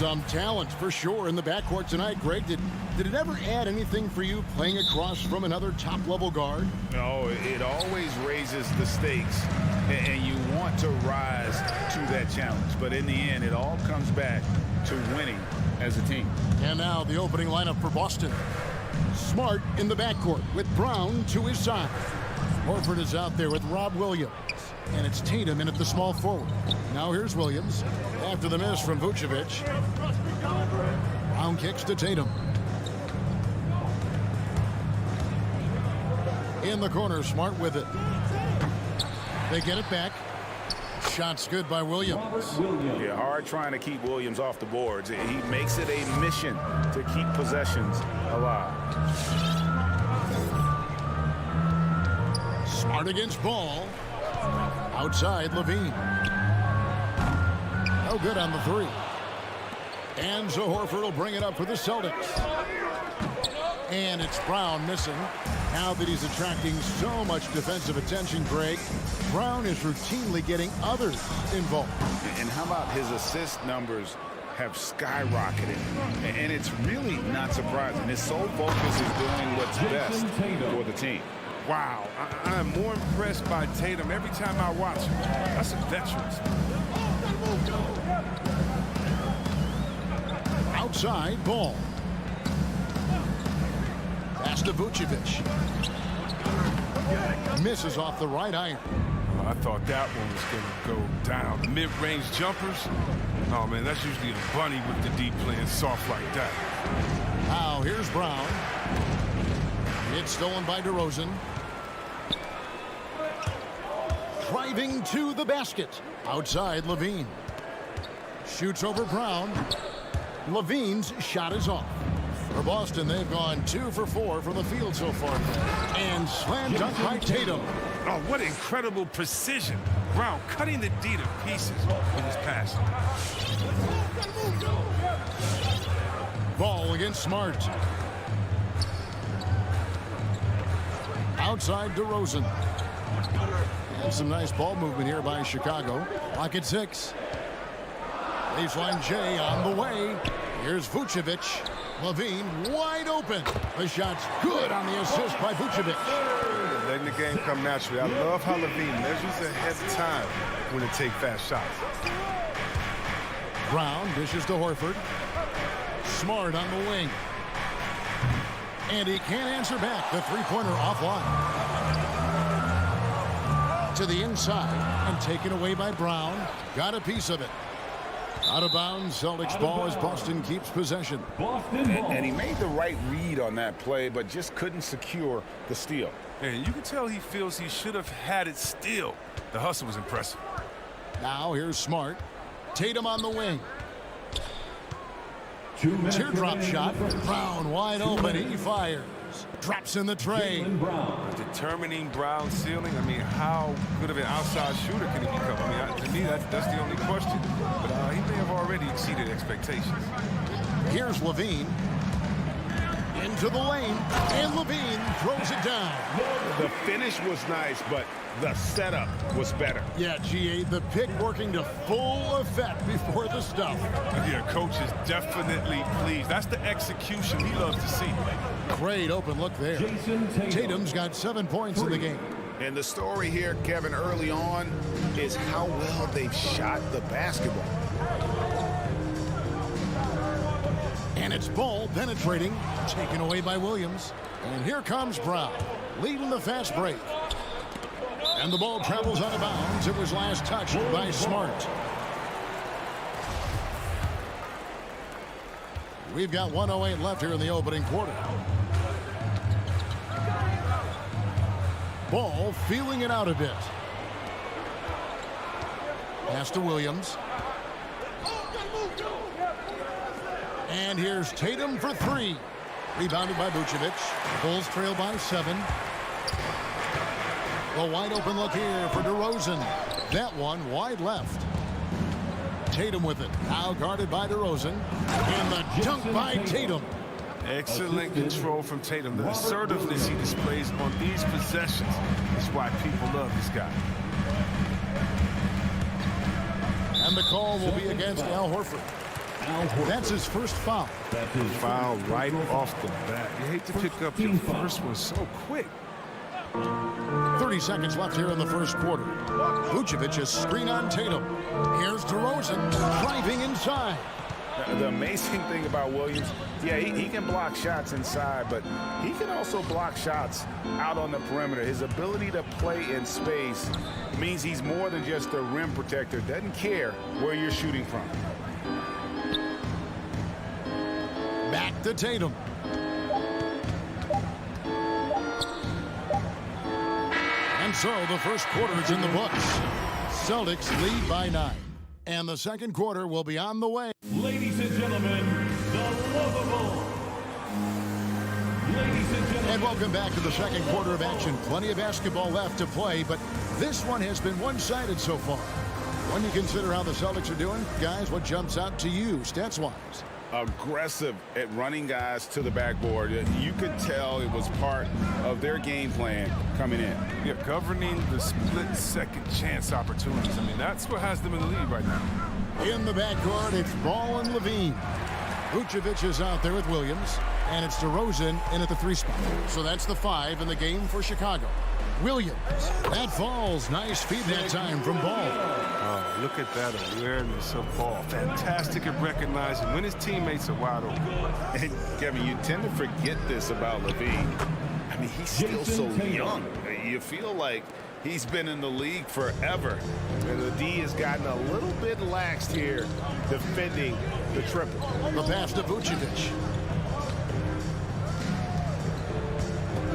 Some talent for sure in the backcourt tonight, Greg. Did it ever add anything for you playing across from another top-level guard? No, it always raises the stakes, and you want to rise to that challenge. But in the end, it all comes back to winning as a team. And now the opening lineup for Boston. Smart in the backcourt with Brown to his side. Horford is out there with Rob Williams. And it's Tatum in at the small forward. Now here's Williams. After the miss from Vucevic. Brown kicks to Tatum. In the corner, Smart with it. They get it back. Shot's good by Williams. Yeah, hard trying to keep Williams off the boards. He makes it a mission to keep possessions alive. Smart against Ball. Outside, Levine. No good on the three. And so Horford will bring it up for the Celtics. And it's Brown missing. Now that he's attracting so much defensive attention, Greg, Brown is routinely getting others involved. And how about his assist numbers have skyrocketed? And it's really not surprising. His sole focus is doing what's best for the team. Wow, I'm more impressed by Tatum every time I watch him. That's a veteran. Outside, Ball. Pass to Vucevic. Misses off the right iron. I thought that one was going to go down. The mid-range jumpers, oh, man, that's usually a bunny with the deep playing soft like that. Now, here's Brown. It's stolen by DeRozan. Driving to the basket. Outside, Levine. Shoots over Brown. Levine's shot is off. For Boston, they've gone 2 for 4 from the field so far. And slam dunk by Tatum. Oh, what incredible precision. Brown cutting the D to pieces with his pass. Ball against Smart. Outside DeRozan. And some nice ball movement here by Chicago. Clock at 6. Baseline J on the way. Here's Vucevic. Levine wide open. The shot's good on the assist by Vucevic. Letting the game come naturally. I love how Levine measures ahead of time when they take fast shots. Brown dishes to Horford. Smart on the wing. And he can't answer back. The three-pointer offline. To the inside and taken away by Brown. Got a piece of it. Out of bounds, Celtics ball as Boston keeps possession. And he made the right read on that play, but just couldn't secure the steal. And you can tell he feels he should have had it still. The hustle was impressive. Now here's Smart. Tatum on the wing. Teardrop shot. Brown wide open. He fires. Drops in the tray. Determining Brown's ceiling. I mean, how good of an outside shooter can he become? I mean, to me, that's the only question. But he may have already exceeded expectations. Here's Levine. Into the lane. And Levine throws it down. The finish was nice, but the setup was better. Yeah, GA, the pick working to full effect before the stuff. Yeah, coach is definitely pleased. That's the execution he loves to see. Great open look there. Tatum's got 7 points in the game. And the story here, Kevin, early on is how well they've shot the basketball. And it's Ball penetrating, taken away by Williams. And here comes Brown, leading the fast break. And the ball travels out of bounds. It was last touched by Smart. We've got 1:08 left here in the opening quarter. Ball feeling it out a bit. Pass to Williams. And here's Tatum for 3. Rebounded by Vucevic. Bulls trail by 7. The wide open look here for DeRozan. That one wide left. Tatum with it. Now guarded by DeRozan. And the dunk by Tatum. Excellent control from Tatum. The assertiveness he displays on these possessions is why people love this guy. And the call will be against Al Horford. That's his first foul. Foul right off the bat. You hate to pick up your first one so quick. 30 seconds left here in the first quarter. Vucevic is screen on Tatum. Here's DeRozan driving inside. The amazing thing about Williams, yeah, he can block shots inside, but he can also block shots out on the perimeter. His ability to play in space means he's more than just a rim protector. Doesn't care where you're shooting from. Back to Tatum. And so the first quarter is in the books. Celtics lead by 9. And the second quarter will be on the way. Ladies and gentlemen, the lovable. Ladies and gentlemen. And welcome back to the second quarter of action. Plenty of basketball left to play, but this one has been one-sided so far. When you consider how the Celtics are doing, guys, what jumps out to you stats-wise? Aggressive at running guys to the backboard. You could tell it was part of their game plan coming in. Yeah, governing the split-second chance opportunities. I mean, that's what has them in the lead right now. In the backcourt, it's Ball and Levine. Vucevic is out there with Williams, and it's DeRozan in at the 3 spot. So that's the 5 in the game for Chicago. Williams, that falls. Nice feed that time from Ball. Oh, look at that awareness of Ball. Fantastic at recognizing when his teammates are wide open. And Kevin, you tend to forget this about Levine. I mean, he's still so young. You feel like he's been in the league forever. And the D has gotten a little bit laxed here defending the triple. The pass to Vucevic.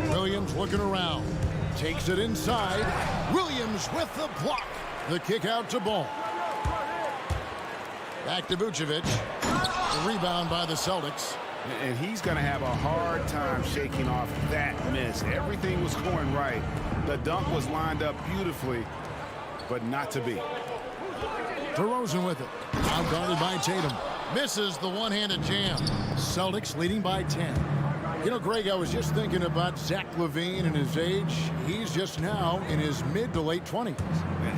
Williams looking around. Takes it inside. Williams with the block. The kick out to Ball. Back to Vucevic. The rebound by the Celtics. And he's going to have a hard time shaking off that miss. Everything was going right. The dunk was lined up beautifully, but not to be. DeRozan with it. Now guarded by Tatum. Misses the one-handed jam. Celtics leading by 10. You know, Greg, I was just thinking about Zach LaVine and his age. He's just now in his mid to late 20s.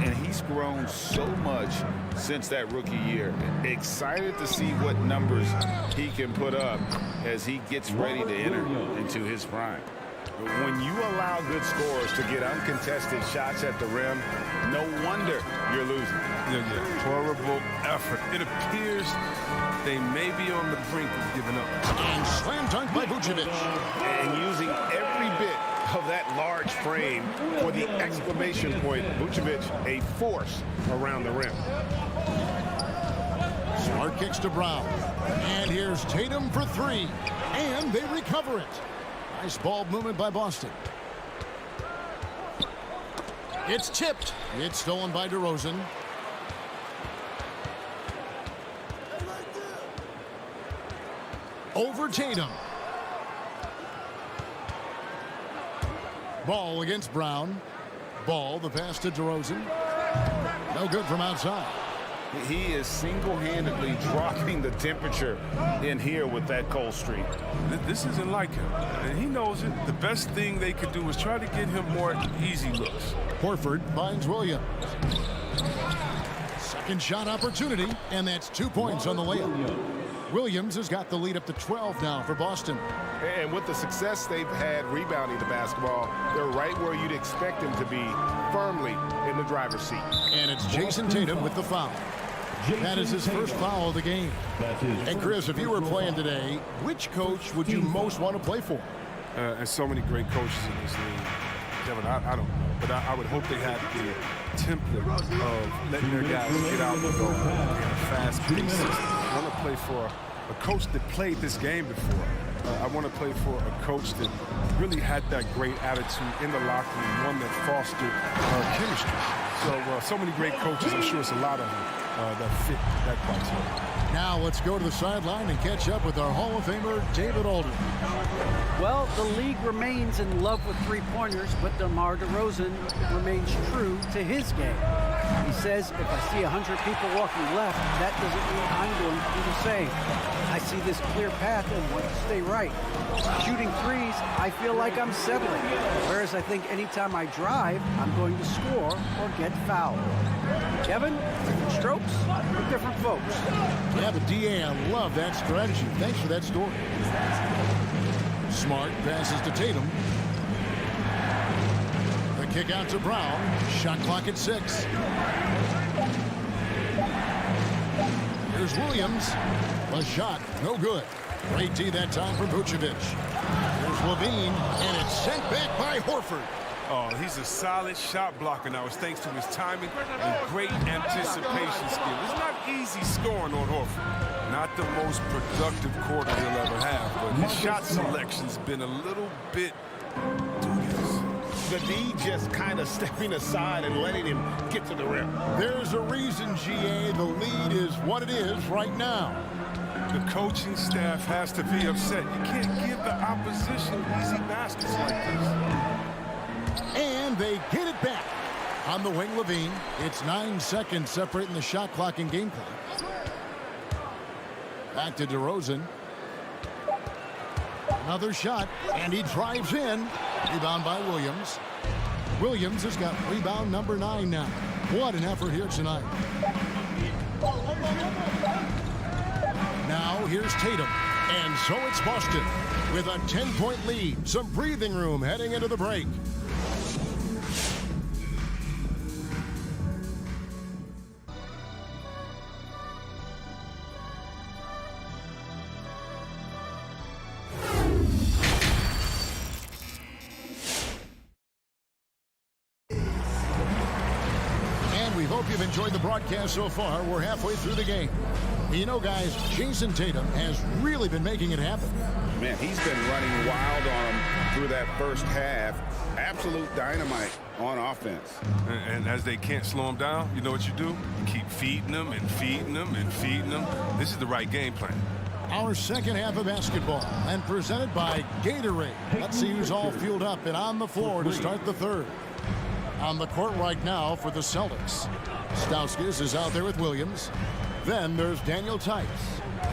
And he's grown so much since that rookie year. Excited to see what numbers he can put up as he gets ready to enter into his prime. When you allow good scorers to get uncontested shots at the rim, no wonder you're losing. Yeah. Horrible effort. It appears they may be on the brink of giving up. And slam dunk by Vucevic. And using every bit of that large frame for the exclamation point. Vucevic, a force around the rim. Smart kicks to Brown. And here's Tatum for 3. And they recover it. Nice ball movement by Boston. It's tipped. It's stolen by DeRozan. Over Tatum. Ball against Brown. Ball, the pass to DeRozan. No good from outside. He is single-handedly dropping the temperature in here with that cold streak. This isn't like him, and he knows it. The best thing they could do is try to get him more easy looks. Horford finds Williams. Second shot opportunity, and that's 2 points on the layup. Williams has got the lead up to 12 now for Boston. And with the success they've had rebounding the basketball, they're right where you'd expect them to be, firmly in the driver's seat. And it's Jason Tatum with the foul. That is his first foul of the game. And Chris, if you were playing today, which coach would you most want to play for? And so many great coaches in this league. Kevin, I don't know, but I would hope they had the template of letting their guys get out and go in a fast-paced system. I want to play for a coach that played this game before. I want to play for a coach that really had that great attitude in the locker room, one that fostered chemistry. So many great coaches. I'm sure it's a lot of them that fit that criteria. Now let's go to the sideline and catch up with our Hall of Famer, David Aldridge. Well, the league remains in love with three-pointers, but DeMar DeRozan remains true to his game. He says, if I see 100 people walking left, that doesn't mean I'm going to do the same. I see this clear path and want to stay right. Shooting threes, I feel like I'm settling. Whereas I think anytime I drive, I'm going to score or get fouled. Kevin, different strokes for different folks. Yeah, but DA, I love that strategy. Thanks for that story. Smart passes to Tatum. The kick out to Brown. Shot clock at 6. Here's Williams. A shot, no good. Great D that time from Vucevic. Here's Levine, and it's sent back by Horford. Oh, he's a solid shot blocker now. It's thanks to his timing and great anticipation skill. It's not easy scoring on Horford. Not the most productive quarter he'll ever have, but his shot selection's been a little bit dubious. The D just kind of stepping aside and letting him get to the rim. There's a reason, GA, the lead is what it is right now. The coaching staff has to be upset. You can't give the opposition easy baskets like this. And they get it back. On the wing, Levine. It's 9 seconds separating the shot clock and game clock. Back to DeRozan. Another shot, and he drives in. Rebound by Williams. Williams has got rebound number 9 now. What an effort here tonight. Now here's Tatum. And so it's Boston with a 10-point lead. Some breathing room heading into the break. We hope you've enjoyed the broadcast so far. We're halfway through the game. You know, guys, Jason Tatum has really been making it happen. Man, he's been running wild on him through that first half. Absolute dynamite on offense. And as they can't slow him down, you know what you do? You keep feeding them and feeding them and feeding them. This is the right game plan. Our second half of basketball, and presented by Gatorade. Let's see who's all fueled up and on the floor to start the third. On the court right now for the Celtics. Stauskas is out there with Williams. Then there's Daniel Tice.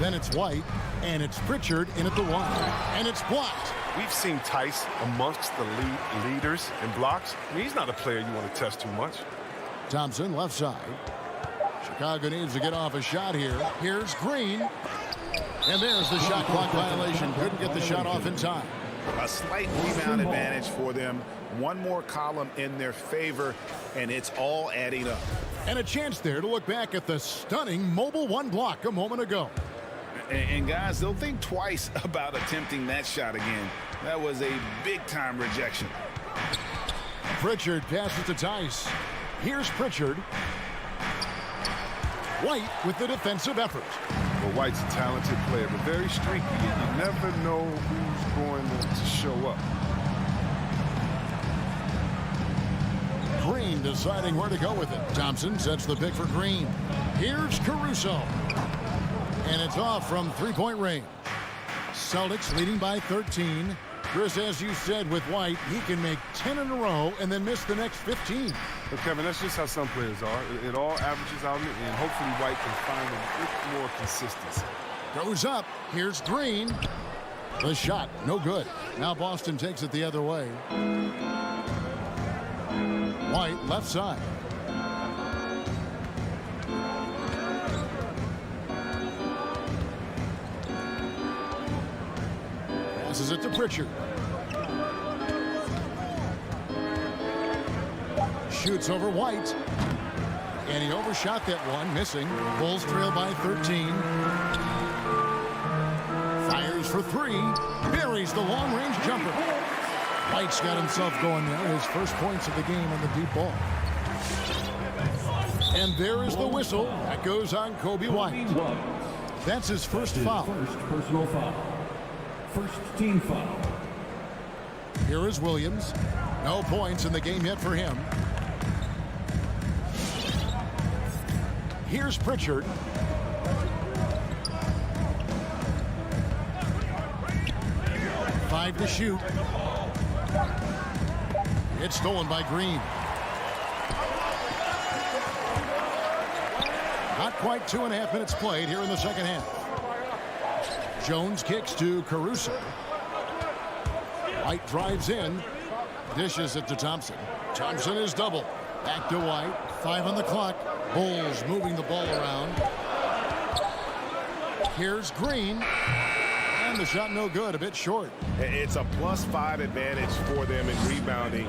Then it's White. And it's Pritchard in at the one. And it's blocked. We've seen Tice amongst the leaders in blocks. I mean, he's not a player you want to test too much. Thompson left side. Chicago needs to get off a shot here. Here's Green. And there's the shot clock violation. Couldn't get the shot off in time. A slight rebound advantage for them. One more column in their favor, and it's all adding up. And a chance there to look back at the stunning mobile one block a moment ago. And guys, they'll think twice about attempting that shot again. That was a big-time rejection. Pritchard passes to Tice. Here's Pritchard. White with the defensive effort. Well, White's a talented player, but very streaky. You never know who's going to show up. Green deciding where to go with it. Thompson sets the pick for Green. Here's Caruso. And it's off from three-point range. Celtics leading by 13. Chris, as you said with White, he can make 10 in a row and then miss the next 15. But Kevin, that's just how some players are. It all averages out, and hopefully White can find a bit more consistency. Goes up. Here's Green. The shot, no good. Now Boston takes it the other way. White, left side. Passes it to Pritchard. Shoots over White. And he overshot that one, missing. Bulls trail by 13. Fires for three. Buries the long-range jumper. White's got himself going there. His first points of the game on the deep ball. And there is the whistle. That goes on Kobe White. That's his first foul. First personal foul. First team foul. Here is Williams. No points in the game yet for him. Here's Pritchard. Five to shoot. It's stolen by Green. Not quite 2.5 minutes played here in the second half. Jones kicks to Caruso. White drives in. Dishes it to Thompson. Thompson is double. Back to White. 5 on the clock. Bulls moving the ball around. Here's Green. And the shot no good, a bit short. It's a +5 advantage for them in rebounding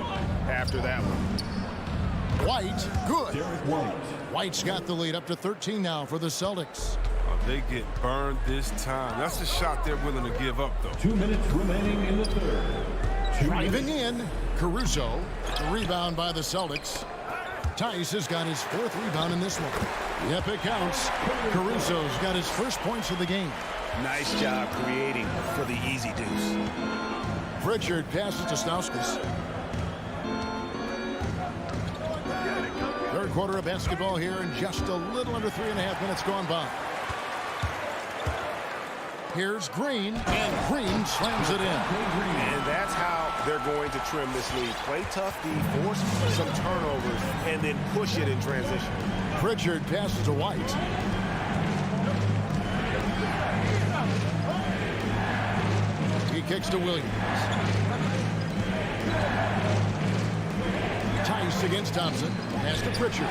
after that one. White, good. Derek White. White's got the lead up to 13 now for the Celtics. Oh, they get burned this time. That's a shot they're willing to give up, though. 2 minutes remaining in the third. Driving in, Caruso. The rebound by the Celtics. Tice has got his 4th rebound in this one. Yep, it counts. Caruso's got his first points of the game. Nice job creating for the easy deuce. Pritchard passes to Stauskas. Third quarter of basketball here, and just a little under 3.5 minutes gone by. Here's Green, and Green slams it in. And that's how they're going to trim this lead. Play tough D, force some turnovers, and then push it in transition. Pritchard passes to White. He kicks to Williams. Tice against Thompson. Pass to Pritchard.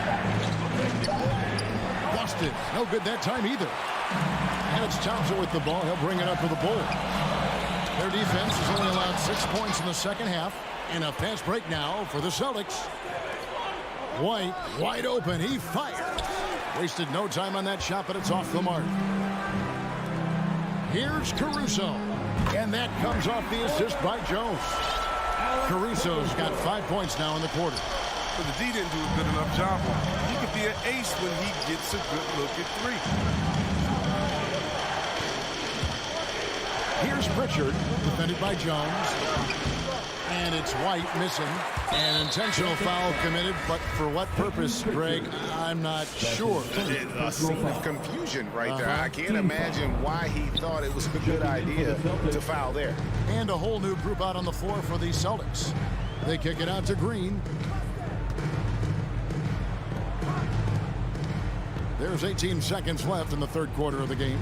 Busted. No good that time either. And it's Thompson with the ball. He'll bring it up for the Bulls. Their defense has only allowed 6 points in the second half. And a fast break now for the Celtics. White, wide open. He fires. Wasted no time on that shot, but it's off the mark. Here's Caruso. And that comes off the assist by Jones. Caruso's got 5 points now in the quarter. But the D didn't do a good enough job on him. He could be an ace when he gets a good look at 3. Here's Pritchard, defended by Jones. And it's White missing. An intentional foul committed, but for what purpose, Greg, I'm not sure. A scene of confusion right there. I can't imagine why he thought it was a good idea to foul there. And a whole new group out on the floor for the Celtics. They kick it out to Green. There's 18 seconds left in the third quarter of the game.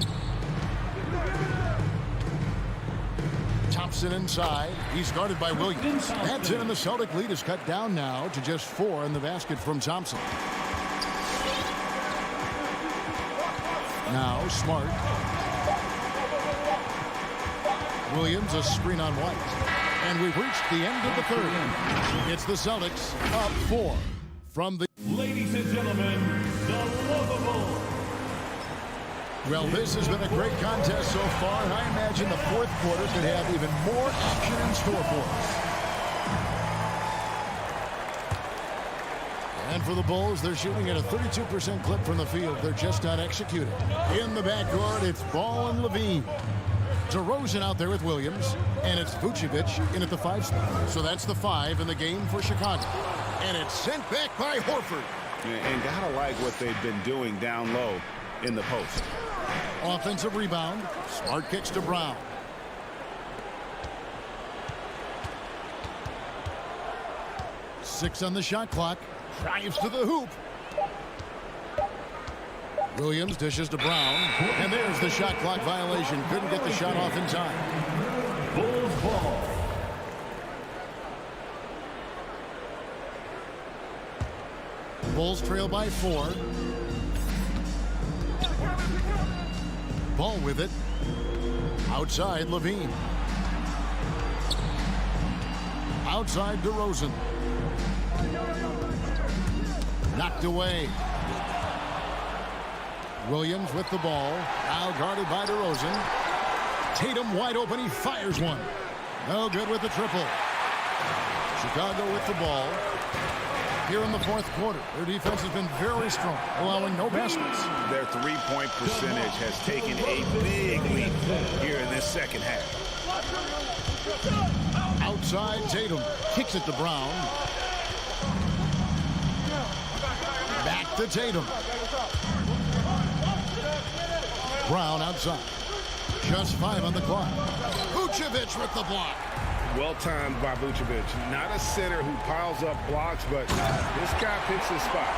Thompson inside. He's guarded by Williams. That's it, and the Celtic lead is cut down now to just 4 in the basket from Thompson. Now Smart. Williams, a screen on White. And we've reached the end of the third. It's the Celtics up 4 from the... Ladies and gentlemen, the lovable. Well, this has been a great contest so far, and I imagine the fourth quarter could have even more action in store for us. And for the Bulls, they're shooting at a 32% clip from the field. They're just not executing. In the backcourt, it's Ball and Levine. DeRozan out there with Williams, and it's Vucevic in at the 5 spot. So that's the 5 in the game for Chicago. And it's sent back by Horford. And gotta like what they've been doing down low in the post. Offensive rebound. Smart kicks to Brown. Six on the shot clock. Drives to the hoop. Williams dishes to Brown. And there's the shot clock violation. Couldn't get the shot off in time. Bulls ball. Bulls trail by 4. Ball with it. Outside Levine. Outside DeRozan. Knocked away. Williams with the ball. Now guarded by DeRozan. Tatum wide open. He fires one. No good with the triple. Chicago with the ball. Here in the fourth quarter, their defense has been very strong, allowing no baskets. Their three-point percentage has taken a big leap here in this second half. Outside, Tatum kicks it to Brown. Back to Tatum. Brown outside. Just 5 on the clock. Vucevic with the block. Well timed by Vucevic. Not a center who piles up blocks, but this guy picks his spot.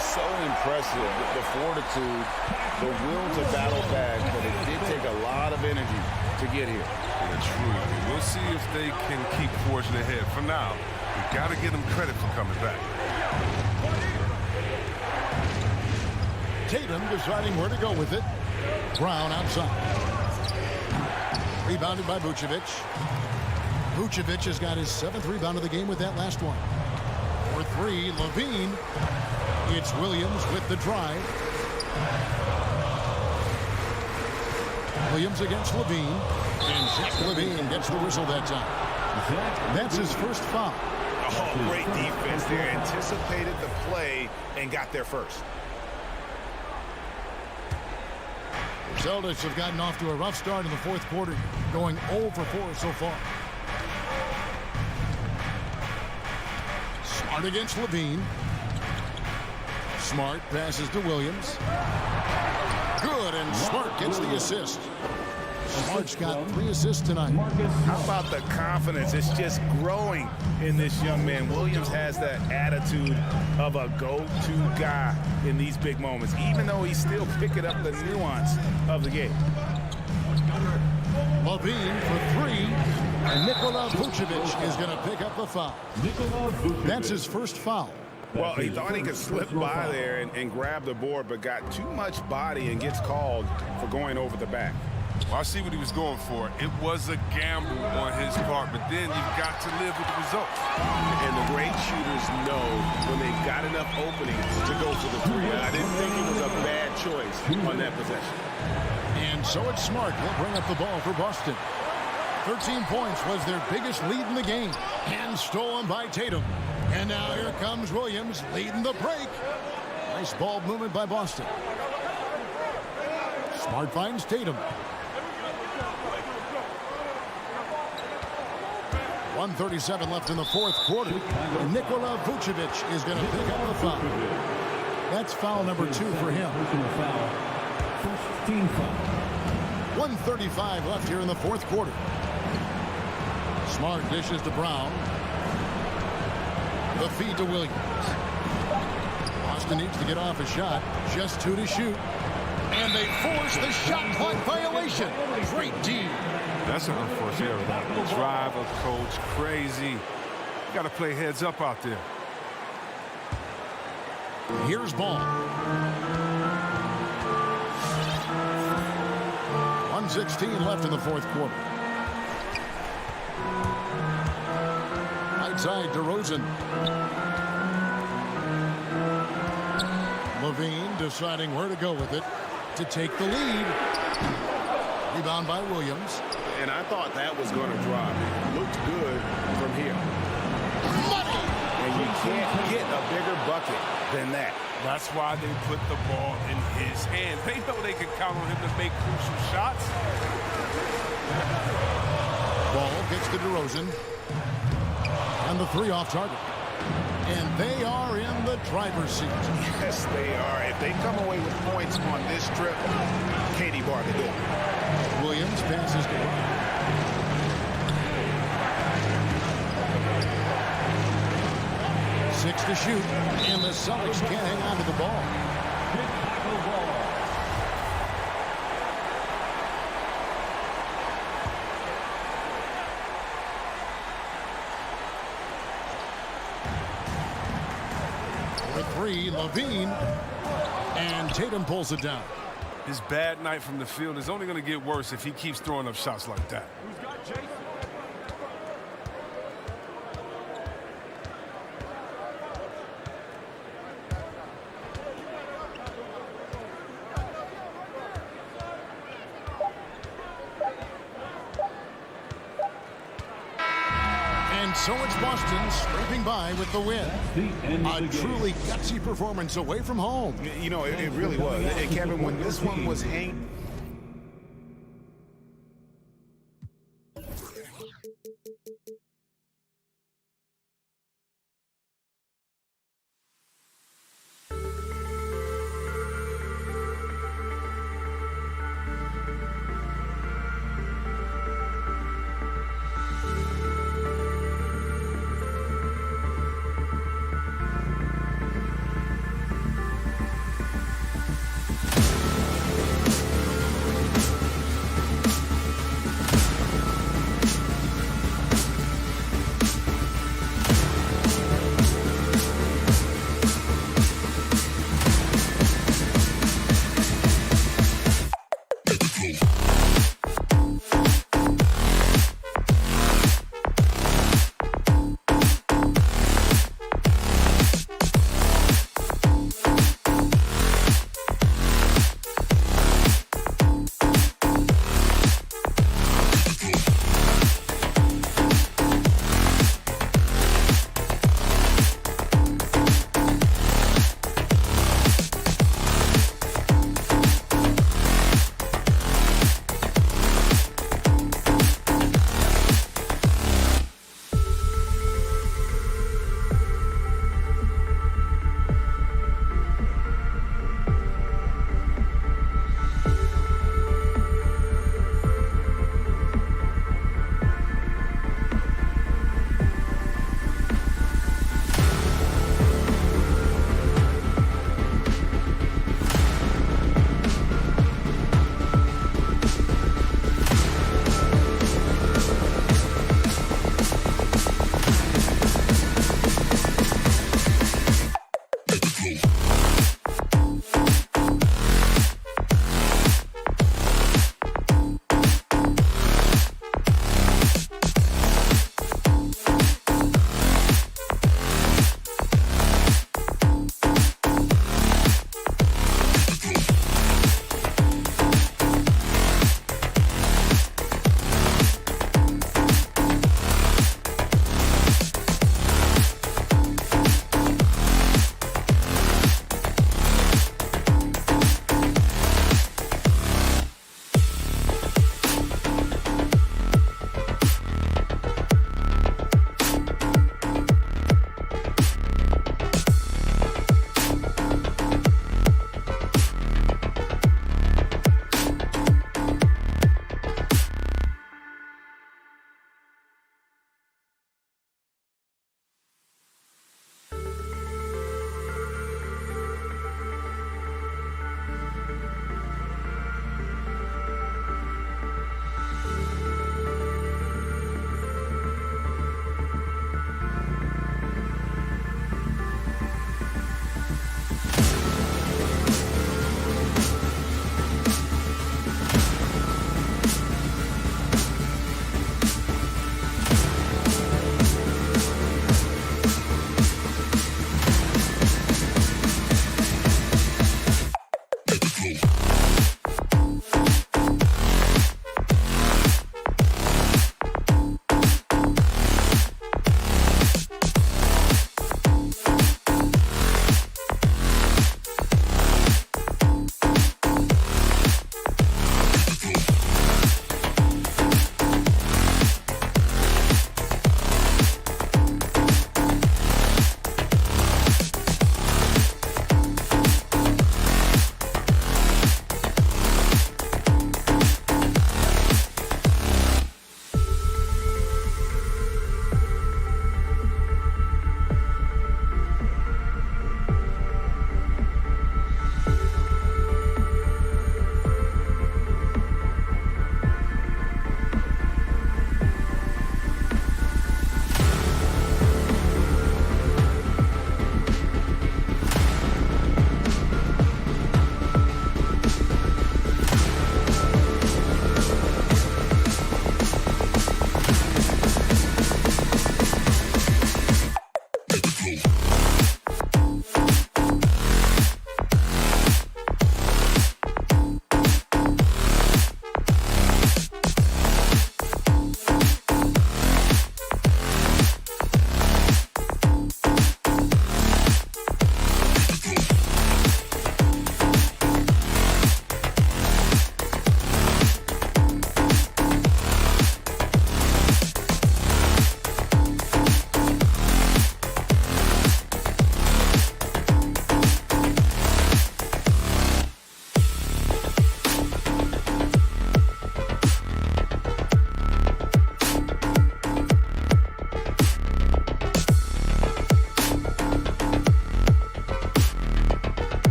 So impressive with the fortitude, the will to battle back, but it did take a lot of energy to get here. Yeah, truly. We'll see if they can keep forging ahead. For now, we've got to give them credit for coming back. Tatum deciding where to go with it. Brown outside. Rebounded by Vucevic. Vucevic has got his 7th rebound of the game with that last one. For 3, Levine. It's Williams with the drive. Williams against Levine. And Zach Levine gets the whistle that time. That's his first foul. Oh, great defense there. Anticipated the play and got there first. The Celtics have gotten off to a rough start in the 4th quarter, going 0 for 4 so far. Smart against Levine. Smart passes to Williams. Good, and Smart gets the assist. Smart's got 3 assists tonight. How about the confidence? It's just growing in this young man. Williams has that attitude of a go-to guy in these big moments, even though he's still picking up the nuance of the game. Levine for 3, and Nikola Vucevic is going to pick up the foul. That's his first foul. Well, he thought he could slip by there and grab the board, but got too much body and gets called for going over the back. Well, I see what he was going for. It was a gamble on his part, but then you've got to live with the results. And the great shooters know when they've got enough opening to go for the 3. I didn't think it was a bad choice on that possession. And so it's Smart. He'll bring up the ball for Boston. 13 points was their biggest lead in the game. And stolen by Tatum. And now here comes Williams leading the break. Nice ball movement by Boston. Smart finds Tatum. 1:37 left in the 4th quarter. Nikola Vucevic is going to pick up the foul. That's foul number 2 for him. First team foul. 1:35 left here in the 4th quarter. Smart dishes to Brown. The feed to Williams. Boston needs to get off a shot. Just 2 to shoot. And they force the shot clock violation. Great D. That's an unforced error. The drive of coach, crazy. You got to play heads up out there. Here's Ball. 1:16 left in the 4th quarter. Right side, DeRozan. Levine deciding where to go with it to take the lead. Rebound by Williams. And I thought that was going to drop. Looked good from here. Money! And you can't get a bigger bucket than that. That's why they put the ball in his hands. They know they can count on him to make crucial shots. Ball gets to DeRozan. And the 3 off target. And they are in the driver's seat. Yes, they are. If they come away with points on this trip, Katie Bar could do it. Williams passes to Brown. Six to shoot, and the Celtics can't hang on to the ball. For 3, Levine, and Tatum pulls it down. His bad night from the field is only going to get worse if he keeps throwing up shots like that. And so it's Boston scraping by with the win. A truly gutsy performance away from home. You know, it really was. And Kevin, when this one was hanging.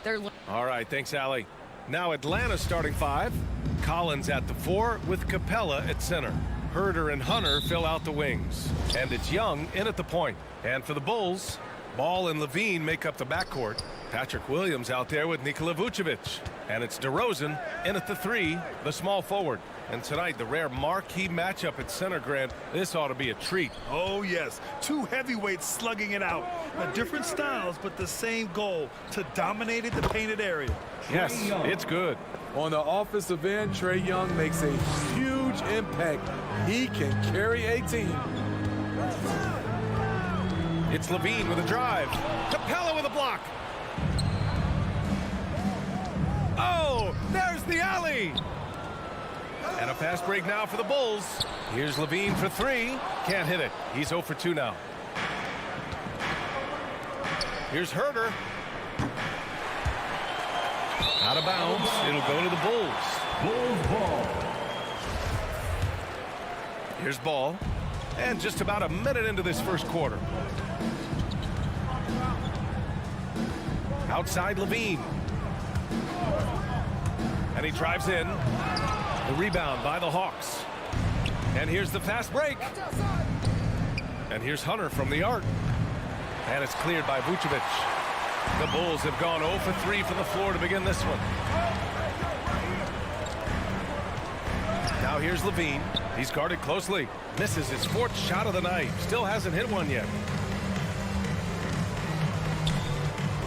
They're All right, thanks, Allie. Now Atlanta's starting 5. Collins at the 4 with Capella at center. Herder and Hunter fill out the wings. And it's Young in at the point. And for the Bulls, Ball and Levine make up the backcourt. Patrick Williams out there with Nikola Vucevic. And it's DeRozan in at the 3, the small forward. And tonight, the rare marquee matchup at center, Grant. This ought to be a treat. Oh, yes. Two heavyweights slugging it out. Now, different styles, but the same goal, to dominate the painted area. Yes, it's good. On the offensive end, Trae Young makes a huge impact. He can carry a team. It's Levine with a drive. Capella with a block. Oh, there's the alley. And a fast break now for the Bulls. Here's Levine for 3. Can't hit it. He's 0 for 2 now. Here's Herder. Out of bounds. It'll go to the Bulls. Bulls ball. Here's Ball. And just about a minute into this first quarter. Outside Levine. And he drives in. The rebound by the Hawks. And here's the fast break. And here's Hunter from the arc. And it's cleared by Vucevic. The Bulls have gone 0 for 3 from the floor to begin this one. Now here's Levine. He's guarded closely. Misses his 4th shot of the night. Still hasn't hit one yet.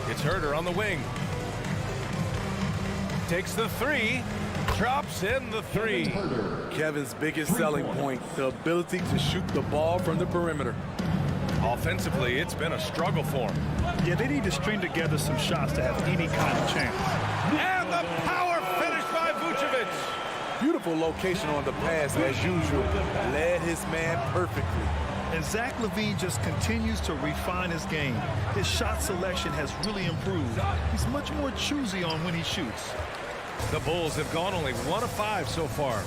It's Herder on the wing. Takes the 3. Drops in the 3. Kevin's biggest selling point, the ability to shoot the ball from the perimeter. Offensively, it's been a struggle for him. Yeah, they need to string together some shots to have any kind of chance. And the power finish by Vucevic. Beautiful location on the pass, as usual. Led his man perfectly. And Zach LaVine just continues to refine his game. His shot selection has really improved. He's much more choosy on when he shoots. The Bulls have gone only 1 of 5 so far.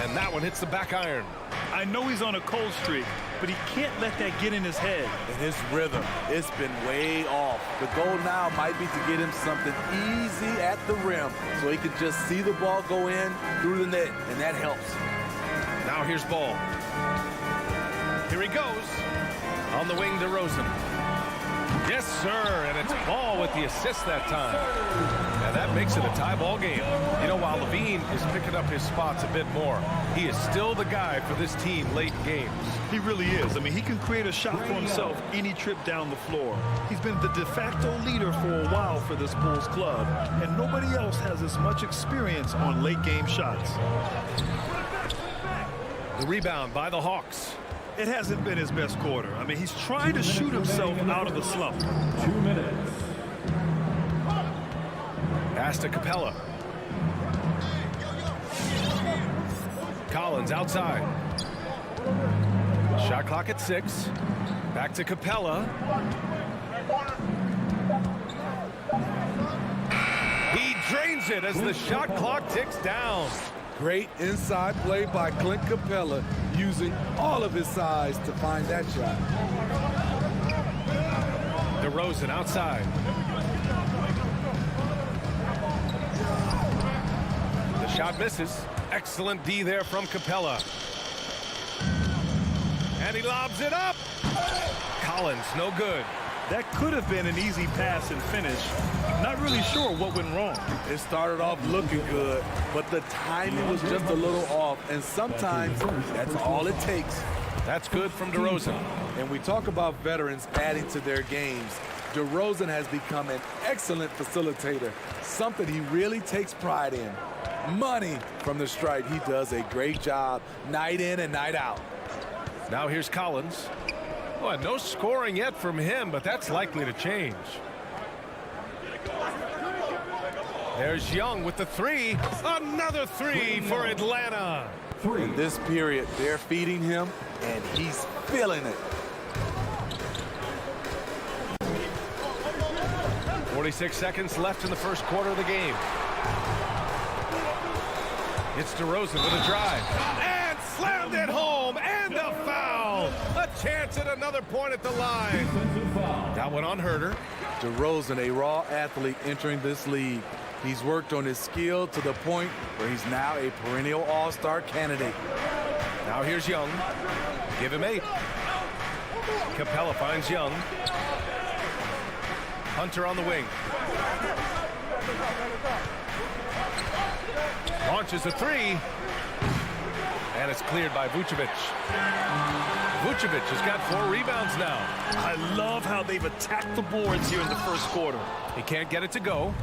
And that one hits the back iron. I know he's on a cold streak, but he can't let that get in his head. And his rhythm, it's been way off. The goal now might be to get him something easy at the rim so he can just see the ball go in through the net, and that helps. Now here's Ball. Here he goes. On the wing, DeRozan. Yes, sir, and it's Ball with the assist that time. And that makes it a tie ball game. You know, while Levine is picking up his spots a bit more, he is still the guy for this team late in games. He really is. I mean, he can create a shot for himself any trip down the floor. He's been the de facto leader for a while for this Bulls club, and nobody else has as much experience on late game shots. The rebound by the Hawks. It hasn't been his best quarter. I mean, he's trying to shoot himself out of a slump. 2 minutes. Pass to Capella. Collins outside. Shot clock at 6. Back to Capella. He drains it as the shot clock ticks down. Great inside play by Clint Capella, using all of his size to find that shot. DeRozan outside. The shot misses. Excellent D there from Capella. And he lobs it up. Collins, no good. That could have been an easy pass and finish. Not really sure what went wrong. It started off looking good, but the timing was just a little off, and sometimes that's all it takes. That's good from DeRozan. And we talk about veterans adding to their games. DeRozan has become an excellent facilitator, something he really takes pride in. Money from the stripe. He does a great job night in and night out. Now here's Collins. Well, no scoring yet from him, but that's likely to change. There's Young with the 3. Another 3 for Atlanta. In this period, they're feeding him, and he's feeling it. 46 seconds left in the first quarter of the game. It's DeRozan with a drive. And slammed it home, and a foul. A chance at another point at the line. That one on Herder. DeRozan, a raw athlete entering this league. He's worked on his skill to the point where he's now a perennial all-star candidate. Now here's Young. Give him 8. Capella finds Young. Hunter on the wing. Launches a 3. And it's cleared by Vucevic. Vucevic has got 4 rebounds now. I love how they've attacked the boards here in the first quarter. He can't get it to go.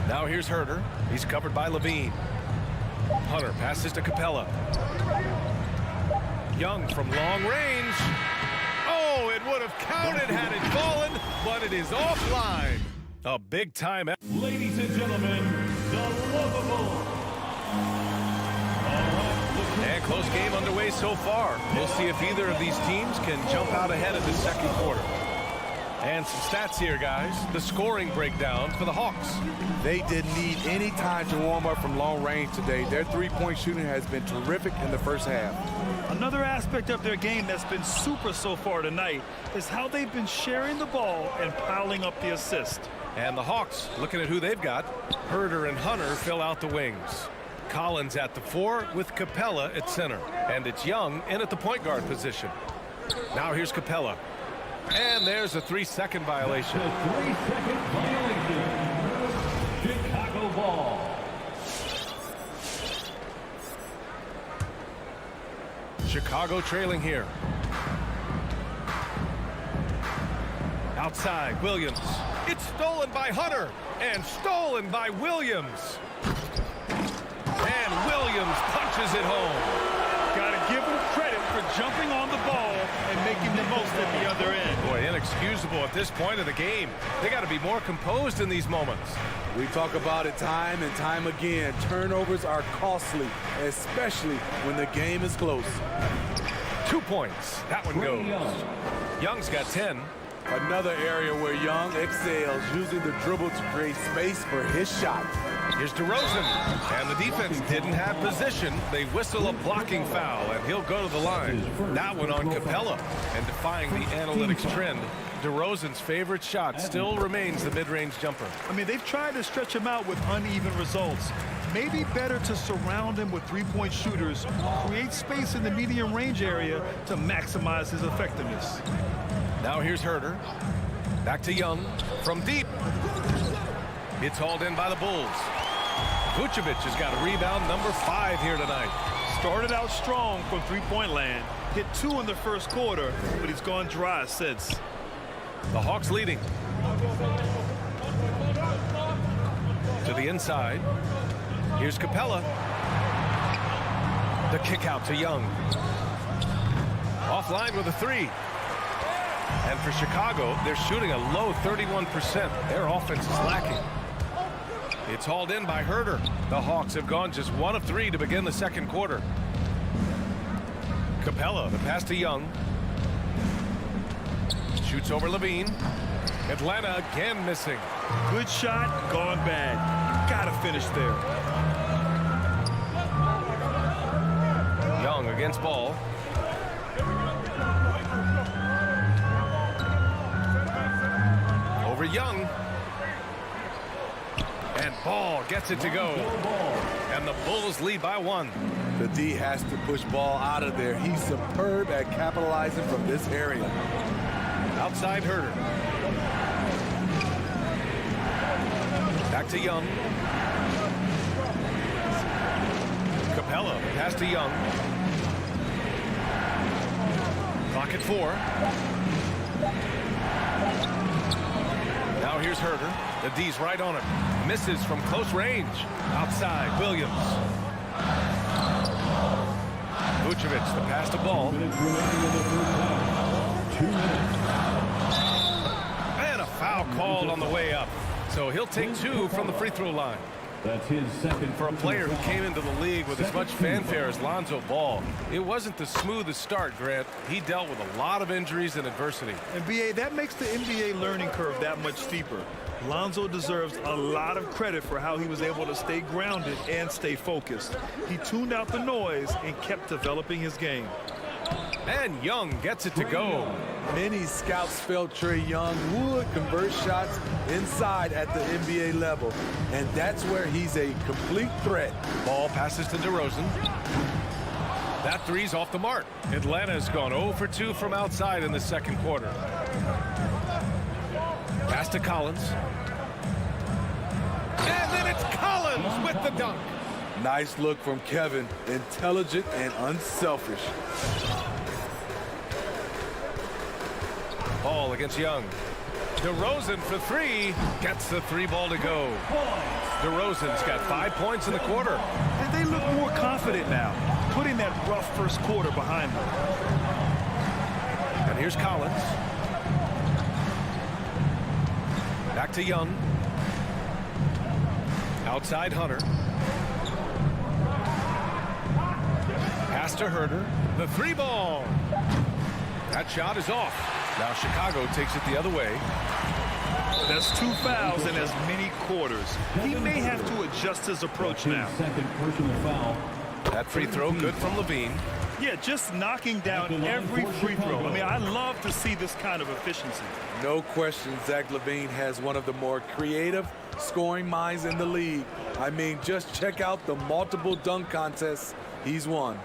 Now here's Herder. He's covered by Levine. Hunter passes to Capella. Young from long range. Oh, it would have counted had it fallen, but it is offline. A big time. Ladies and gentlemen, the lovable. And close game underway so far. We'll see if either of these teams can jump out ahead of the second quarter. And some stats here, guys. The scoring breakdown for the Hawks. They didn't need any time to warm up from long range today. Their three-point shooting has been terrific in the first half. Another aspect of their game that's been super so far tonight is how they've been sharing the ball and piling up the assist. And the Hawks, looking at who they've got, Herder and Hunter fill out the wings. Collins at the 4 with Capella at center. And it's Young in at the point guard position. Now here's Capella. And there's a 3-second violation. 3-second violation. Chicago ball. Chicago trailing here. Outside, Williams. It's stolen by Hunter and stolen by Williams. And Williams punches it home. Gotta give him credit for jumping on the ball and making the most at the other end. Boy, inexcusable at this point of the game. They got to be more composed in these moments. We talk about it time and time again. Turnovers are costly, especially when the game is close. 2 points. That one goes. Young's got 10. Another area where Young excels, using the dribble to create space for his shot. Here's DeRozan. And the defense didn't have position. They whistle a blocking foul, and he'll go to the line. That one on Capella. And defying the analytics trend, DeRozan's favorite shot still remains the mid-range jumper. I mean, they've tried to stretch him out with uneven results. Maybe better to surround him with three-point shooters, create space in the medium range area to maximize his effectiveness. Now here's Herder. Back to Young from deep. It's hauled in by the Bulls. Vucevic has got a rebound number 5 here tonight. Started out strong from three-point land. Hit 2 in the first quarter, but he's gone dry since. The Hawks leading. To the inside. Here's Capella. The kick out to Young. Offline with a 3. And for Chicago, they're shooting a low 31%. Their offense is lacking. It's hauled in by Herder. The Hawks have gone just 1 of 3 to begin the second quarter. Capella, the pass to Young. Shoots over Levine. Atlanta again missing. Good shot, gone bad. Gotta finish there. Young against Ball. Over Young. And Ball gets it to go. And the Bulls lead by 1. The D has to push Ball out of there. He's superb at capitalizing from this area. Outside Herder. Back to Young. Capella, pass to Young. Clock at 4. Now here's Herder. The D's right on him. Misses from close range. Outside, Williams. Vucevic, the pass to Ball. And a foul called on the way up. So he'll take 2 from the free throw line. That's his second. For a player who came into the league with as much fanfare as Lonzo Ball, it wasn't the smoothest start, Grant. He dealt with a lot of injuries and adversity. And BA, that makes the NBA learning curve that much steeper. Lonzo deserves a lot of credit for how he was able to stay grounded and stay focused. He tuned out the noise and kept developing his game. And Young gets it to go. Many scouts felt Trae Young would convert shots inside at the NBA level, and that's where he's a complete threat. Ball passes to DeRozan. That three's off the mark. Atlanta's gone 0 for 2 from outside in the second quarter. Pass to Collins. And then it's Collins with the dunk. Nice look from Kevin, intelligent and unselfish. Ball against Young. DeRozan for three. Gets the three ball to go. DeRozan's got 5 points in the quarter. And they look more confident now, putting that rough first quarter behind them. And here's Collins. Back to Young. Outside Hunter. Pass to Herter. The three ball. That shot is off. Now Chicago takes it the other way. That's 2 fouls in as many quarters. He may have to adjust his approach now. Second personal foul. That free throw good from Levine. Yeah, just knocking down every free throw. I mean, I love to see this kind of efficiency. No question, Zach LaVine has one of the more creative scoring minds in the league. I mean, just check out the multiple dunk contests he's won.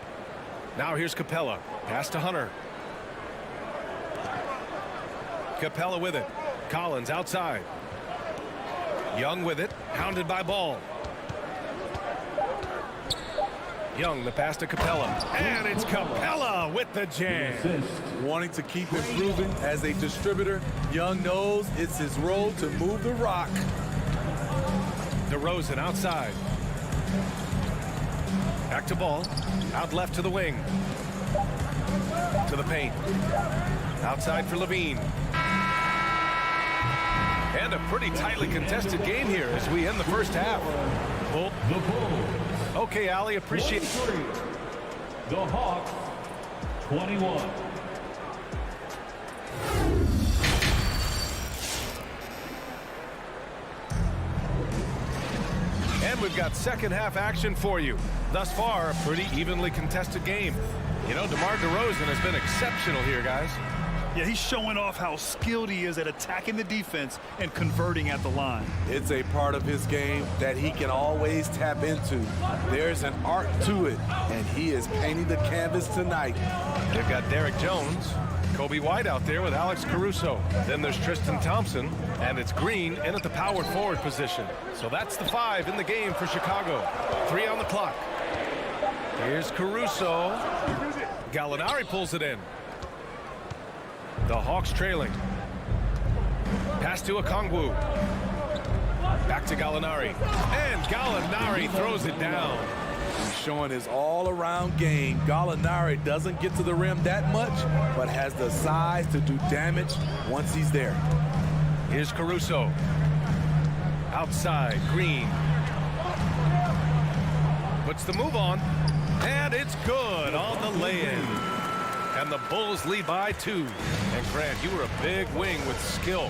Now here's Capella. Pass to Hunter. Capella with it. Collins outside. Young with it. Hounded by Ball. Young, the pass to Capella. And it's Capella with the jam. Wanting to keep improving as a distributor, Young knows it's his role to move the rock. DeRozan outside. Back to Ball. Out left to the wing. To the paint. Outside for Levine. And a pretty tightly contested game here as we end the first half. The Bulls. Okay, Ali, appreciate it. 23. The Hawks, 21. And we've got second half action for you. Thus far, a pretty evenly contested game. You know, DeMar DeRozan has been exceptional here, guys. Yeah, he's showing off how skilled he is at attacking the defense and converting at the line. It's a part of his game that he can always tap into. There's an art to it, and he is painting the canvas tonight. They've got Derek Jones, Kobe White out there with Alex Caruso. Then there's Tristan Thompson, and it's Green in at the power forward position. So that's the 5 in the game for Chicago. 3 on the clock. Here's Caruso. Gallinari pulls it in. The Hawks trailing. Pass to Okongwu. Back to Gallinari. And Gallinari throws it down. He's showing his all-around game. Gallinari doesn't get to the rim that much, but has the size to do damage once he's there. Here's Caruso. Outside, Green. Puts the move on. And it's good on the lay-in. And the Bulls lead by 2. And Grant, you were a big wing with skill.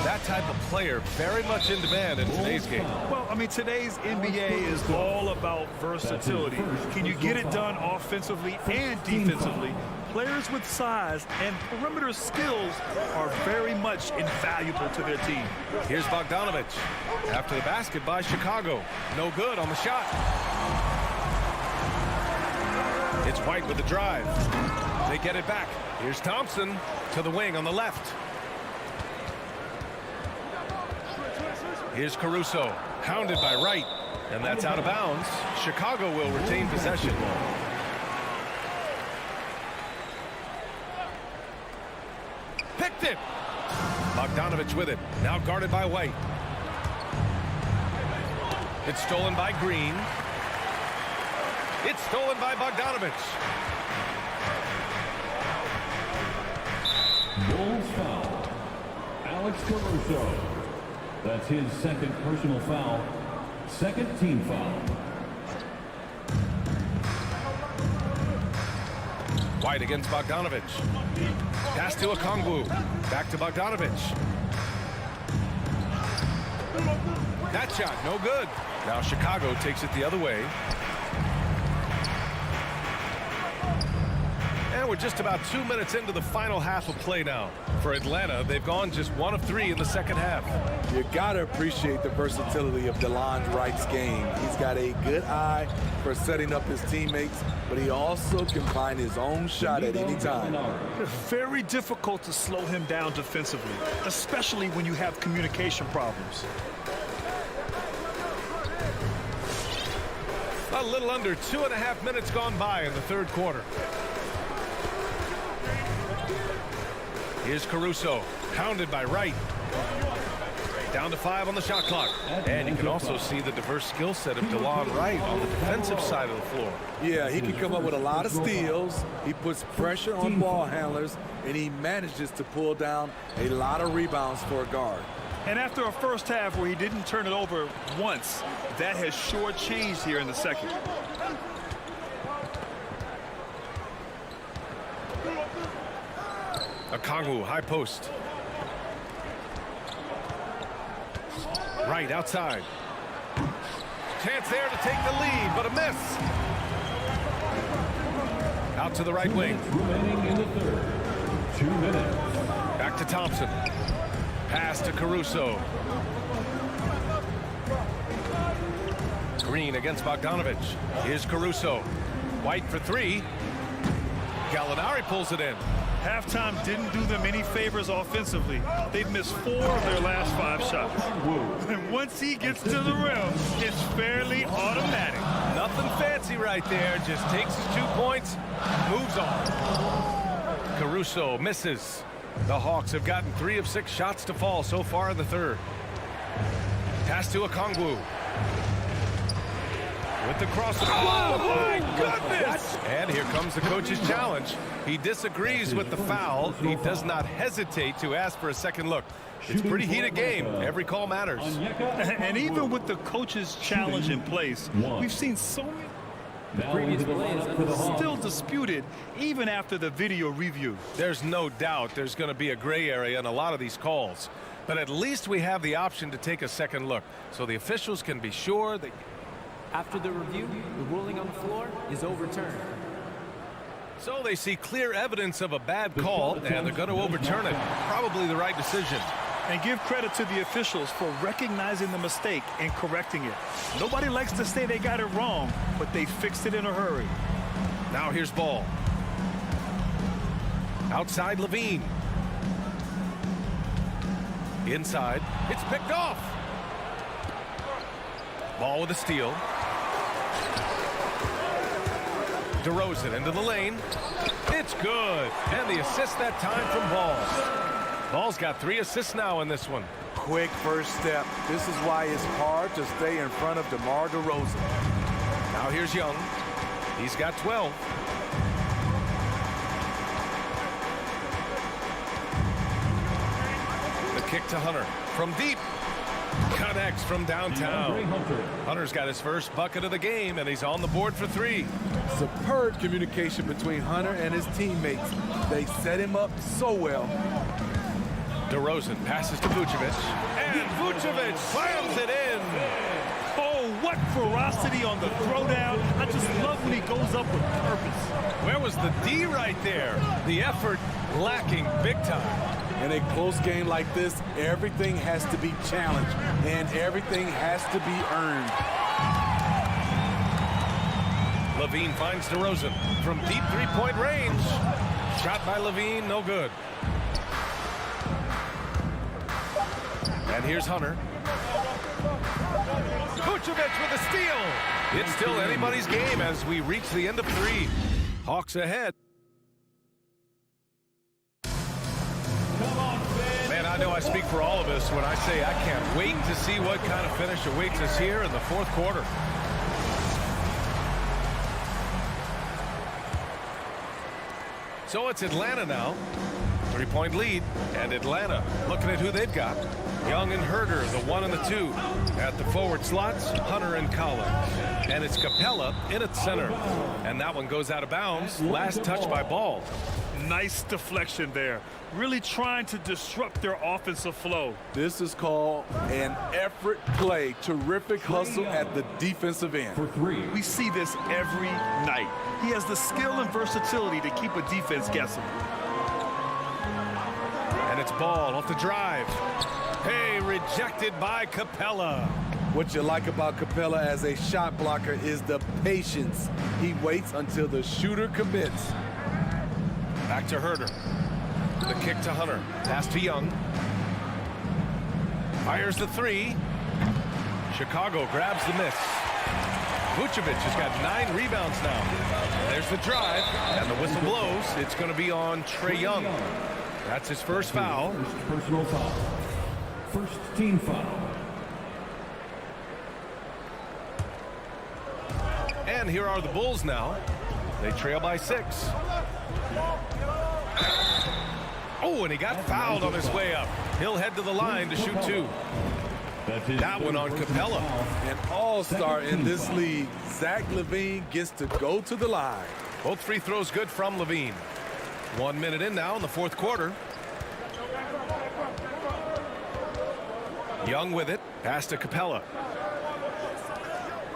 That type of player very much in demand in today's game. Well, I mean, today's NBA is all about versatility. Can you get it done offensively and defensively? Players with size and perimeter skills are very much invaluable to their team. Here's Bogdanovich. After the basket by Chicago. No good on the shot. It's White with the drive. They get it back. Here's Thompson to the wing on the left. Here's Caruso, hounded by Wright, and that's out of bounds. Chicago will retain possession. Picked it. Bogdanovich with it, now guarded by White. It's stolen by Green. It's stolen by Bogdanovich. Bulls foul. Alex Caruso. That's his second personal foul. Second team foul. White against Bogdanovich. Pass to Okongwu. Back to Bogdanovich. That shot, no good. Now Chicago takes it the other way. And we're just about 2 minutes into the final half of play now. For Atlanta, they've gone just 1 of 3 in the second half. You got to appreciate the versatility of DeLon Wright's game. He's got a good eye for setting up his teammates, but he also can find his own shot at any time. Very difficult to slow him down defensively, especially when you have communication problems. A little under 2.5 minutes gone by in the third quarter. Here's Caruso, pounded by Wright. Down to 5 on the shot clock. And you can also see the diverse skill set of DeLon Wright on the defensive side of the floor. Yeah, he can come up with a lot of steals. He puts pressure on ball handlers, and he manages to pull down a lot of rebounds for a guard. And after a first half where he didn't turn it over once, that has sure changed here in the second. Okongwu, high post. Right outside. Chance there to take the lead, but a miss. Out to the right wing. Remaining in the third. 2 minutes. Back to Thompson. Pass to Caruso. Green against Bogdanovich. Here's Caruso. White for 3. Gallinari pulls it in. Halftime didn't do them any favors offensively. They've missed 4 of their last 5 shots. And once he gets to the rim, it's fairly automatic. Nothing fancy right there. Just takes his 2 points, moves on. Caruso misses. The Hawks have gotten 3 of 6 shots to fall so far in the third. Pass to Okongwu. With the crossover. Oh, my goodness! And here comes the coach's challenge. He disagrees with the foul. He does not hesitate to ask for a second look. It's a pretty heated game. Every call matters. And even with the coach's challenge in place, we've seen so many Previous plays still disputed even after the video review. There's no doubt there's going to be a gray area in a lot of these calls. But at least we have the option to take a second look so the officials can be sure that... After the review, the ruling on the floor is overturned. So they see clear evidence of a bad call, and they're going to overturn it. Probably the right decision. And give credit to the officials for recognizing the mistake and correcting it. Nobody likes to say they got it wrong, but they fixed it in a hurry. Now here's Ball. Outside Levine. Inside. It's picked off. Ball with a steal. DeRozan into the lane. It's good. And the assist that time from Ball. Ball's got 3 assists now in this one. Quick first step. This is why it's hard to stay in front of DeMar DeRozan. Now here's Young. He's got 12. The kick to Hunter from deep. Connects from downtown. Hunter's got his first bucket of the game, and he's on the board for 3. Superb communication between Hunter and his teammates. They set him up so well. DeRozan passes to Vucevic, and Vucevic slams it in. Oh, what ferocity on the throwdown. I just love when he goes up with purpose. Where was the D right there? The effort lacking big time. In a close game like this, everything has to be challenged, and everything has to be earned. Levine finds DeRozan from deep 3-point range. Shot by Levine, no good. And here's Hunter. Vucevic with a steal. It's still anybody's game as we reach the end of 3. Hawks ahead. Man, I know I speak for all of us when I say I can't wait to see what kind of finish awaits us here in the fourth quarter. So it's Atlanta now. 3-point lead. And Atlanta looking at who they've got. Young and Herder, the 1 and the 2. At the forward slots, Hunter and Collins. And it's Capella in at center. And that one goes out of bounds. Last touch by Ball. Nice deflection there. Really trying to disrupt their offensive flow. This is called an effort play. Terrific hustle at the defensive end. For 3. We see this every night. He has the skill and versatility to keep a defense guessing. And it's Ball off the drive. Hey, rejected by Capella. What you like about Capella as a shot blocker is the patience. He waits until the shooter commits. Back to Herder. The kick to Hunter. Pass to Young. Fires the 3. Chicago grabs the miss. Vucevic has got 9 rebounds now. There's the drive, and the whistle blows. It's going to be on Trae Young. That's his first foul. First personal foul. First team foul. And here are the Bulls now. They trail by 6. Oh, and he got fouled on his way up. He'll head to the line to shoot 2. That one on Capella. An all-star in this league. Zach LaVine gets to go to the line. Both free throws good from LaVine. 1 minute in now in the fourth quarter. Young with it. Pass to Capella.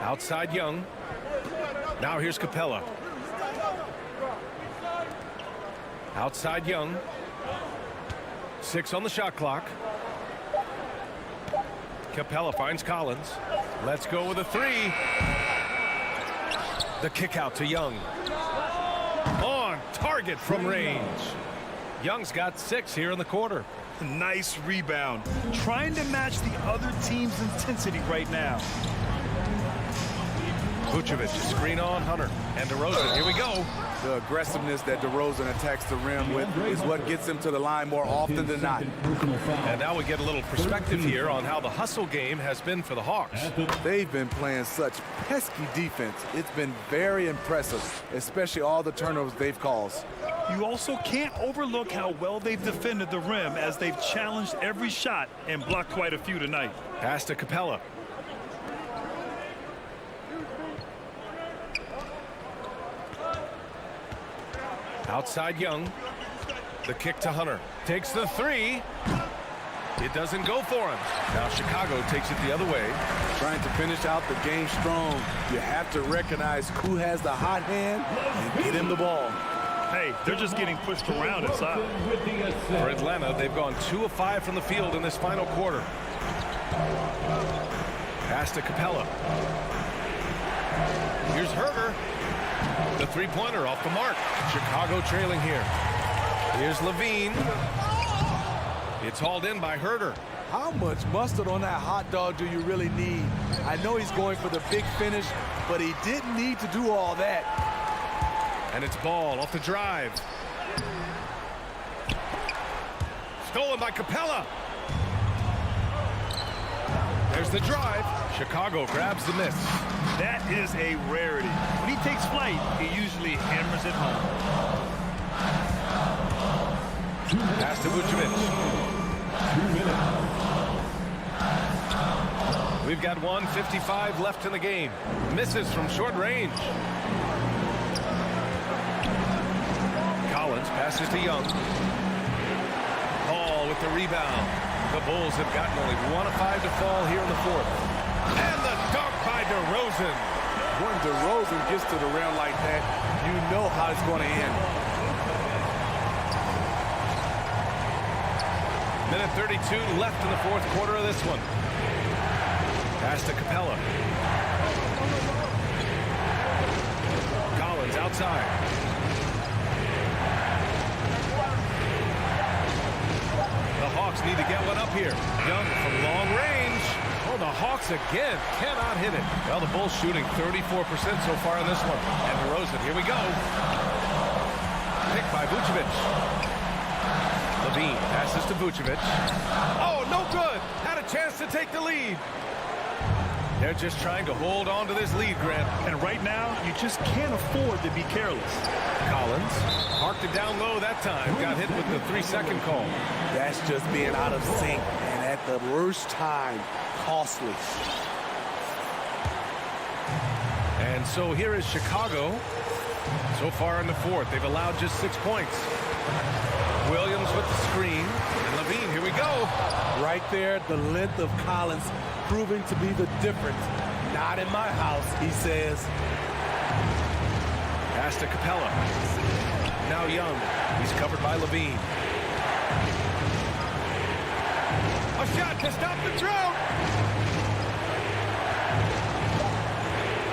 Outside Young. Now here's Capella. Outside Young. 6 on the shot clock. Capella finds Collins. Let's go with a 3. The kick out to Young. On target from range. Young's got 6 here in the quarter. Nice rebound. Trying to match the other team's intensity right now. Vucevic, screen on Hunter. And DeRozan, here we go. The aggressiveness that DeRozan attacks the rim with is what gets him to the line more often than not. And now we get a little perspective here on how the hustle game has been for the Hawks. They've been playing such pesky defense. It's been very impressive, especially all the turnovers they've caused. You also can't overlook how well they've defended the rim as they've challenged every shot and blocked quite a few tonight. Pass to Capella. Outside Young. The kick to Hunter. Takes the 3. It doesn't go for him. Now Chicago takes it the other way. Trying to finish out the game strong. You have to recognize who has the hot hand and get him the ball. Hey, they're just getting pushed around inside. For Atlanta, they've gone 2 of 5 from the field in this final quarter. Pass to Capella. Here's Herder. The 3-pointer off the mark. Chicago trailing here. Here's LaVine. It's hauled in by Herder. How much mustard on that hot dog do you really need? I know he's going for the big finish, but he didn't need to do all that. And it's Ball off the drive. Stolen by Capella. There's the drive. Chicago grabs the miss. That is a rarity. When he takes flight, he usually hammers it home. Pass to Vucevic. We've got 1:55 left in the game. Misses from short range. Collins passes to Young. Ball with the rebound. The Bulls have gotten only 1 of 5 to fall here in the fourth. And the dunk by DeRozan. When DeRozan gets to the rim like that, you know how it's going to end. Minute 32 left in the fourth quarter of this one. Pass to Capella. Collins outside. The Hawks need to get one up here. Young from long range. Oh, the Hawks again cannot hit it. Well, the Bulls shooting 34% so far in this one. And DeRozan, here we go. Picked by Vucevic. LaVine passes to Vucevic. Oh, no good. Had a chance to take the lead. They're just trying to hold on to this lead, Grant. And right now, you just can't afford to be careless. Collins. Park Knocked it down low that time. Got hit with the 3-second call. That's just being out of sync, and at the worst time, costly. And so here is Chicago. So far in the fourth, they've allowed just 6 points. Williams with the screen. And Levine, here we go. Right there, the length of Collins proving to be the difference. Not in my house, he says. Pass to Capella. Now Young. He's covered by Levine. A shot to stop the drought.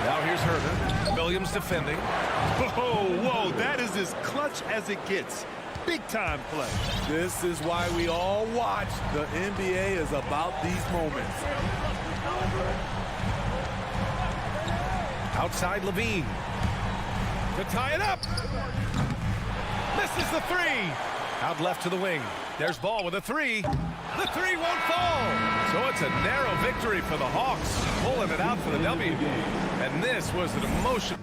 Now here's Herter. Williams defending. Whoa, that is as clutch as it gets. Big time play. This is why we all watch. The NBA is about these moments. Outside Levine. To tie it up. Misses the three. Out left to the wing. There's Ball with a three. The three won't fall. So it's a narrow victory for the Hawks. Pulling it out for the W. And this was an emotional.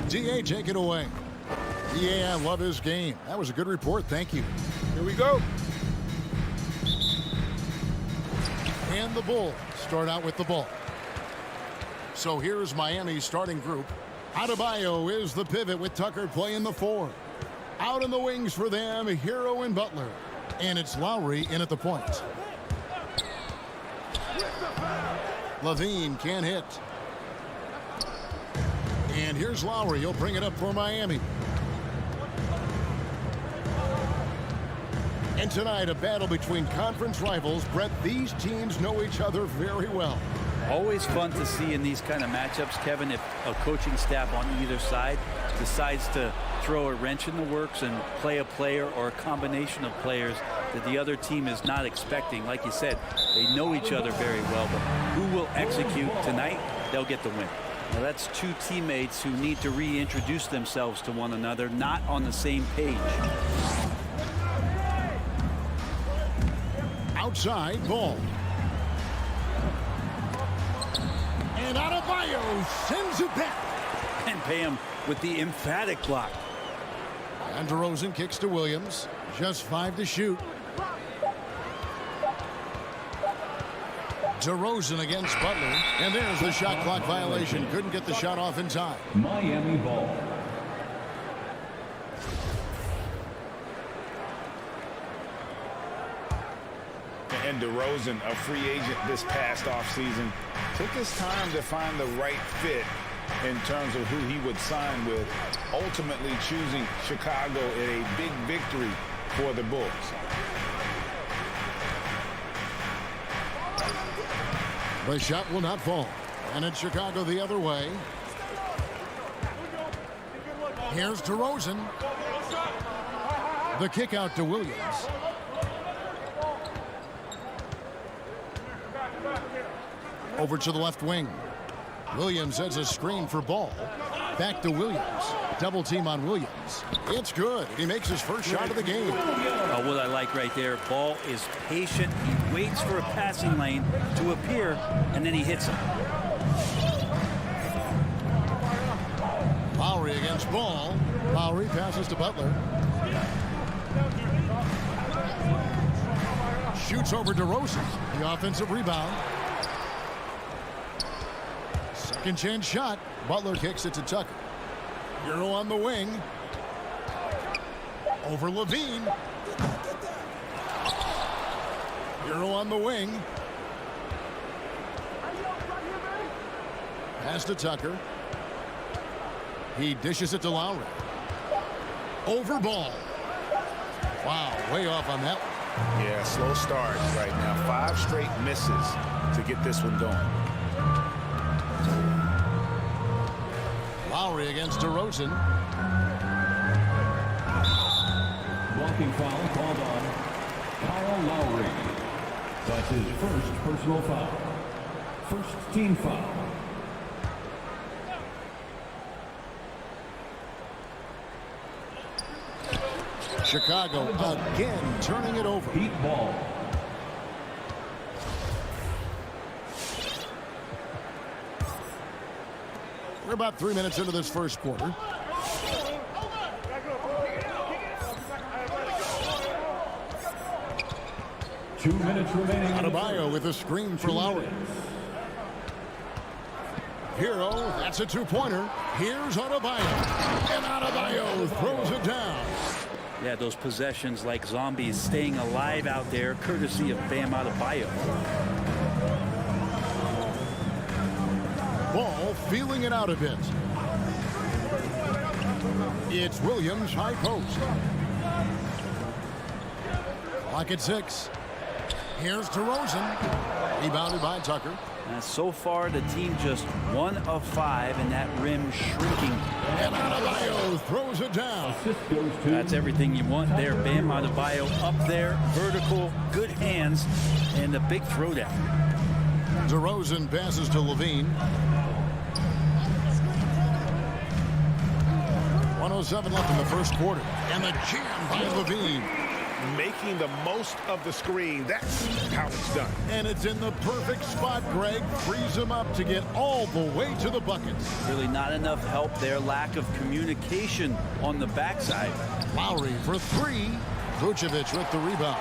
DA, take it away. DA, I love his game. That was a good report. Thank you. Here we go. And the Bulls start out with the ball. So here's Miami's starting group. Adebayo is the pivot with Tucker playing the 4. Out in the wings for them, Hero and Butler. And it's Lowry in at the point. Levine can't hit. And here's Lowry. He'll bring it up for Miami. And tonight, a battle between conference rivals. Brett, these teams know each other very well. Always fun to see in these kind of matchups, Kevin, if a coaching staff on either side decides to throw a wrench in the works and play a player or a combination of players that the other team is not expecting. Like you said, they know each other very well, but who will execute tonight, they'll get the win. Now that's two teammates who need to reintroduce themselves to one another, not on the same page. Outside ball. And Adebayo sends it back. And pay him with the emphatic block. And DeRozan kicks to Williams. Just 5 to shoot. DeRozan against Butler. And there's the shot clock violation. Couldn't get the shot off in time. Miami ball. And DeRozan, a free agent this past offseason, took his time to find the right fit in terms of who he would sign with, ultimately choosing Chicago in a big victory for the Bulls. The shot will not fall. And it's Chicago the other way. Here's DeRozan. The kick out to Williams. Over to the left wing. Williams has a screen for Ball. Back to Williams. Double team on Williams. It's good. He makes his first shot of the game. What I like right there, Ball is patient. He waits for a passing lane to appear, and then he hits him. Lowry against Ball. Lowry passes to Butler. Shoots over DeRozan. The offensive rebound. Second chance shot. Butler kicks it to Tucker. Hero on the wing. Over Levine. Hero on the wing. Pass to Tucker. He dishes it to Lowry. Over Ball. Wow, way off on that one. Yeah, slow start right now. 5 straight misses to get this one going. Lowry against DeRozan. Blocking foul called on Kyle Lowry. That's his first personal foul. First team foul. Chicago again turning it over. Heat ball. We're about 3 minutes into this first quarter. Two minutes remaining. Adebayo with a screen for Lowry. Hero, that's a two-pointer. Here's Adebayo. And Adebayo throws it down. Yeah, those possessions like zombies staying alive out there, courtesy of Bam Adebayo. Ball feeling it out a bit. It's Williams, high post. Clock at 6. Here's DeRozan. Rebounded by Tucker. So far, the team just 1 of 5, and that rim shrinking. And Adebayo throws it down. That's everything you want there. Bam Adebayo up there, vertical, good hands, and a big throwdown. DeRozan passes to Levine. 1:07 left in the first quarter. And the jam by Levine. making the most of the screen. That's how it's done. And it's in the perfect spot, Greg. Frees him up to get all the way to the buckets. Really not enough help there. Lack of communication on the backside. Lowry for three. Vucevic with the rebound.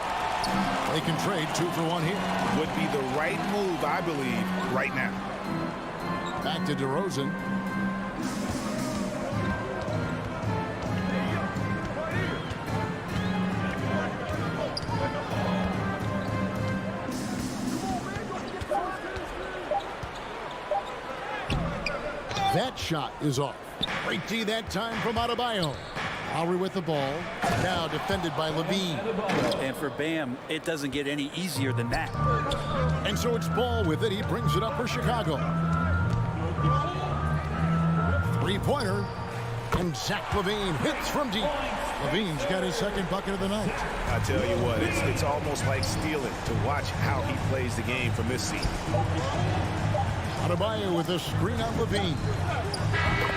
They can trade 2 for 1 here. Would be the right move, I believe, right now. Back to DeRozan. That shot is off. Great D that time from Adebayo. Lowry with the ball. Now defended by Levine. And for Bam, it doesn't get any easier than that. And so it's Ball with it. He brings it up for Chicago. Three-pointer. And Zach LaVine hits from deep. LaVine's got his second bucket of the night. I tell you what, it's almost like stealing to watch how he plays the game from this seat. Adebayo with a screen on LaVine.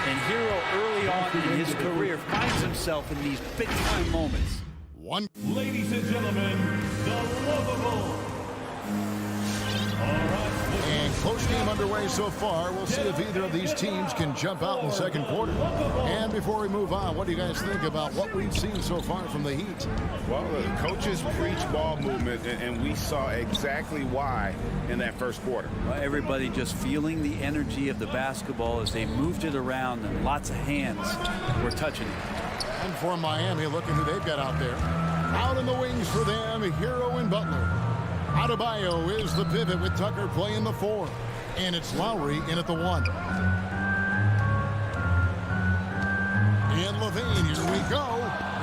And Hero early on in his career finds himself in these big-time moments. Ladies and gentlemen, the lovable. And close game underway so far. We'll see if either of these teams can jump out in the second quarter. And before we move on, what do you guys think about what we've seen so far from the Heat? Well, the coaches preach ball movement, and we saw exactly why in that first quarter. Well, everybody just feeling the energy of the basketball as they moved it around, and lots of hands were touching it. And for Miami, looking who they've got out there. Out in the wings for them, Hero and Butler. Adebayo is the pivot with Tucker playing the 4. And it's Lowry in at the 1. And LaVine, here we go.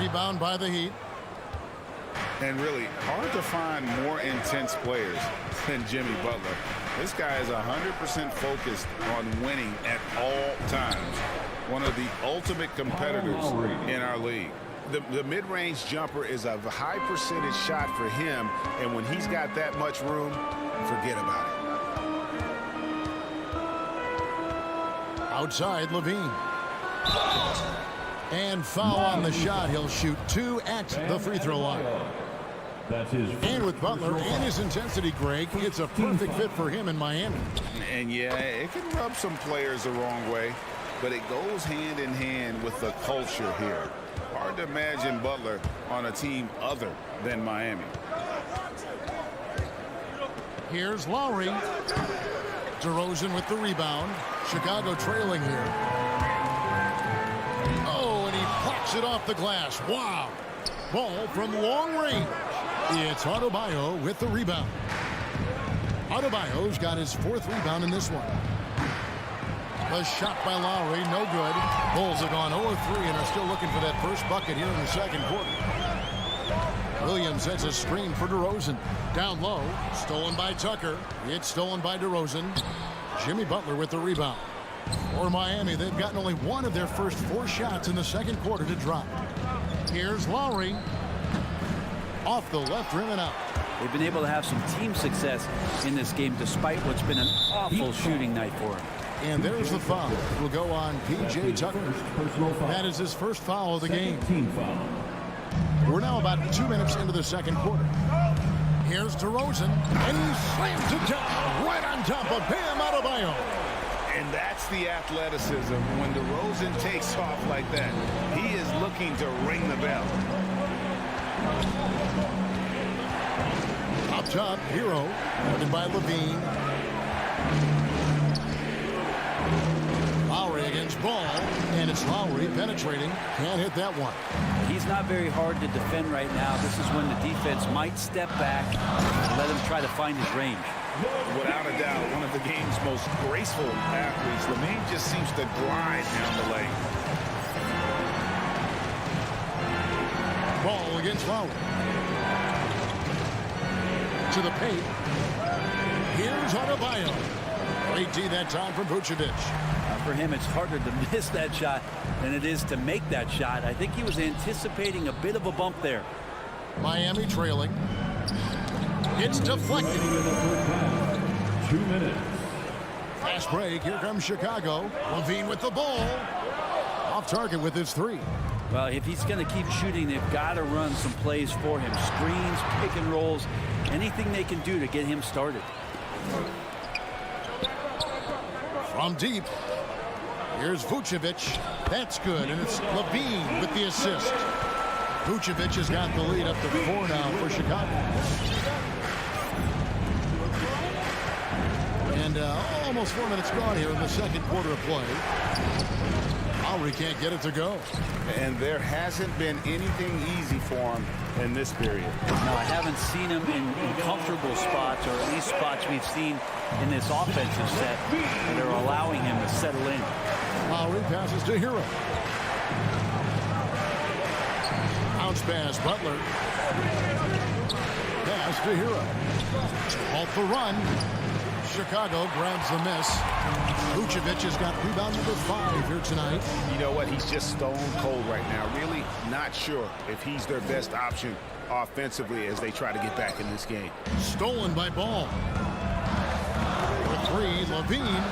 Rebound by the Heat. And really, hard to find more intense players than Jimmy Butler. This guy is 100% focused on winning at all times. One of the ultimate competitors in our league. The mid-range jumper is a high percentage shot for him, and when he's got that much room, forget about it. Outside, LaVine. And foul on the shot. He'll shoot 2 at the free throw line. And with Butler and his intensity, Greg, it's a perfect fit for him in Miami. And yeah, it can rub some players the wrong way, but it goes hand in hand with the culture here. Hard to imagine Butler on a team other than Miami. Here's Lowry. DeRozan with the rebound. Chicago trailing here. Oh, and he pops it off the glass. Wow. Ball from long range. It's Adebayo with the rebound. Adebayo's got his 4th rebound in this one. The shot by Lowry, no good. Bulls have gone 0-3 and are still looking for that first bucket here in the second quarter. Williams sets a screen for DeRozan. Down low, stolen by Tucker. It's stolen by DeRozan. Jimmy Butler with the rebound. For Miami, they've gotten only 1 of their first 4 shots in the second quarter to drop. Here's Lowry. Off the left rim and out. They've been able to have some team success in this game despite what's been an awful shooting night for them. And there's the foul. It will go on P.J. Tucker. That is his first foul of the game. We're now about 2 minutes into the second quarter. Here's DeRozan, and he slams it down right on top of Bam Adebayo. And that's the athleticism. When DeRozan takes off like that, he is looking to ring the bell. Up top, Hero, guarded by Levine. Lowry against Ball, and it's Lowry penetrating. Can't hit that one. He's not very hard to defend right now. This is when the defense might step back and let him try to find his range. Without a doubt, one of the game's most graceful athletes. Levine just seems to glide down the lane. Ball against Lowry. To the paint. Here's Adebayo. Great D that time from Vucevic. For him, it's harder to miss that shot than it is to make that shot. I think he was anticipating a bit of a bump there. Miami trailing. It's deflected. 2 minutes. Fast break. Here comes Chicago. Levine with the ball. Off target with his 3. Well, if he's going to keep shooting, they've got to run some plays for him. Screens, pick and rolls, anything they can do to get him started. From deep. Here's Vucevic. That's good, and it's Levine with the assist. Vucevic has got the lead up to 4 now for Chicago. And almost 4 minutes gone here in the second quarter of play. Lowry can't get it to go. And there hasn't been anything easy for him in this period. No, I haven't seen him in comfortable spots, or at least spots we've seen in this offensive set that are allowing him to settle in. Lowry passes to Hero. Bounce pass, Butler. Pass to Hero. Off the run. Chicago grabs the miss. Vucevic has got rebound number 5 here tonight. You know what? He's just stone cold right now. Really not sure if he's their best option offensively as they try to get back in this game. Stolen by Ball. The 3, Levine.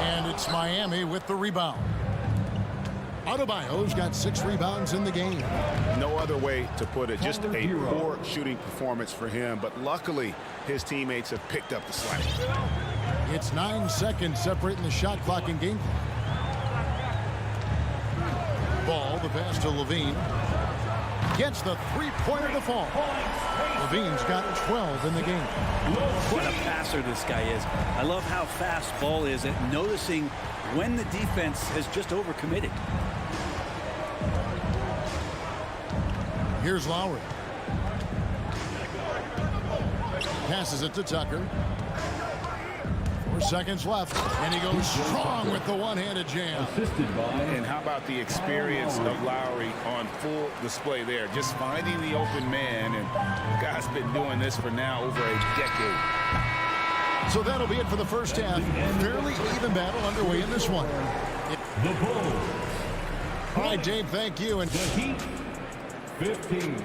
And it's Miami with the rebound. Adebayo's got 6 rebounds in the game. No other way to put it. Just a poor shooting performance for him. But luckily, his teammates have picked up the slack. It's 9 seconds separating the shot clock and game clock. Ball, the pass to Levine. Gets the 3-pointer to fall. Levine's got 12 in the game. What a passer this guy is. I love how fast Ball is at noticing when the defense has just overcommitted. Here's Lowry. Passes it to Tucker. 4 seconds left, and he goes strong with the one-handed jam. And how about the experience of Lowry on full display there? Just finding the open man, and the guy's been doing this for now over a decade. So that'll be it for the first half. Fairly even battle underway in this one. The Bulls. All right, Dave, thank you. And the Heat, 15.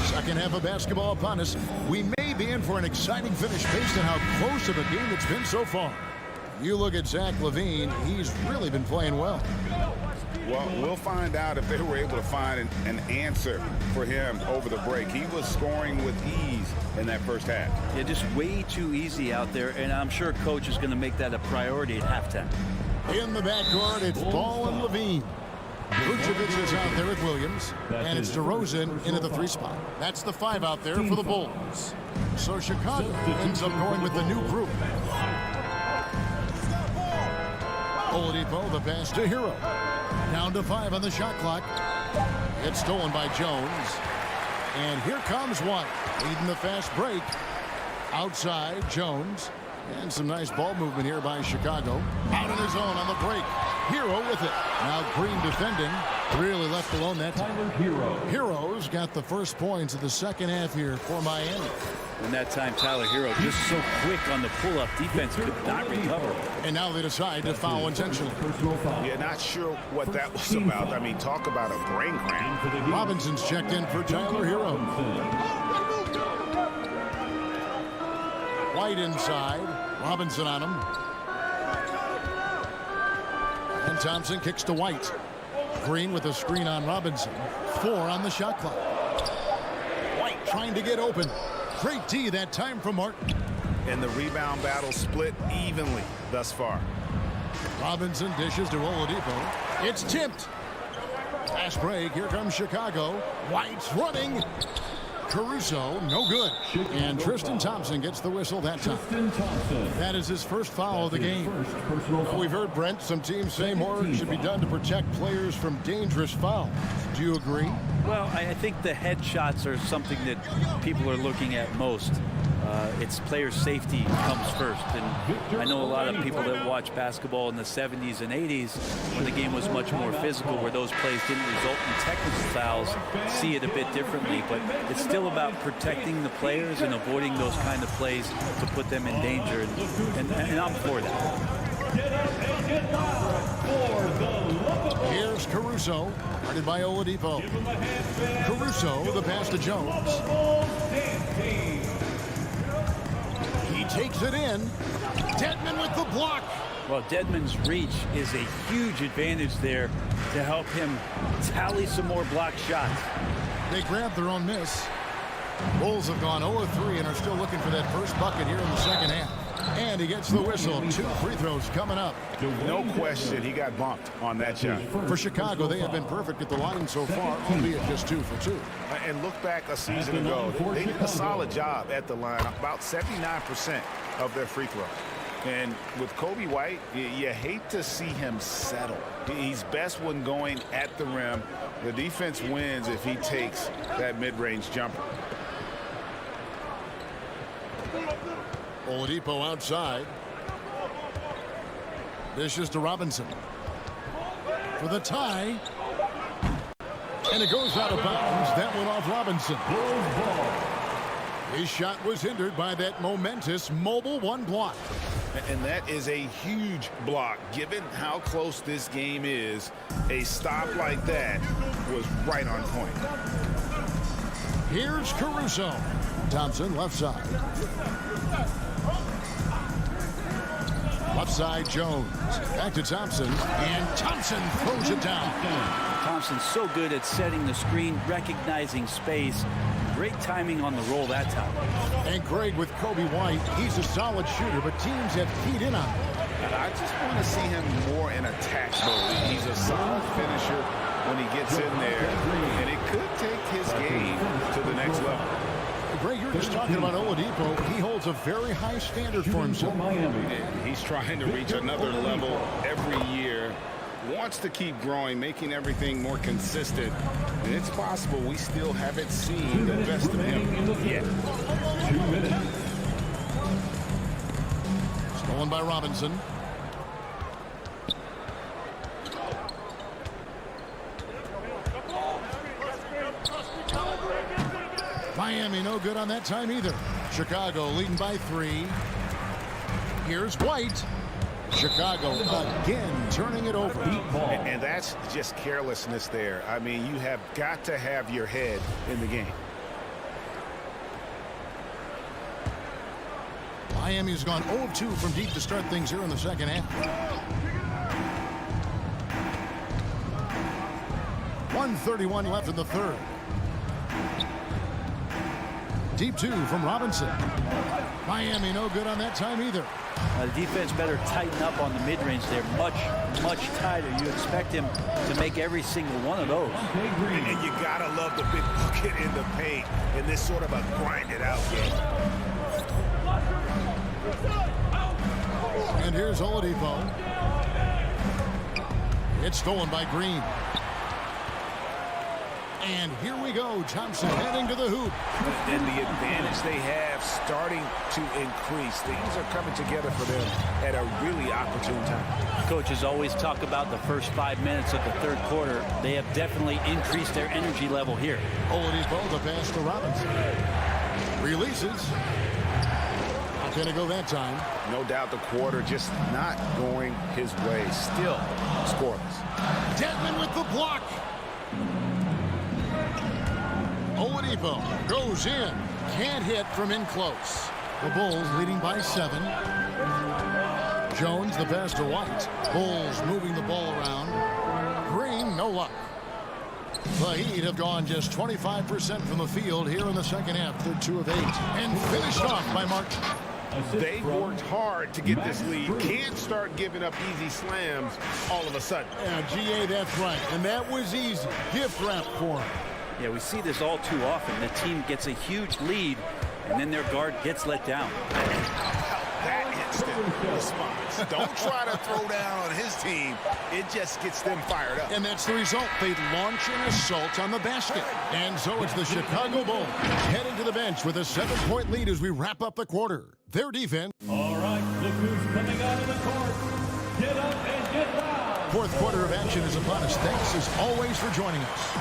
Second half of basketball upon us. We may be in for an exciting finish based on how close of a game it's been so far. You look at Zach LaVine, he's really been playing well. Well, we'll find out if they were able to find an answer for him over the break. He was scoring with ease in that first half. Yeah, just way too easy out there, and I'm sure Coach is going to make that a priority at halftime. In the backcourt, it's Ball and LaVine. Vucevic is out there at Williams, and it's DeRozan into the 3 spot. That's the 5 out there for the Bulls. So Chicago ends up going with the new group. Oladipo, the pass to Hero. Down to 5 on the shot clock. It's stolen by Jones. And here comes one. Leading the fast break. Outside, Jones. And some nice ball movement here by Chicago. Out in his own on the break. Hero with it. Now Green defending. Really left alone that time. Hero's got the first points of the second half here for Miami. And that time, Tyler Hero just so quick on the pull-up. Defense could not recover. And now they decide to foul intentionally. Yeah, not sure what that was about. I mean, talk about a brain cramp. Robinson's checked in for Tyler Hero. White inside. Robinson on him. And Thompson kicks to White. Green with a screen on Robinson. 4 on the shot clock. White trying to get open. Great D that time from Martin. And the rebound battle split evenly thus far. Robinson dishes to Oladipo. It's tipped. Fast break. Here comes Chicago. White's running. Caruso, no good. And Tristan Thompson gets the whistle that time. That is his first foul of the game. We've heard, Brent, some teams say more should be done to protect players from dangerous fouls. Do you agree? Well, I think the headshots are something that people are looking at most. It's player safety comes first. And I know a lot of people that watch basketball in the 70s and 80s when the game was much more physical, where those plays didn't result in technical fouls, see it a bit differently. But it's still about protecting the players and avoiding those kind of plays to put them in danger. And I'm for that. Here's Here's Caruso, guarded by Oladipo. Caruso, the pass to Jones. He takes it in. Dedmon with the block. Well, Dedmon's reach is a huge advantage there to help him tally some more block shots. They grabbed their own miss. Bulls have gone 0-3 and are still looking for that first bucket here in the second half. And he gets the whistle. 2 free throws coming up. No question, he got bumped on that shot. For Chicago, they have been perfect at the line so far, albeit just 2 for 2. And look back a season ago, they did a solid job at the line, about 79% of their free throws. And with Kobe White, you hate to see him settle. He's best when going at the rim. The defense wins if he takes that mid-range jumper. Oladipo outside. Dishes to Robinson. For the tie. And it goes out of bounds. That one off Robinson. His shot was hindered by that momentous mobile 1 block. And that is a huge block. Given how close this game is, a stop like that was right on point. Here's Caruso. Thompson left side. Left side Jones. Back to Thompson. And Thompson throws it down. Thompson's so good at setting the screen, recognizing space. Great timing on the roll that time. And Greg, with Kobe White, he's a solid shooter, but teams have keyed in on him. I just want to see him more in attack mode. He's a solid finisher when he gets in there, and it could take his game to the next level. Greg, you're just talking about Oladipo. He holds a very high standard for himself. He's trying to reach another level every year. Wants to keep growing, making everything more consistent. And it's possible we still haven't seen the best of him yet. 2 minutes. Stolen by Robinson. Miami no good on that time either. Chicago leading by 3. Here's White. Chicago again turning it over. And that's just carelessness there. I mean, you have got to have your head in the game. Miami's gone 0-2 from deep to start things here in the second half. 1:31 left in the third. Deep 2 from Robinson. Miami no good on that time either. The defense better tighten up on the mid-range there. Much tighter. You expect him to make every single one of those. And you gotta love the big bucket in the paint in this sort of a grind-it-out game. And here's Oladipo. It's stolen by Green. And here we go. Thompson heading to the hoop. And the advantage they have starting to increase. Things are coming together for them at a really opportune time. Coaches always talk about the first 5 minutes of the third quarter. They have definitely increased their energy level here. Oladipo, the pass to Robinson. Releases. Not going to go that time. No doubt the quarter just not going his way. Still scoreless. Dedmon with the block. Oladipo goes in. Can't hit from in close. The Bulls leading by 7. Jones, the pass to White. Bulls moving the ball around. Green, no luck. The Heat have gone just 25% from the field here in the second half. They're 2 of 8. And finished off by Martin. They worked hard to get this lead. Can't start giving up easy slams all of a sudden. Yeah, GA, that's right. And that was easy. Gift wrap for him. Yeah, we see this all too often. The team gets a huge lead, and then their guard gets let down. That instant response. Don't try to throw down on his team. It just gets them fired up. And that's the result. They launch an assault on the basket. And so it's the Chicago Bulls heading to the bench with a 7-point lead as we wrap up the quarter. Their defense. All right, look who's coming out of the court. Get up and get down. Fourth quarter of action is upon us. Thanks as always for joining us.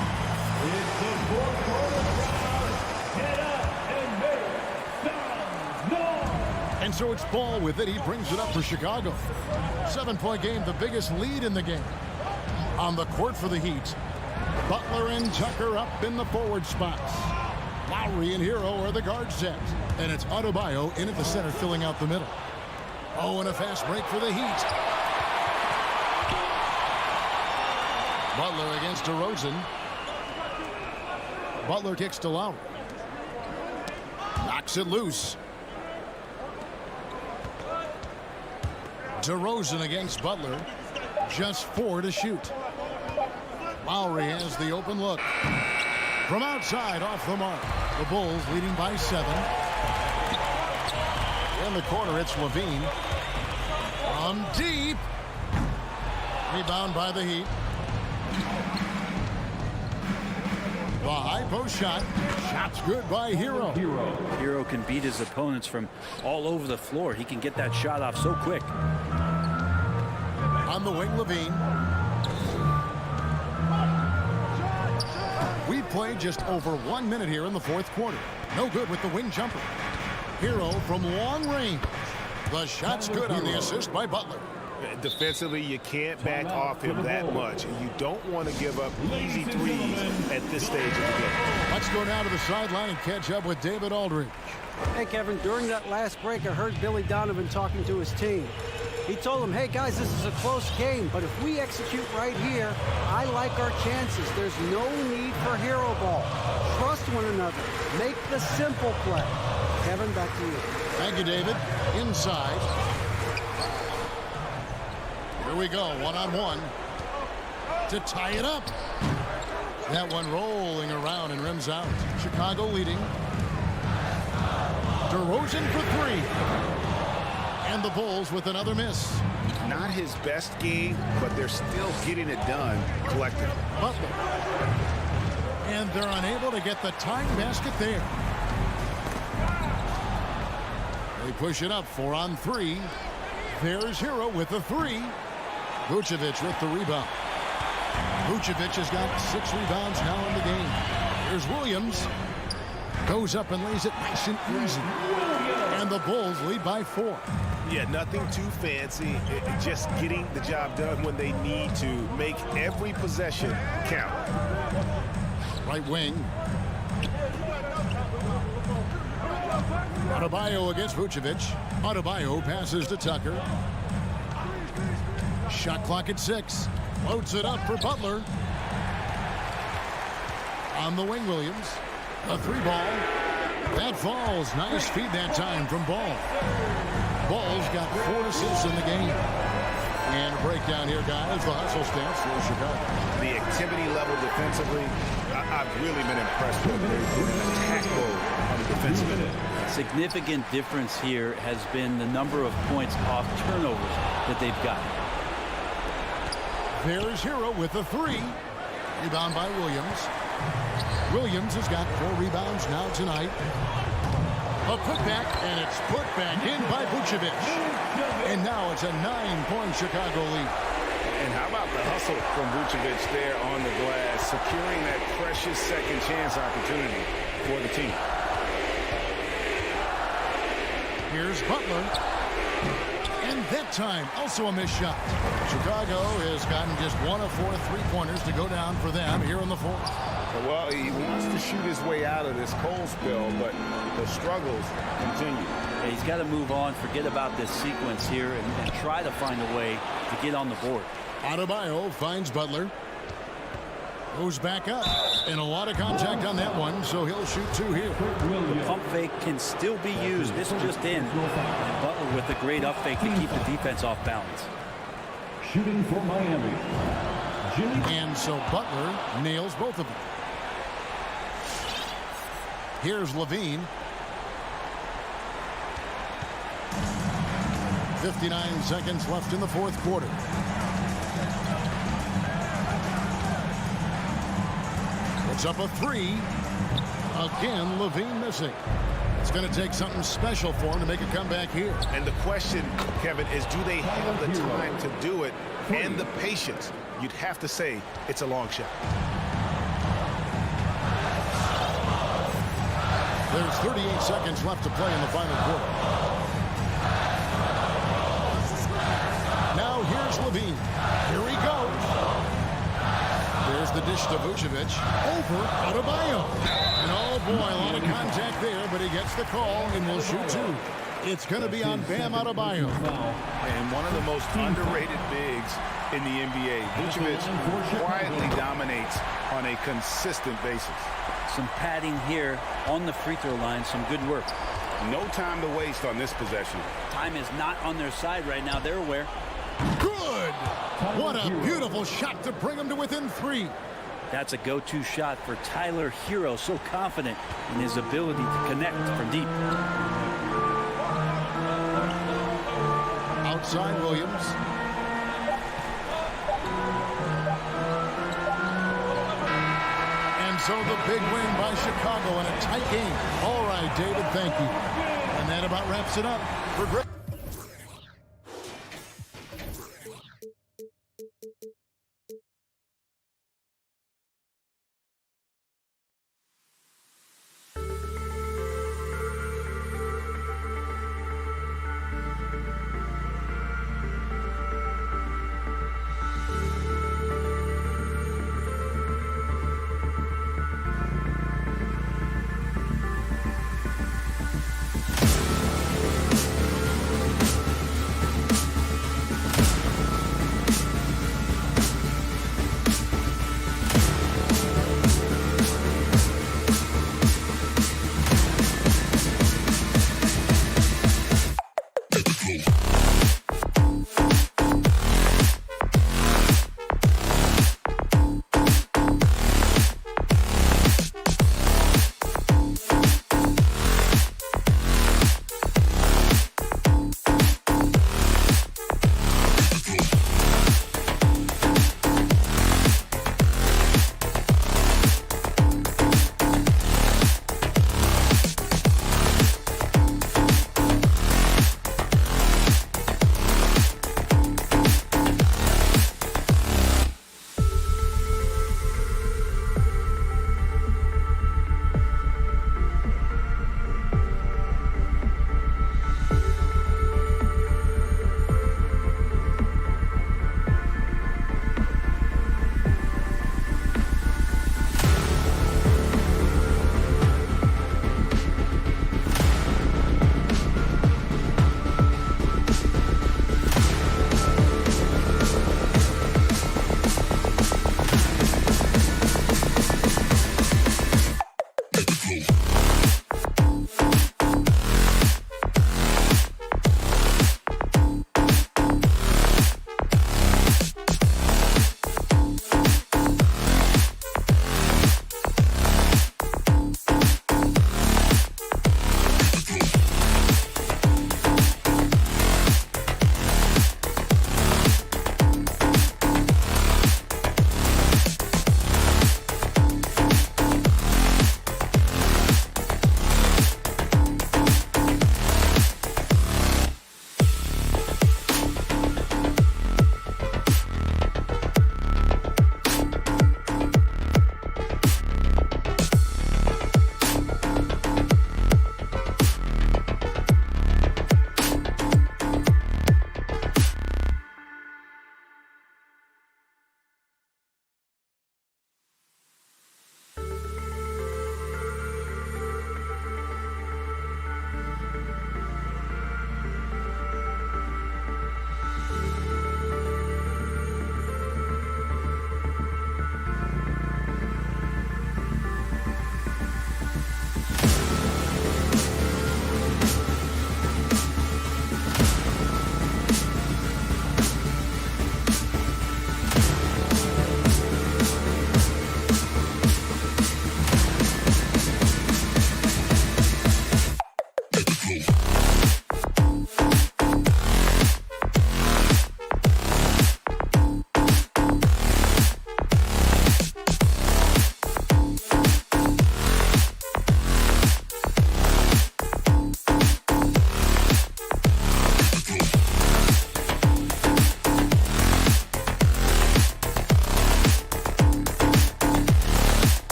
It's the fourth quarter crowd. Get up and make some noise. And so it's Ball with it. He brings it up for Chicago. 7-point game, the biggest lead in the game. On the court for the Heat, Butler and Tucker up in the forward spots. Lowry and Hero are the guard set. And it's Adebayo in at the center filling out the middle. Oh, and a fast break for the Heat. Butler against DeRozan. Butler kicks to Lowry. Knocks it loose. DeRozan against Butler. Just 4 to shoot. Lowry has the open look. From outside, off the mark. The Bulls leading by 7. In the corner, it's Levine. From deep. Rebound by the Heat. The high post shot. Shot's good by Hero. Hero can beat his opponents from all over the floor. He can get that shot off so quick. On the wing, Levine. We played just over 1 minute here in the fourth quarter. No good with the wing jumper. Hero from long range. The shot's good on the assist by Butler. Defensively, you can't back off him that much. And you don't want to give up easy threes at this stage of the game. Let's go down to the sideline and catch up with David Aldridge. Hey, Kevin, during that last break, I heard Billy Donovan talking to his team. He told them, hey, guys, this is a close game, but if we execute right here, I like our chances. There's no need for hero ball. Trust one another. Make the simple play. Kevin, back to you. Thank you, David. Inside. Here we go, one-on-one to tie it up. That one rolling around and rims out. Chicago leading. DeRozan for 3. And the Bulls with another miss. Not his best game, but they're still getting it done collectively. Butler. And they're unable to get the tying basket there. They push it up 4 on 3. There's Hero with the 3. Vucevic with the rebound. Vucevic has got 6 rebounds now in the game. Here's Williams. Goes up and lays it nice and easy. And the Bulls lead by 4. Yeah, nothing too fancy. Just getting the job done when they need to. Make every possession count. Right wing. Adebayo against Vucevic. Adebayo passes to Tucker. Shot clock at 6. Loads it up for Butler. On the wing, Williams. A 3-ball. That falls. Nice feed that time from Ball. Ball's got 4 assists in the game. And a breakdown here, guys. The hustle stance for Chicago. The activity level defensively, I've really been impressed with. They're in attack mode on the defensive end. Significant difference here has been the number of points off turnovers that they've gotten. There's Hero with a 3. Rebound by Williams. Williams has got 4 rebounds now tonight. A putback, and it's put back in by Vucevic. And now it's a 9-point Chicago lead. And how about the hustle from Vucevic there on the glass, securing that precious second chance opportunity for the team. Here's Butler. And that time, also a missed shot. Chicago has gotten just 1 of 4 3-pointers to go down for them here in the fourth. Well, he wants to shoot his way out of this cold spill, but the struggles continue. Yeah, he's got to move on, forget about this sequence here, and try to find a way to get on the board. Adebayo finds Butler. Goes back up. And a lot of contact on that one, so he'll shoot 2 here. The pump fake can still be used. This just in. And Butler with a great up fake to keep the defense off balance. Shooting for Miami. And so Butler nails both of them. Here's Levine. 59 seconds left in the fourth quarter. It's up a 3. Again, Levine missing. It's going to take something special for him to make a comeback here. And the question, Kevin, is do they have the time to do it and the patience? You'd have to say it's a long shot. There's 38 seconds left to play in the final quarter. Now here's Levine. Here he goes. Here's the dish to Vucevic. Over Adebayo. And oh boy, a lot of contact there, but he gets the call and will shoot two. It's going to be on Bam Adebayo. And one of the most underrated bigs in the NBA. Vucevic quietly dominates on a consistent basis. Some padding here on the free throw line. Some good work. No time to waste on this possession. Time is not on their side right now. They're aware. Good! What a beautiful shot to bring him to within 3. That's a go-to shot for Tyler Hero. So confident in his ability to connect from deep. Outside Williams. And so the big win by Chicago in a tight game. All right, David, thank you. And that about wraps it up for Greg.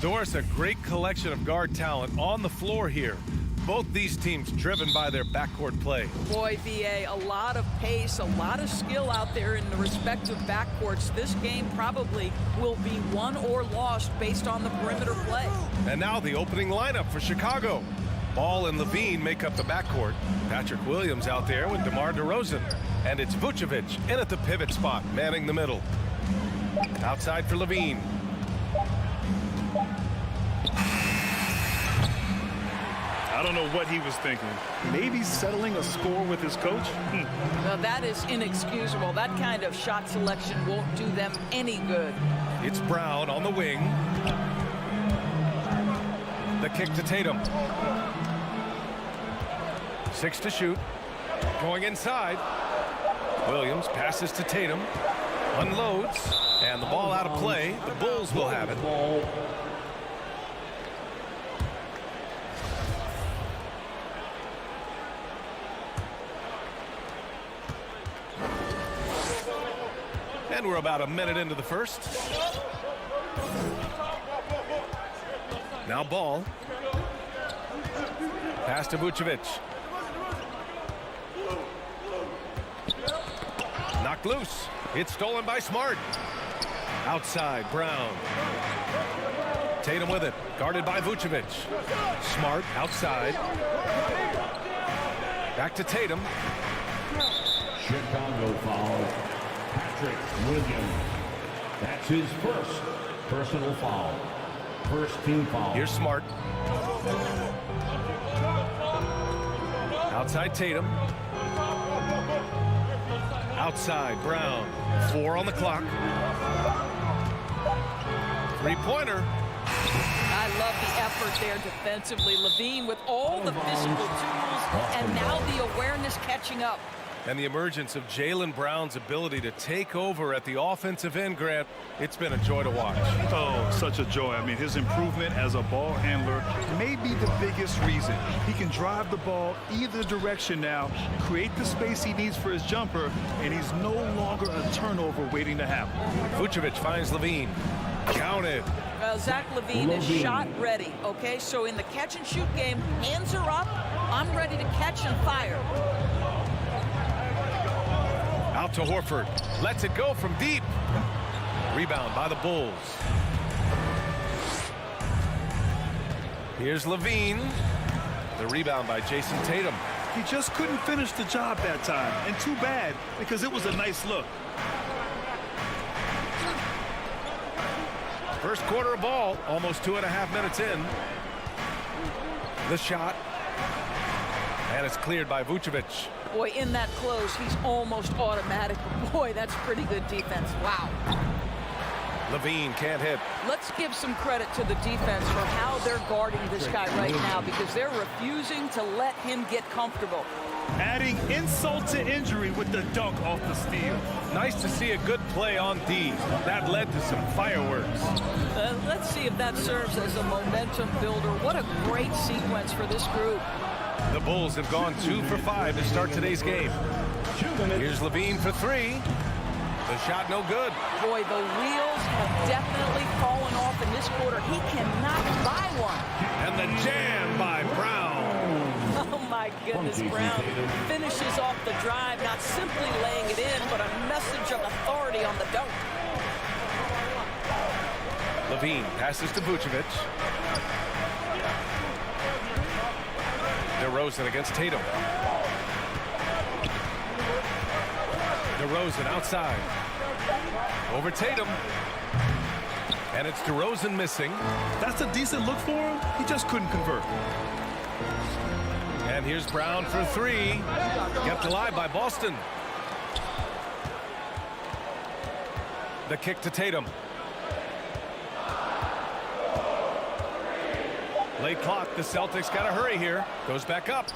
Doris, a great collection of guard talent on the floor here. Both these teams driven by their backcourt play. Boy, VA, a lot of pace, a lot of skill out there in the respective backcourts. This game probably will be won or lost based on the perimeter play. And now the opening lineup for Chicago. Ball and Levine make up the backcourt. Patrick Williams out there with DeMar DeRozan. And it's Vucevic in at the pivot spot, manning the middle. Outside for Levine. I don't know what he was thinking. Maybe settling a score with his coach? Now that is inexcusable. That kind of shot selection won't do them any good. It's Brown on the wing. The kick to Tatum. 6 to shoot. Going inside. Williams passes to Tatum. Unloads. And the ball out of play. The Bulls will have it. And we're about a minute into the first. Now Ball. Pass to Vucevic. Knocked loose. It's stolen by Smart. Outside, Brown. Tatum with it. Guarded by Vucevic. Smart outside. Back to Tatum. Chicago foul. Patrick Williams. That's his first personal foul. First team foul. Here's Smart. Outside Tatum. Outside Brown. 4 on the clock. Three-pointer. I love the effort there defensively. Levine with all the physical tools and now the awareness catching up. And the emergence of Jaylen Brown's ability to take over at the offensive end, Grant, it's been a joy to watch. Oh, such a joy. I mean, his improvement as a ball handler may be the biggest reason. He can drive the ball either direction now, create the space he needs for his jumper, and he's no longer a turnover waiting to happen. Vucevic finds Levine. Counted. Zach Levine is shot ready, okay? So in the catch and shoot game, hands are up. I'm ready to catch and fire. Out to Horford. Lets it go from deep. Rebound by the Bulls. Here's Levine. The rebound by Jason Tatum. He just couldn't finish the job that time, and too bad, because it was a nice look. First quarter of ball, almost 2.5 minutes in. The shot. And it's cleared by Vucevic. Boy, in that close, he's almost automatic. Boy, that's pretty good defense. Wow. Levine can't hit. Let's give some credit to the defense for how they're guarding this guy right now because they're refusing to let him get comfortable. Adding insult to injury with the dunk off the steal. Nice to see a good play on D. That led to some fireworks. Let's see if that serves as a momentum builder. What a great sequence for this group. The Bulls have gone 2 for 5 to start today's game. Here's Levine for 3. The shot no good. Boy, the wheels have definitely fallen off in this quarter. He cannot buy one. And the jam by Brown. Oh my goodness, Brown finishes off the drive, not simply laying it in, but a message of authority on the dunk. Levine passes to Vucevic. DeRozan against Tatum. DeRozan outside. Over Tatum. And it's DeRozan missing. That's a decent look for him. He just couldn't convert. And here's Brown for 3. Kept alive by Boston. The kick to Tatum. Late clock. The Celtics got to hurry here. Goes back up.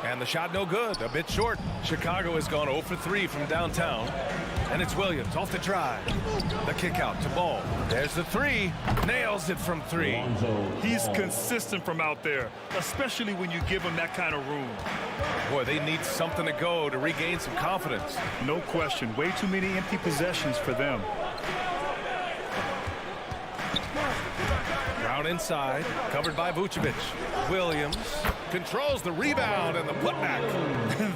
And the shot no good. A bit short. Chicago has gone 0 for 3 from downtown. And it's Williams off the drive. The kick out to Ball. There's the 3. Nails it from 3. He's consistent from out there, especially when you give him that kind of room. Boy, they need something to go to regain some confidence. No question. Way too many empty possessions for them. Brown inside, covered by Vucevic. Williams controls the rebound and the putback.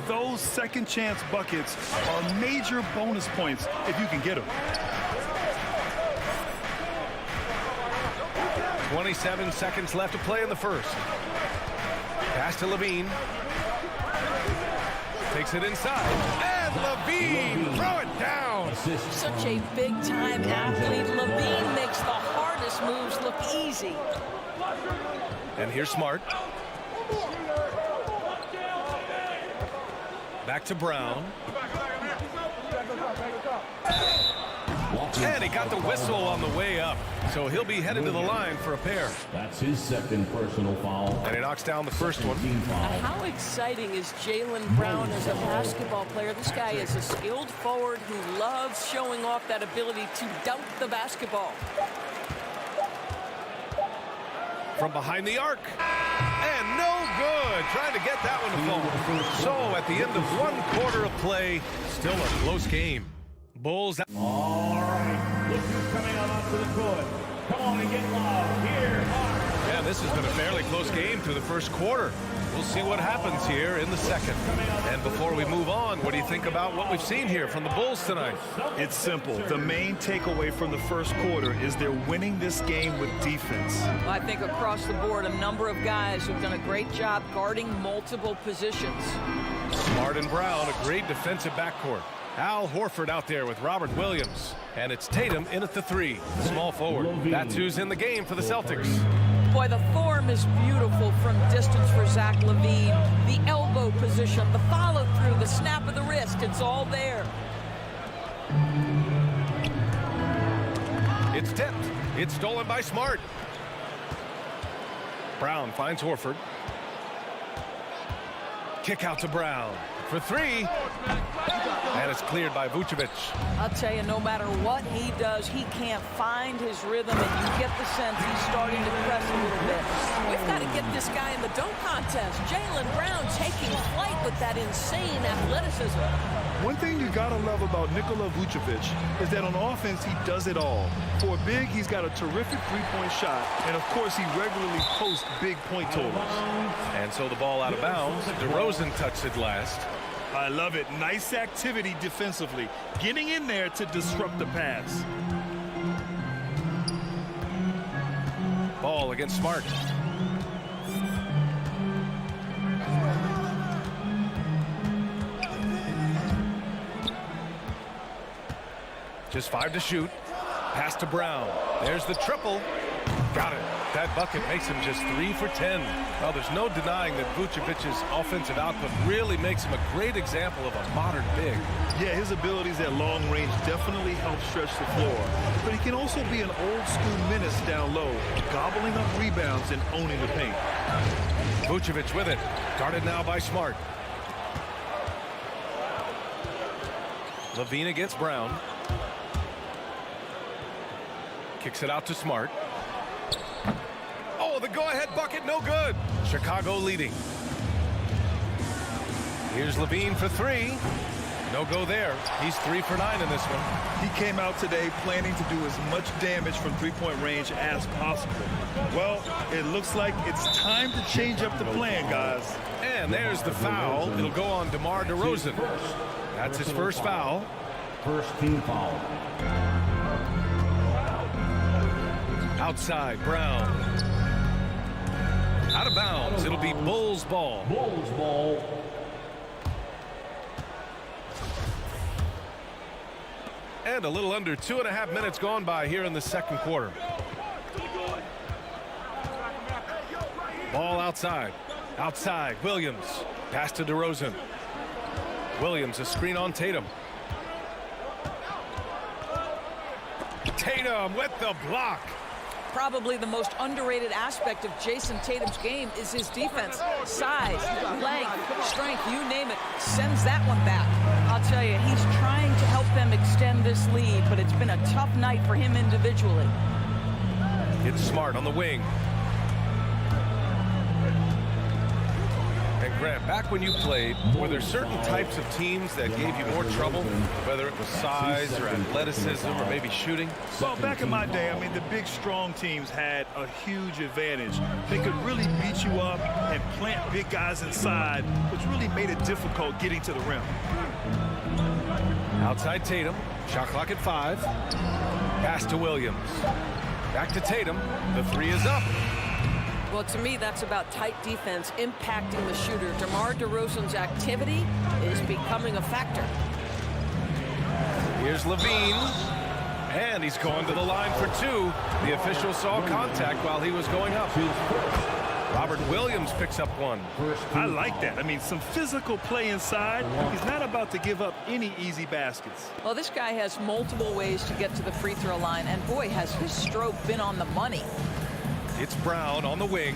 Those second chance buckets are major bonus points if you can get them. 27 seconds left to play in the first. Pass to Levine. Takes it inside. And Levine, throw it down. Such a big-time athlete. Levine makes the hardest moves look easy. And here's Smart. Back to Brown. And he got the whistle on the way up. So he'll be headed to the line for a pair. That's his second personal foul. And he knocks down the first one. How exciting is Jaylen Brown as a basketball player? This guy is a skilled forward who loves showing off that ability to dunk the basketball. From behind the arc. And no good. Trying to get that one to fall. So at the end of one quarter of play, still a close game. Bulls. All right, look who's coming on up to the court. Come on and get loud. Here are. Yeah, this has been a fairly close game through the first quarter. We'll see what happens here in the second. And before we move on, what do you think about what we've seen here from the Bulls tonight? It's simple. The main takeaway from the first quarter is they're winning this game with defense. I think across the board, a number of guys who've done a great job guarding multiple positions. Smart and Brown, a great defensive backcourt. Al Horford out there with Robert Williams. And it's Tatum in at the three. Small forward. That's who's in the game for the Celtics. Boy, the form is beautiful from distance for Zach LaVine. The elbow position, the follow through, the snap of the wrist, it's all there. It's tipped. It's stolen by Smart. Brown finds Horford. Kick out to Brown for three. And it's cleared by Vucevic. I'll tell you, no matter what he does, he can't find his rhythm, and you get the sense he's starting to press a little bit. We've got to get this guy in the dunk contest. Jaylen Brown taking flight with that insane athleticism. One thing you gotta love about Nikola Vucevic is that on offense, he does it all. For a big, he's got a terrific three-point shot, and of course, he regularly posts big point totals. And so the ball out of bounds. DeRozan touched it last. I love it. Nice activity defensively. Getting in there to disrupt the pass. Ball against Smart. Just 5 to shoot. Pass to Brown. There's the triple. Got it. That bucket makes him just 3 for 10. Well, there's no denying that Vucevic's offensive output really makes him a great example of a modern big. Yeah, his abilities at long range definitely help stretch the floor. But he can also be an old-school menace down low, gobbling up rebounds and owning the paint. Vucevic with it. Guarded now by Smart. LaVine against Brown. Kicks it out to Smart. Oh, the go-ahead bucket, no good. Chicago leading. Here's LaVine for three. No go there. He's 3 for 9 in this one. He came out today planning to do as much damage from three-point range as possible. Well, it looks like it's time to change up the plan, guys. And there's the foul. It'll go on DeMar DeRozan. That's his first foul. First team foul. Outside, Brown. Out of bounds. It'll be Bulls ball. Bulls ball. And a little under 2.5 minutes gone by here in the second quarter. Ball outside. Outside, Williams. Pass to DeRozan. Williams, a screen on Tatum. Tatum with the block. Probably the most underrated aspect of Jason Tatum's game is his defense. Size, length, strength, you name it, sends that one back. I'll tell you, he's trying to help them extend this lead, but it's been a tough night for him individually. It's Smart on the wing. And Grant, back when you played, were there certain types of teams that gave you more trouble, whether it was size or athleticism or maybe shooting? Well, back in my day, I mean, the big, strong teams had a huge advantage. They could really beat you up and plant big guys inside, which really made it difficult getting to the rim. Outside Tatum, shot clock at 5. Pass to Williams. Back to Tatum. The 3 is up. Well, to me, that's about tight defense impacting the shooter. DeMar DeRozan's activity is becoming a factor. Here's Levine. And he's going to the line for 2. The official saw contact while he was going up. Robert Williams picks up 1. I like that. I mean, some physical play inside. He's not about to give up any easy baskets. Well, this guy has multiple ways to get to the free throw line, and boy, has his stroke been on the money. It's Brown on the wing.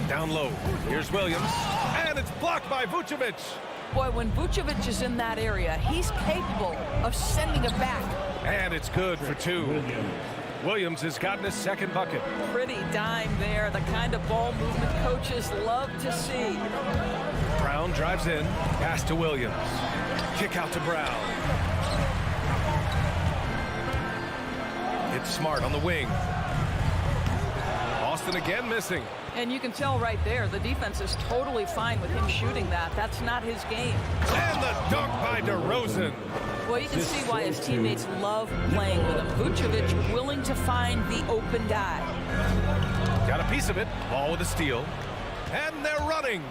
Down low. Here's Williams. And it's blocked by Vucevic. Boy, when Vucevic is in that area, he's capable of sending it back. And it's good for 2. Williams has gotten his second bucket. Pretty dime there, the kind of ball movement coaches love to see. Brown drives in, pass to Williams. Kick out to Brown. It's Smart on the wing. Austin again missing. And you can tell right there, the defense is totally fine with him shooting that. That's not his game. And the dunk by DeRozan. Well, you can see why his teammates love playing with him. Vucevic willing to find the open guy. Got a piece of it. Ball with a steal. And they're running.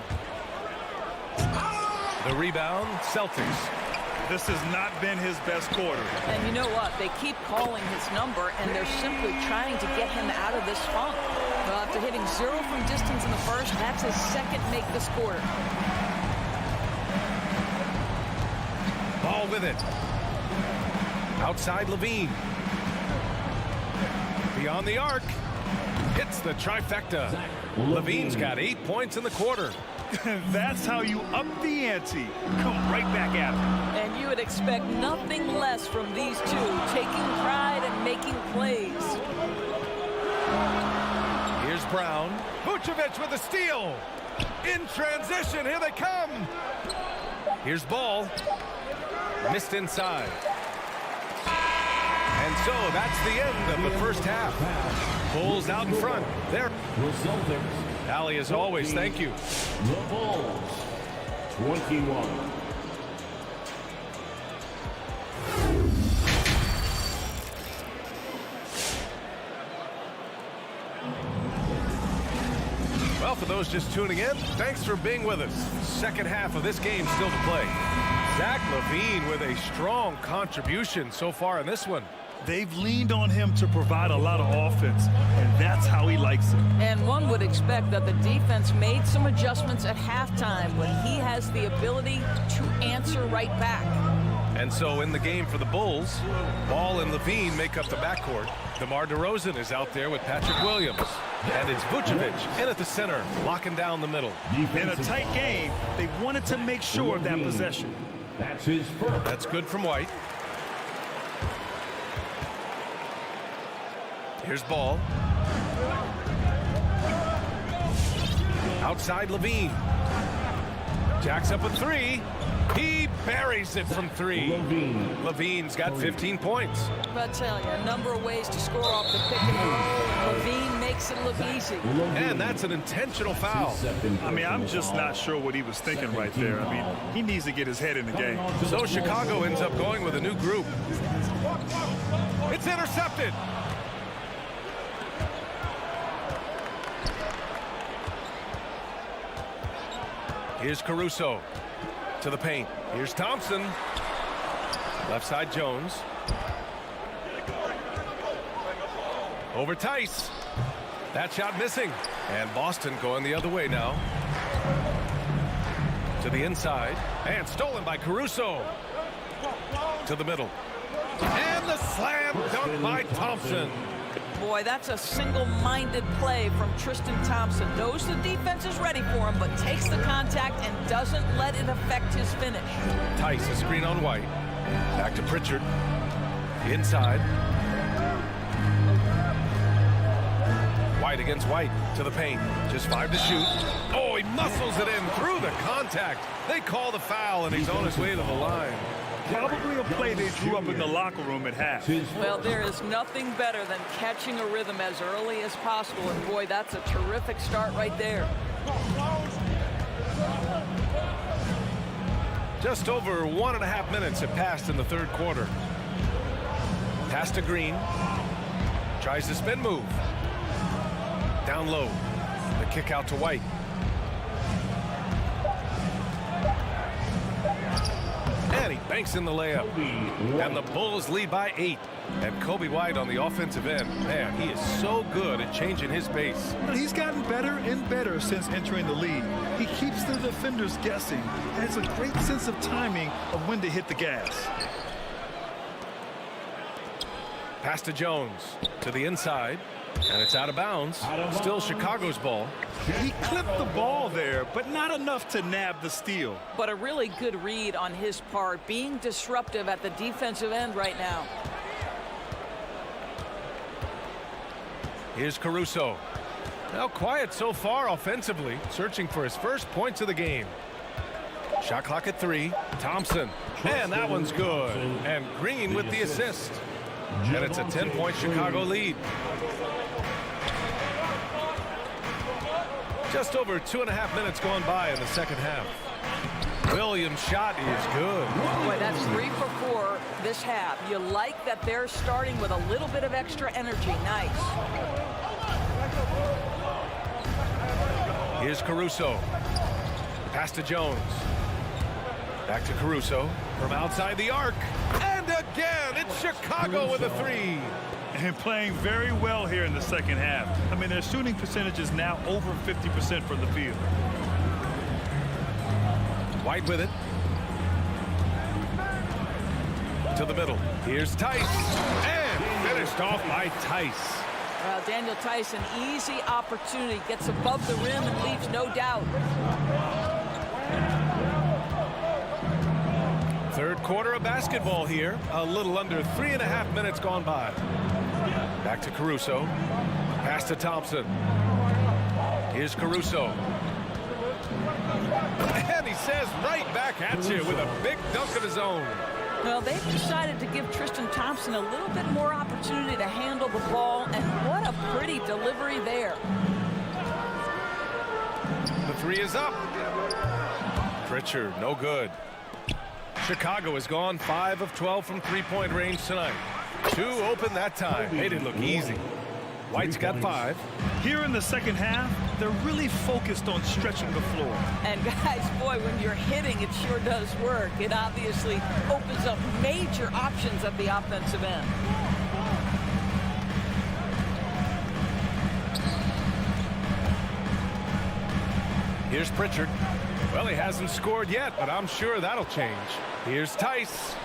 The rebound, Celtics. This has not been his best quarter. And you know what? They keep calling his number, and they're simply trying to get him out of this funk. Well, after hitting 0 from distance in the first, that's his second make this quarter. Ball with it. Outside Levine. Beyond the arc. Hits the trifecta. Levine's got 8 points in the quarter. That's how you up the ante. Come right back at him. And you would expect nothing less from these two, taking pride and making plays. Here's Brown. Vucevic with a steal. In transition, here they come. Here's Ball. Missed inside. And so that's the end of the first half. Bulls out in front. There. Allie, as always, thank you. The Bulls, 21. Well, for those just tuning in, thanks for being with us. Second half of this game still to play. Zach LaVine with a strong contribution so far in this one. They've leaned on him to provide a lot of offense, and that's how he likes it. And one would expect that the defense made some adjustments at halftime when he has the ability to answer right back. And so in the game for the Bulls, Ball and Levine make up the backcourt. DeMar DeRozan is out there with Patrick Williams. And it's Vucevic in at the center, locking down the middle. In a tight game, they wanted to make sure of that possession. That's his first. That's good from White. Here's Ball. Outside Levine. Jacks up a 3. He buries it from 3. Levine's got 15 points. But I tell you, a number of ways to score off the pick and roll. Levine makes it look easy. And that's an intentional foul. I mean, I'm just not sure what he was thinking right there. I mean, he needs to get his head in the game. So Chicago ends up going with a new group. It's intercepted. Here's Caruso to the paint. Here's Thompson. Left side Jones. Over Tice. That shot missing. And Boston going the other way now. To the inside. And stolen by Caruso. To the middle. And the slam dunk by Thompson. Boy, that's a single-minded play from Tristan Thompson. Knows the defense is ready for him, but takes the contact and doesn't let it affect his finish. Tice, a screen on White. Back to Pritchard. Inside. White against White to the paint. Just 5 to shoot. Oh, he muscles it in through the contact. They call the foul, and he's on his way to the line. Probably a play they drew up in the locker room at half. Well, there is nothing better than catching a rhythm as early as possible. And boy, that's a terrific start right there. Just over 1.5 minutes have passed in the third quarter. Pass to Green. Tries the spin move. Down low. The kick out to White. And he banks in the layup. And the Bulls lead by 8. And Kobe White on the offensive end. Man, he is so good at changing his pace. He's gotten better and better since entering the league. He keeps the defenders guessing and has a great sense of timing of when to hit the gas. Pass to Jones to the inside. And it's out of bounds. Still Chicago's ball. He clipped the ball there, but not enough to nab the steal. But a really good read on his part, being disruptive at the defensive end right now. Here's Caruso. Now quiet so far offensively, searching for his first points of the game. Shot clock at 3. Thompson. And that one's good. And Green with the assist. And it's a 10-point Chicago lead. Just over 2.5 minutes gone by in the second half. Williams' shot is good. Boy, that's 3 for 4 this half. You like that they're starting with a little bit of extra energy. Nice. Here's Caruso. Pass to Jones. Back to Caruso from outside the arc. And again, it's Chicago with a 3. And playing very well here in the second half. I mean, their shooting percentage is now over 50% from the field. White with it. To the middle. Here's Tice. And finished off by Tice. Well, Daniel Tice, an easy opportunity. Gets above the rim and leaves no doubt. Third quarter of basketball here. A little under 3.5 minutes gone by. Back to Caruso. Pass to Thompson. Here's Caruso. And he says right back at you with a big dunk of his own. Well, they've decided to give Tristan Thompson a little bit more opportunity to handle the ball, and what a pretty delivery there. The 3 is up. Pritchard, no good. Chicago has gone 5 of 12 from three-point range tonight. 2 open that time. They didn't look easy. White's got 5. Here in the second half, they're really focused on stretching the floor. And guys, boy, when you're hitting, it sure does work. It obviously opens up major options at the offensive end. Here's Pritchard. Well, he hasn't scored yet, but I'm sure that'll change. Here's Tice.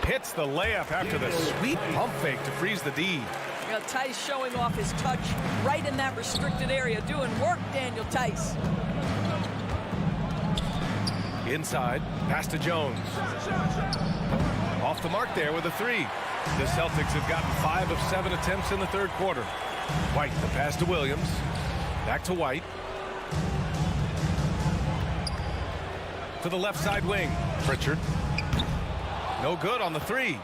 Hits the layup after the sweet pump fake to freeze the D. You know, Tice showing off his touch right in that restricted area. Doing work, Daniel Tice. Inside, pass to Jones. Off the mark there with a 3. The Celtics have gotten 5 of 7 attempts in the third quarter. White, the pass to Williams. Back to White. To the left side wing. Pritchard. No good on the 3.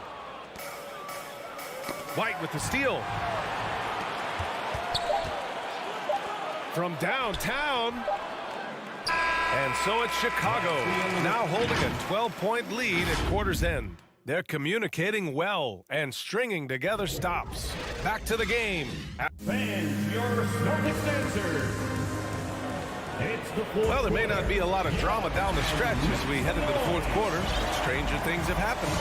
White with the steal. From downtown. And so it's Chicago, now holding a 12-point lead at quarter's end. They're communicating well and stringing together stops. Back to the game. Fans, your Celtics answer. Well, there may not be a lot of drama down the stretch as we head into the fourth quarter. Stranger things have happened.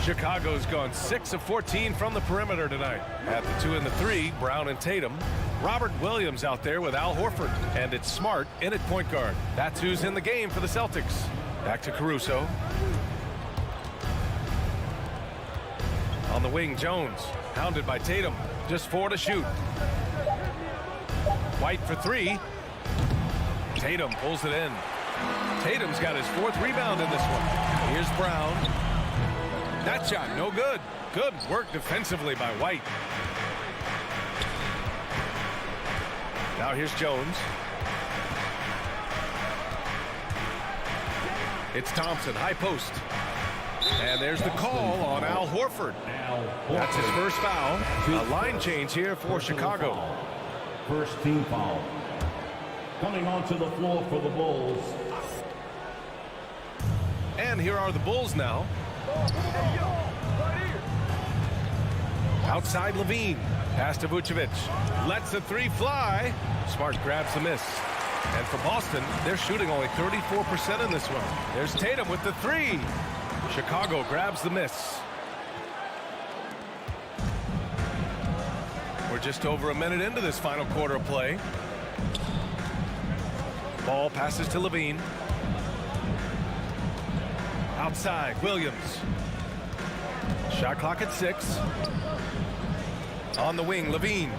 Chicago's gone 6 of 14 from the perimeter tonight. At the 2 and the 3, Brown and Tatum. Robert Williams out there with Al Horford. And it's Smart in at point guard. That's who's in the game for the Celtics. Back to Caruso. On the wing, Jones. Hounded by Tatum. Just 4 to shoot. White for 3. Tatum pulls it in. Tatum's got his 4th rebound in this one. Here's Brown. That shot, no good. Good work defensively by White. Now here's Jones. It's Thompson, high post. And there's the call on Al Horford. That's his first foul. A line change here for Chicago. First team foul. Coming onto the floor for the Bulls. And here are the Bulls now. Outside Levine. Pass to Vucevic. Lets the 3 fly. Smart grabs the miss. And for Boston, they're shooting only 34% in this one. There's Tatum with the 3. Chicago grabs the miss. We're just over a minute into this final quarter of play. Ball passes to Levine. Outside, Williams. Shot clock at 6. On the wing, Levine.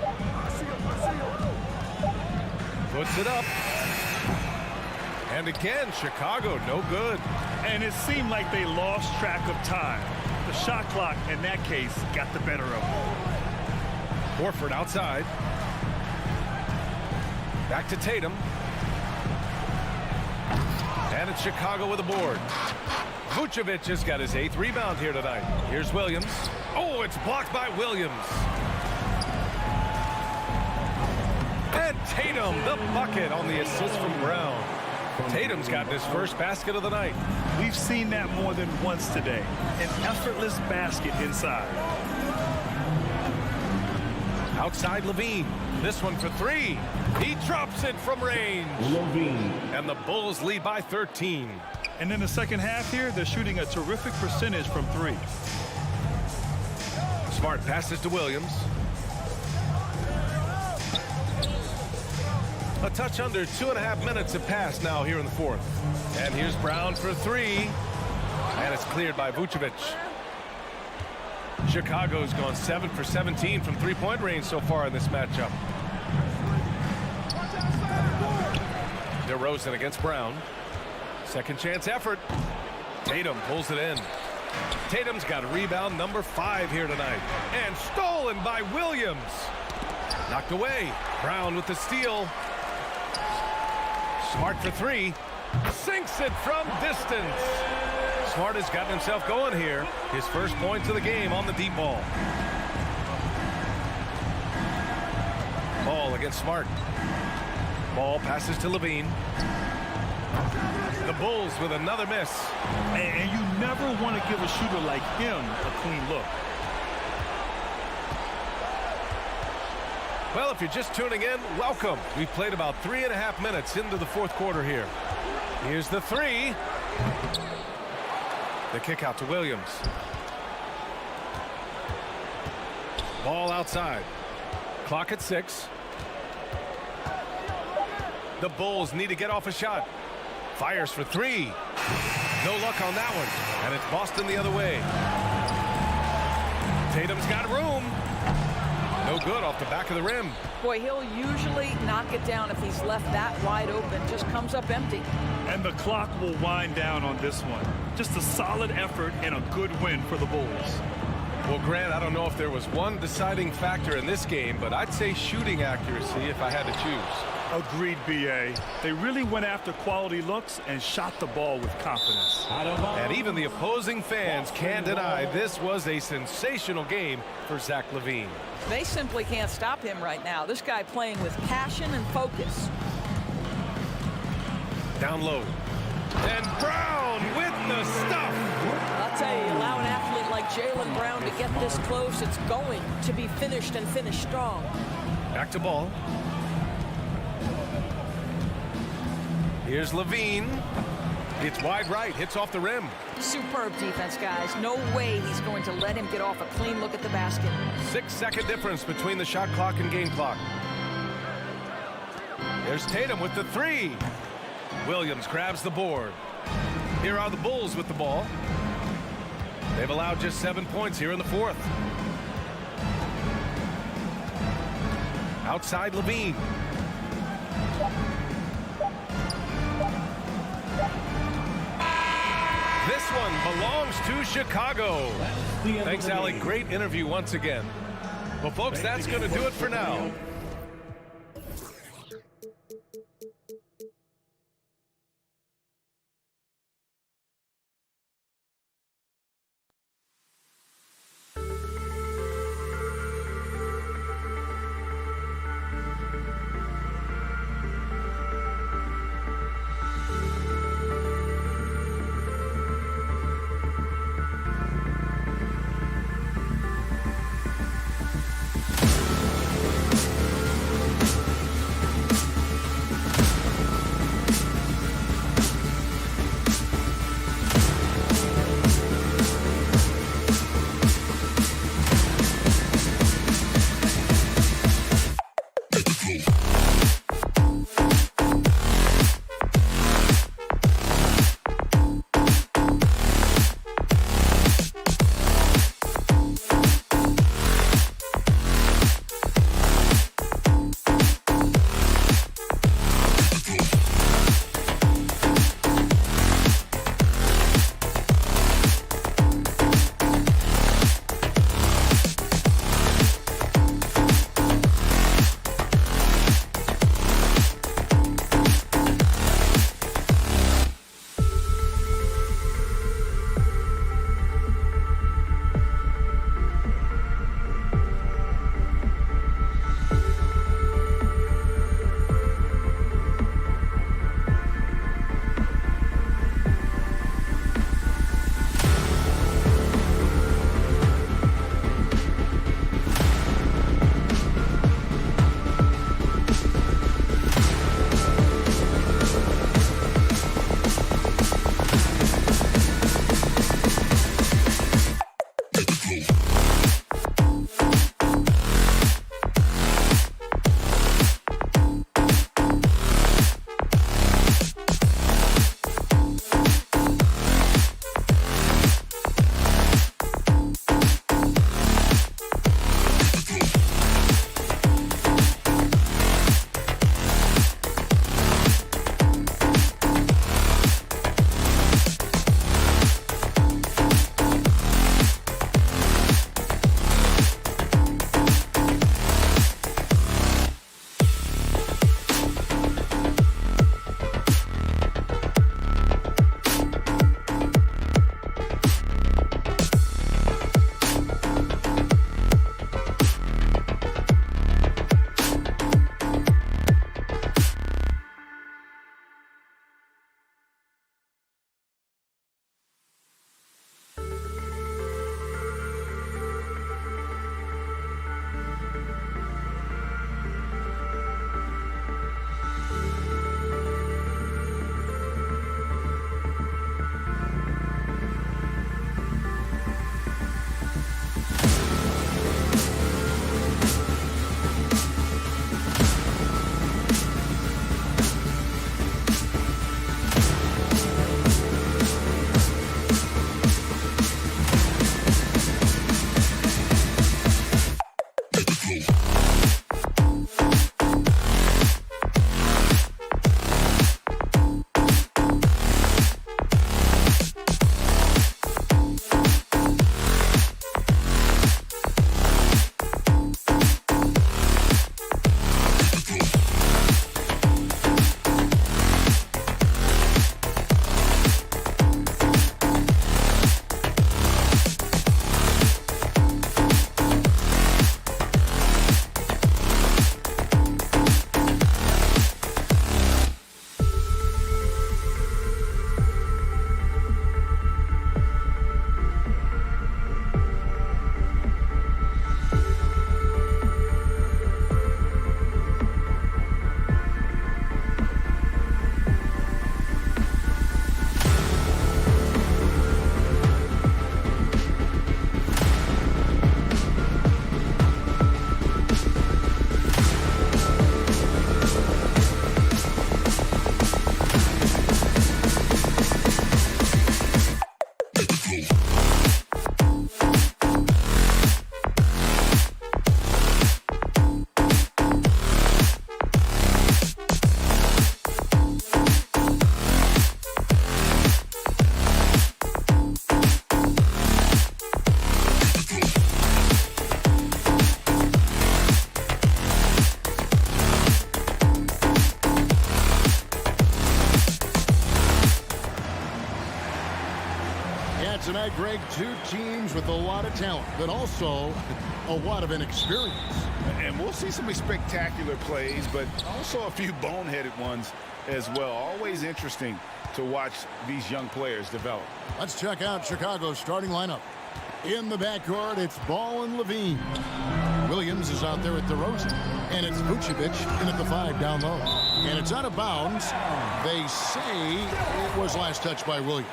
Puts it up. And again, Chicago, no good. And it seemed like they lost track of time. The shot clock, in that case, got the better of them. Horford outside. Back to Tatum. And it's Chicago with a board. Vucevic has got his 8th rebound here tonight. Here's Williams. Oh, it's blocked by Williams. And Tatum, the bucket on the assist from Brown. Tatum's got his first basket of the night. We've seen that more than once today. An effortless basket inside. Outside Levine. This one for 3. He drops it from range. Levine. And the Bulls lead by 13. And in the second half here, they're shooting a terrific percentage from 3. Smart passes to Williams. A touch under 2.5 minutes have passed now here in the 4th. And here's Brown for 3. And it's cleared by Vucevic. Chicago's gone 7 for 17 from 3-point range so far in this matchup. DeRozan against Brown. Second chance effort. Tatum pulls it in. Tatum's got a rebound number 5 here tonight. And stolen by Williams. Knocked away. Brown with the steal. Smart for 3. Sinks it from distance. Smart has gotten himself going here. His first points of the game on the deep ball. Ball against Smart. Ball passes to Levine. The Bulls with another miss. And you never want to give a shooter like him a clean look. Well, if you're just tuning in, welcome. We've played about 3.5 minutes into the 4th quarter here. Here's the 3. The kick out to Williams. Ball outside. Clock at 6. The Bulls need to get off a shot. Fires for 3. No luck on that one. And it's Boston the other way. Tatum's got room. No good off the back of the rim. Boy, he'll usually knock it down if he's left that wide open. Just comes up empty. And the clock will wind down on this one. Just a solid effort and a good win for the Bulls. Well, Grant, I don't know if there was one deciding factor in this game, but I'd say shooting accuracy if I had to choose. Agreed, B.A. They really went after quality looks and shot the ball with confidence. And even the opposing fans can't deny this was a sensational game for Zach LaVine. They simply can't stop him right now. This guy playing with passion and focus. Down low. And Brown with the stuff. I'll tell you, allow an athlete like Jaylen Brown to get this close, it's going to be finished and finished strong. Back to ball. Here's LaVine. It's wide right, hits off the rim. Superb defense, guys. No way he's going to let him get off a clean look at the basket. 6-second difference between the shot clock and game clock. There's Tatum with the 3. Williams grabs the board. Here are the Bulls with the ball. They've allowed just 7 points here in the 4th. Outside LaVine. belongs to Chicago. Thanks, Allie. Great interview once again. Well, folks, that's going to do it for now. right, Greg, two teams with a lot of talent, but also a lot of inexperience. And we'll see some spectacular plays, but also a few boneheaded ones as well. Always interesting to watch these young players develop. Let's check out Chicago's starting lineup. In the backcourt, it's Ball and Levine. Williams is out there at DeRozan. And it's Vucevic in at the 5 down low. And it's out of bounds. They say it was last touched by Williams.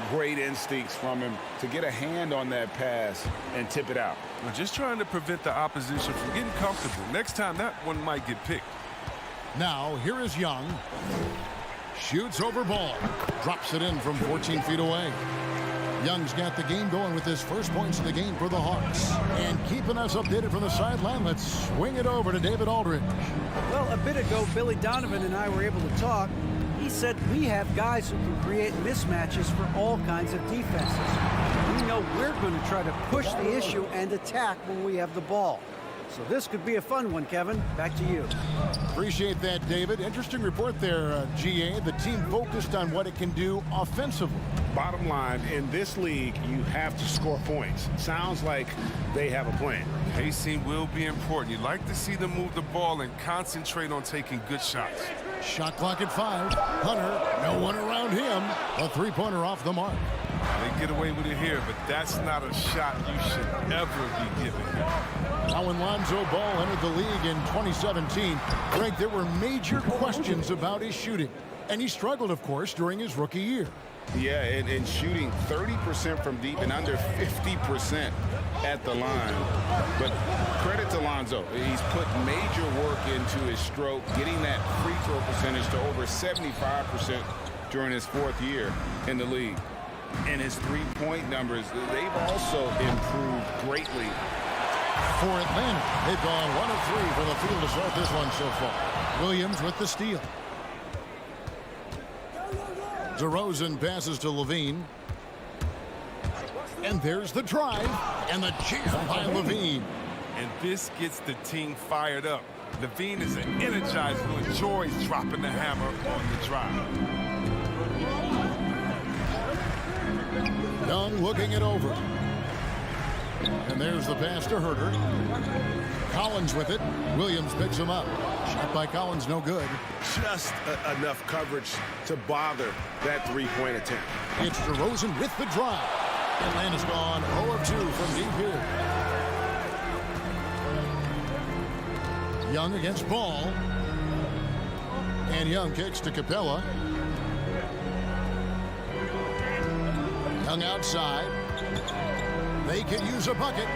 Great instincts from him to get a hand on that pass and tip it out. We're just trying to prevent the opposition from getting comfortable. Next time, that one might get picked. Now, here is Young. Shoots over Ball. Drops it in from 14 feet away. Young's got the game going with his first points of the game for the Hawks. And keeping us updated from the sideline, let's swing it over to David Aldridge. Well, a bit ago, Billy Donovan and I were able to talk. He said we have guys who can create mismatches for all kinds of defenses. We know we're going to try to push the issue and attack when we have the ball. So this could be a fun one, Kevin. Back to you. Appreciate that, David. Interesting report there, GA. The team focused on what it can do offensively. Bottom line, in this league, you have to score points. Sounds like they have a plan. Pacing will be important. You'd like to see them move the ball and concentrate on taking good shots. Shot clock at 5. Hunter, no one around him. A three-pointer off the mark. They get away with it here, but that's not a shot you should ever be giving him. Now when Lonzo Ball entered the league in 2017, Greg, there were major questions about his shooting. And he struggled, of course, during his rookie year. Yeah, and shooting 30% from deep and under 50% at the line. But credit to Lonzo. He's put major work into his stroke, getting that free throw percentage to over 75% during his 4th year in the league. And his three-point numbers, they've also improved greatly. For Atlanta, they've gone 1 of 3 from the field to start this one so far. Williams with the steal. DeRozan passes to Levine. And there's the drive. And the jam by Levine. And this gets the team fired up. Levine is an energizer who enjoys dropping the hammer on the drive. Young looking it over. And there's the pass to Herter. Collins with it. Williams picks him up. Shot by Collins, no good. Just enough coverage to bother that three-point attempt. It's DeRozan with the drive. Atlanta's gone 0 of 2 from deep here. Young against Ball. And Young kicks to Capella. Young outside. They can use a bucket.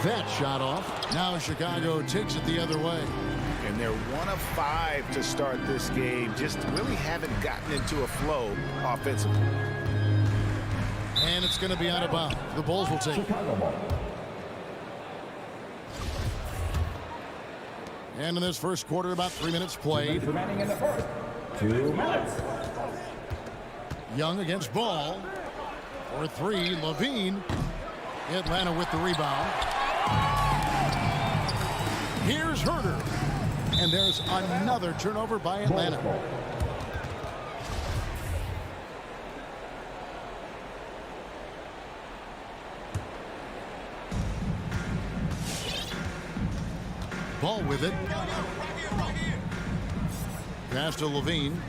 That shot off. Now Chicago takes it the other way. And they're 1 of 5 to start this game. Just really haven't gotten into a flow offensively. And it's going to be out of bounds. The Bulls will take it. And in this first quarter, about 3 minutes played. Remaining in the first. 2 minutes. Young against Ball. For 3, Levine. Atlanta with the rebound. Here's Herter. And there's another turnover by Atlanta. Ball with it. Pass to Levine.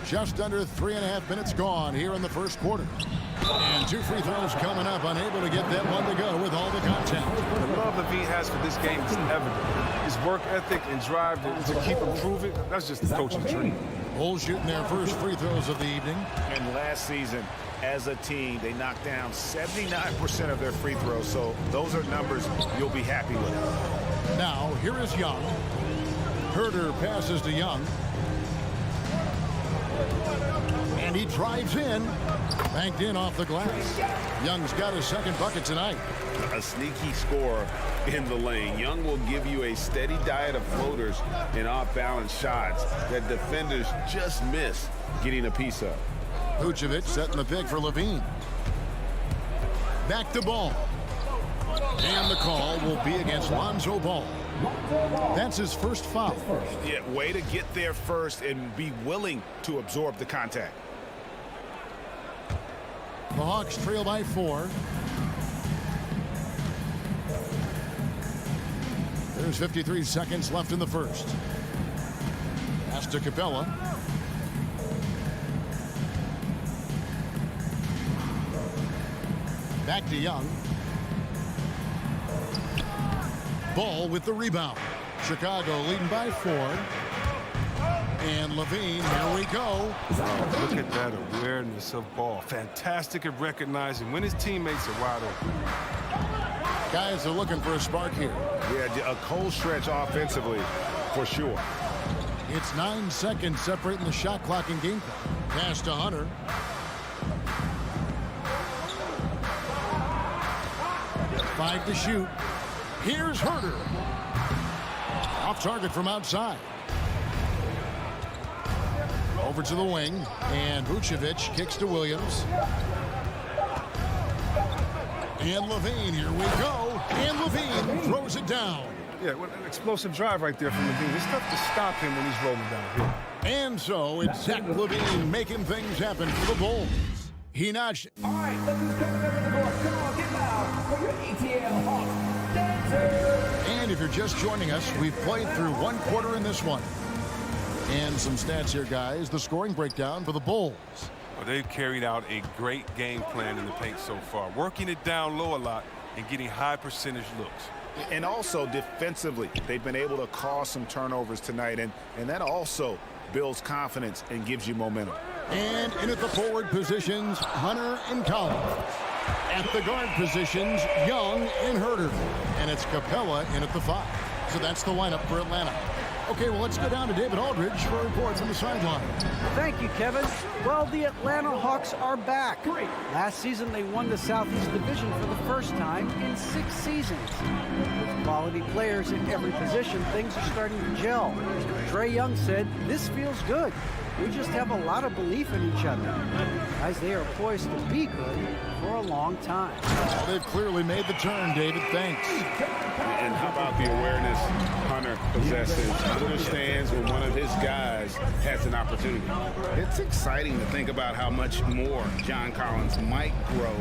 Just under 3.5 minutes gone here in the first quarter. And 2 free throws coming up, unable to get that one to go with all the contact. The love Levine has for this game is evident. His work ethic and drive to keep improving, that's just the coaching tree. Bulls shooting their first free throws of the evening. And last season, as a team, they knocked down 79% of their free throws. So those are numbers you'll be happy with. Now, here is Young. Herter passes to Young. And he drives in. Banked in off the glass. Young's got his second bucket tonight. A sneaky score in the lane. Young will give you a steady diet of floaters and off-balance shots that defenders just miss getting a piece of. Vucevic setting the pick for Levine. Back to Ball. And the call will be against Lonzo Ball. That's his first foul. Yeah, way to get there first and be willing to absorb the contact. The Hawks trail by 4. There's 53 seconds left in the first. Pass to Capella. Back to Young. Ball with the rebound. Chicago leading by 4. And Levine, here we go. Oh, look at that awareness of ball. Fantastic at recognizing when his teammates are wide open. Guys are looking for a spark here. Yeah, a cold stretch offensively, for sure. It's 9 seconds separating the shot clock and game clock. Pass to Hunter. Five to shoot. Here's Herter. Off target from outside. Over to the wing, and Vucevic kicks to Williams. And Levine, here we go. And Levine throws it down. Yeah, well, an explosive drive right there from Levine. It's tough to stop him when he's rolling downhill. And so it's Zach Levine making things happen for the Bulls. He notched. All right, let's just come to the court. Come on, get loud for your ATL Hawks dancers. And if you're just joining us, we've played through one quarter in this one. And some stats here, guys. The scoring breakdown for the Bulls. Well, they've carried out a great game plan in the paint so far, working it down low a lot and getting high percentage looks. And also defensively, they've been able to cause some turnovers tonight, and that also builds confidence and gives you momentum. And in at the forward positions, Hunter and Collins. At the guard positions, Young and Herter. And it's Capella in at the 5. So that's the lineup for Atlanta. Okay, well, let's go down to David Aldridge for a report from the sideline. Thank you, Kevin. Well, the Atlanta Hawks are back. Last season, they won the Southeast Division for the first time in 6 seasons. With quality players in every position, things are starting to gel. Trae Young said, "This feels good. We just have a lot of belief in each other." Guys, they are poised to be good for a long time. Well, they've clearly made the turn, David. Thanks. And how about the awareness Hunter possesses? Understands when one of his guys has an opportunity. It's exciting to think about how much more John Collins might grow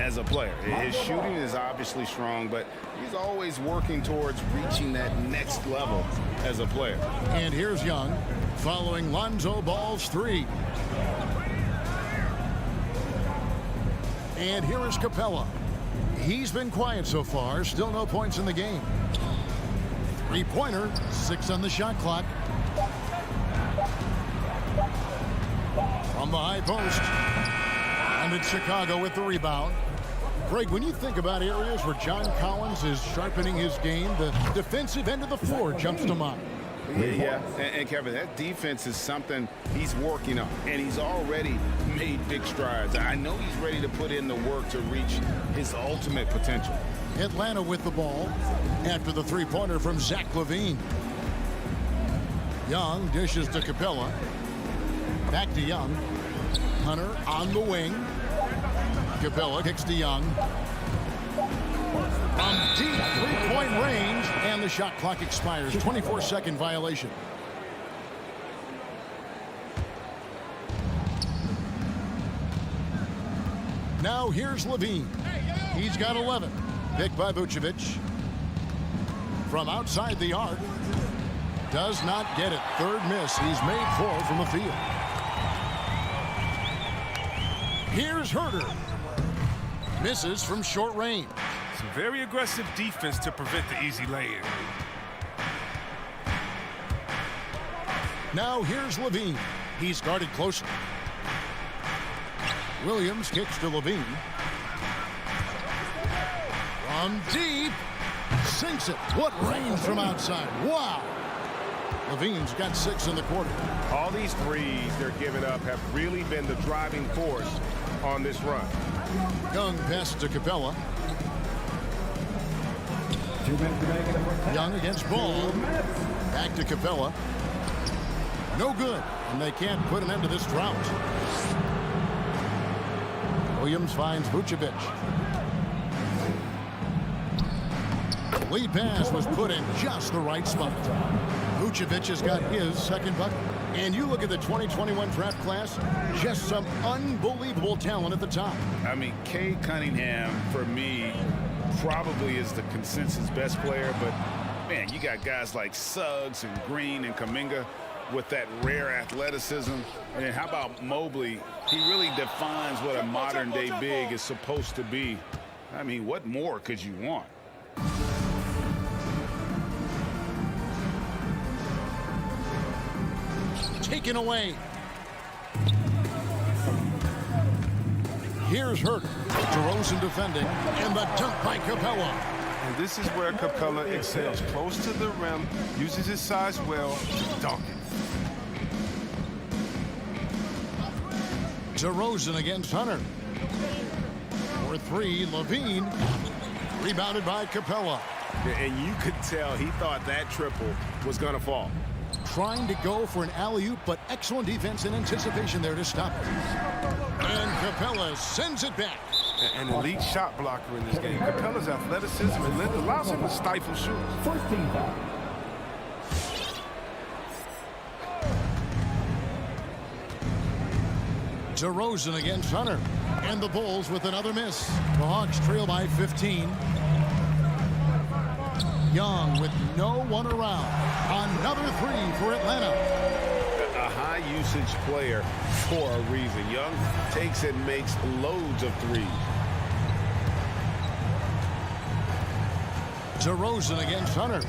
as a player. His shooting is obviously strong, but he's always working towards reaching that next level as a player. And here's Young following Lonzo Ball's 3. And here is Capella. He's been quiet so far. Still no points in the game. 3-pointer, 6 on the shot clock. From the high post. And it's Chicago with the rebound. Greg, when you think about areas where John Collins is sharpening his game, the defensive end of the floor jumps to mind. Yeah, and Kevin, that defense is something he's working on, and he's already made big strides. I know he's ready to put in the work to reach his ultimate potential. Atlanta with the ball after the 3-pointer from Zach Levine. Young dishes to Capella. Back to Young. Hunter on the wing. Capella kicks to Young. From deep 3-point range, and the shot clock expires. 24-second violation. Now here's Levine. He's got 11. Picked by Vucevic. From outside the arc. Does not get it. Third miss. He's made 4 from the field. Here's Herter. Misses from short range. Some very aggressive defense to prevent the easy lay-in. Now here's Levine. He's guarded closely. Williams kicks to Levine. From deep. Sinks it. What range from outside. Wow. Levine's got 6 in the quarter. All these threes they're giving up have really been the driving force on this run. Young pass to Capella. Young against Ball. Back to Capella. No good, and they can't put an end to this drought. Williams finds Vucevic. Lead pass was put in just the right spot. Vucevic has got his second bucket. And you look at the 2021 draft class, just some unbelievable talent at the top. I mean, Cade Cunningham, for me, probably is the consensus best player. But, man, you got guys like Suggs and Green and Kuminga with that rare athleticism. And then how about Mobley? He really defines what a modern-day big is supposed to be. I mean, what more could you want? Taken away. Here's Hurt. DeRozan defending, and the dunk by Capella. And this is where Capella excels. Close to the rim, uses his size well, dunking. DeRozan against Hunter. For three, Levine. Rebounded by Capella. And you could tell he thought that triple was going to fall. Trying to go for an alley-oop, but excellent defense and anticipation there to stop it. And Capella sends it back. An elite shot blocker in this game. Capella's athleticism and length allows him to stifle shooters. First team foul. DeRozan against Hunter. And the Bulls with another miss. The Hawks trail by 15. Young with no one around. Another three for Atlanta. A high-usage player for a reason. Young takes and makes loads of threes. DeRozan against Hunter.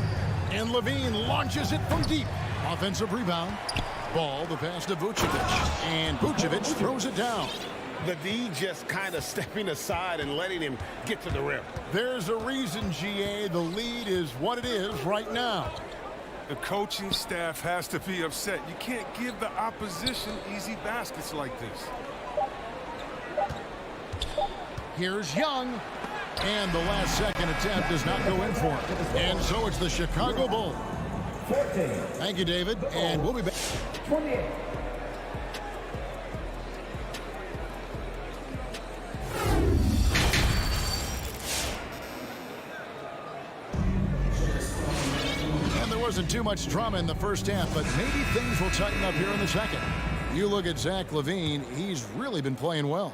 And Levine launches it from deep. Offensive rebound. Ball, the pass to Vucevic. And Vucevic throws it down. The D just kind of stepping aside and letting him get to the rim. There's a reason, GA, the lead is what it is right now. The coaching staff has to be upset. You can't give the opposition easy baskets like this. Here's Young. And the last second attempt does not go in for him. And so it's the Chicago Bulls. 14. Thank you, David. And we'll be back. 28. Wasn't too much drama in the first half, but maybe things will tighten up here in the second. You look at Zach LaVine, he's really been playing well.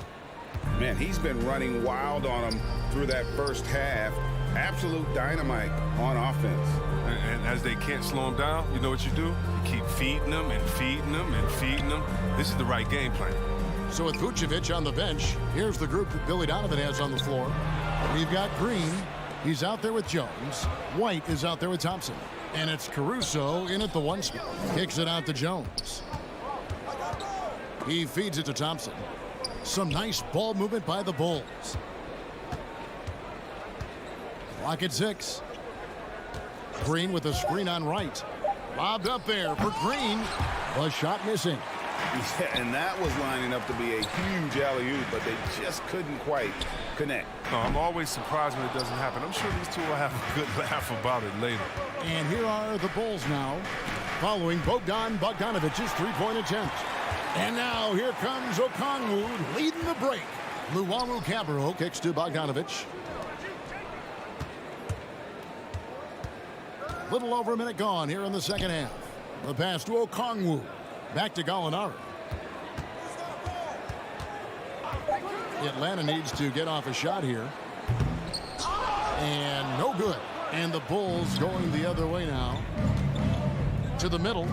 Man, he's been running wild on him through that first half. Absolute dynamite on offense. And as they can't slow him down, you know what you do? You keep feeding them and feeding them and feeding them. This is the right game plan. So with Vucevic on the bench, here's the group that Billy Donovan has on the floor. We've got Green. He's out there with Jones. White is out there with Thompson. And it's Caruso in at the one spot. Kicks it out to Jones. He feeds it to Thompson. Some nice ball movement by the Bulls. Clock at 6. Green with a screen on right. Lobbed up there for Green. A shot missing. Yeah, and that was lining up to be a huge alley-oop, but they just couldn't quite connect. No, I'm always surprised when it doesn't happen. I'm sure these two will have a good laugh about it later. And here are the Bulls now, following Bogdanovic's three-point attempt. And now here comes Okongwu leading the break. Luwawu-Cabarrot kicks to Bogdanovic. Little over a minute gone here in the second half. The pass to Okongwu. Back to Gallinari. Atlanta needs to get off a shot here. And no good. And the Bulls going the other way now. To the middle.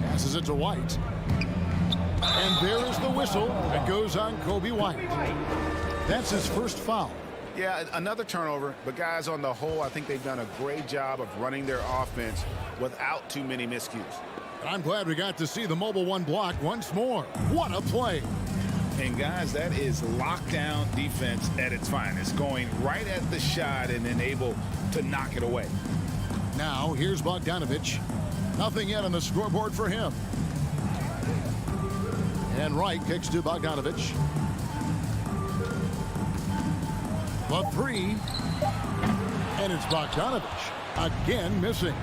Passes it to White. And there is the whistle. It goes on Kobe White. That's his first foul. Yeah, another turnover, but guys, on the whole, I think they've done a great job of running their offense without too many miscues. I'm glad we got to see the mobile one block once more. What a play. And guys, that is lockdown defense at its finest, going right at the shot and then able to knock it away. Now, here's Bogdanovic. Nothing yet on the scoreboard for him. And Wright kicks to Bogdanovic. The three. And it's Bogdanovic. Again missing.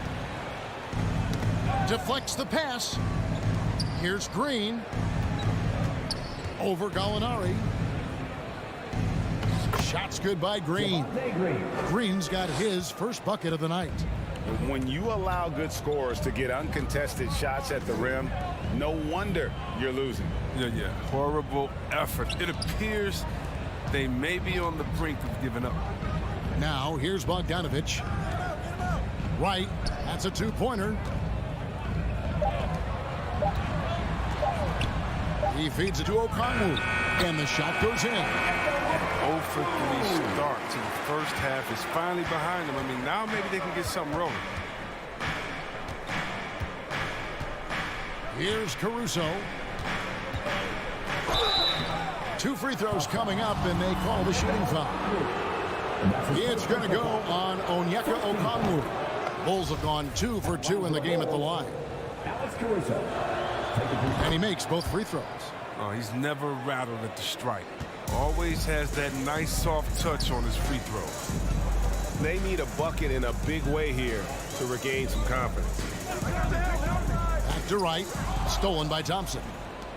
Deflects the pass. Here's Green. Over Gallinari. Shot's good by Green. Green's got his first bucket of the night. When you allow good scorers to get uncontested shots at the rim, no wonder you're losing. Yeah. Horrible effort. It appears they may be on the brink of giving up. Now, here's Bogdanovich. Right. That's a two-pointer. He feeds it to Okongwu. And the shot goes in. 0 for 3 start to the first half is finally behind them. I mean, now maybe they can get something rolling. Here's Caruso. 2 free throws coming up, and they call the shooting foul. It's going to go on Onyeka Okongwu. Bulls have gone 2 for 2 in the game at the line. And he makes both free throws. Oh, he's never rattled at the strike. Always has that nice soft touch on his free throws. They need a bucket in a big way here to regain some confidence. Back to Wright. Stolen by Thompson.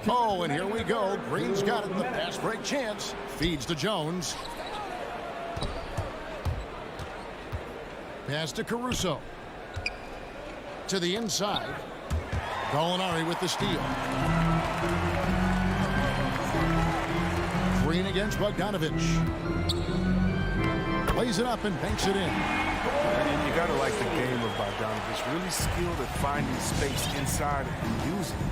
Oh, and here we go. Green's got it. The pass break chance. Feeds to Jones. Pass to Caruso. To the inside. Gallinari with the steal. Green against Bogdanovich. Plays it up and banks it in. And you got to like the game of Bogdanovich. Really skilled at finding space inside and using it.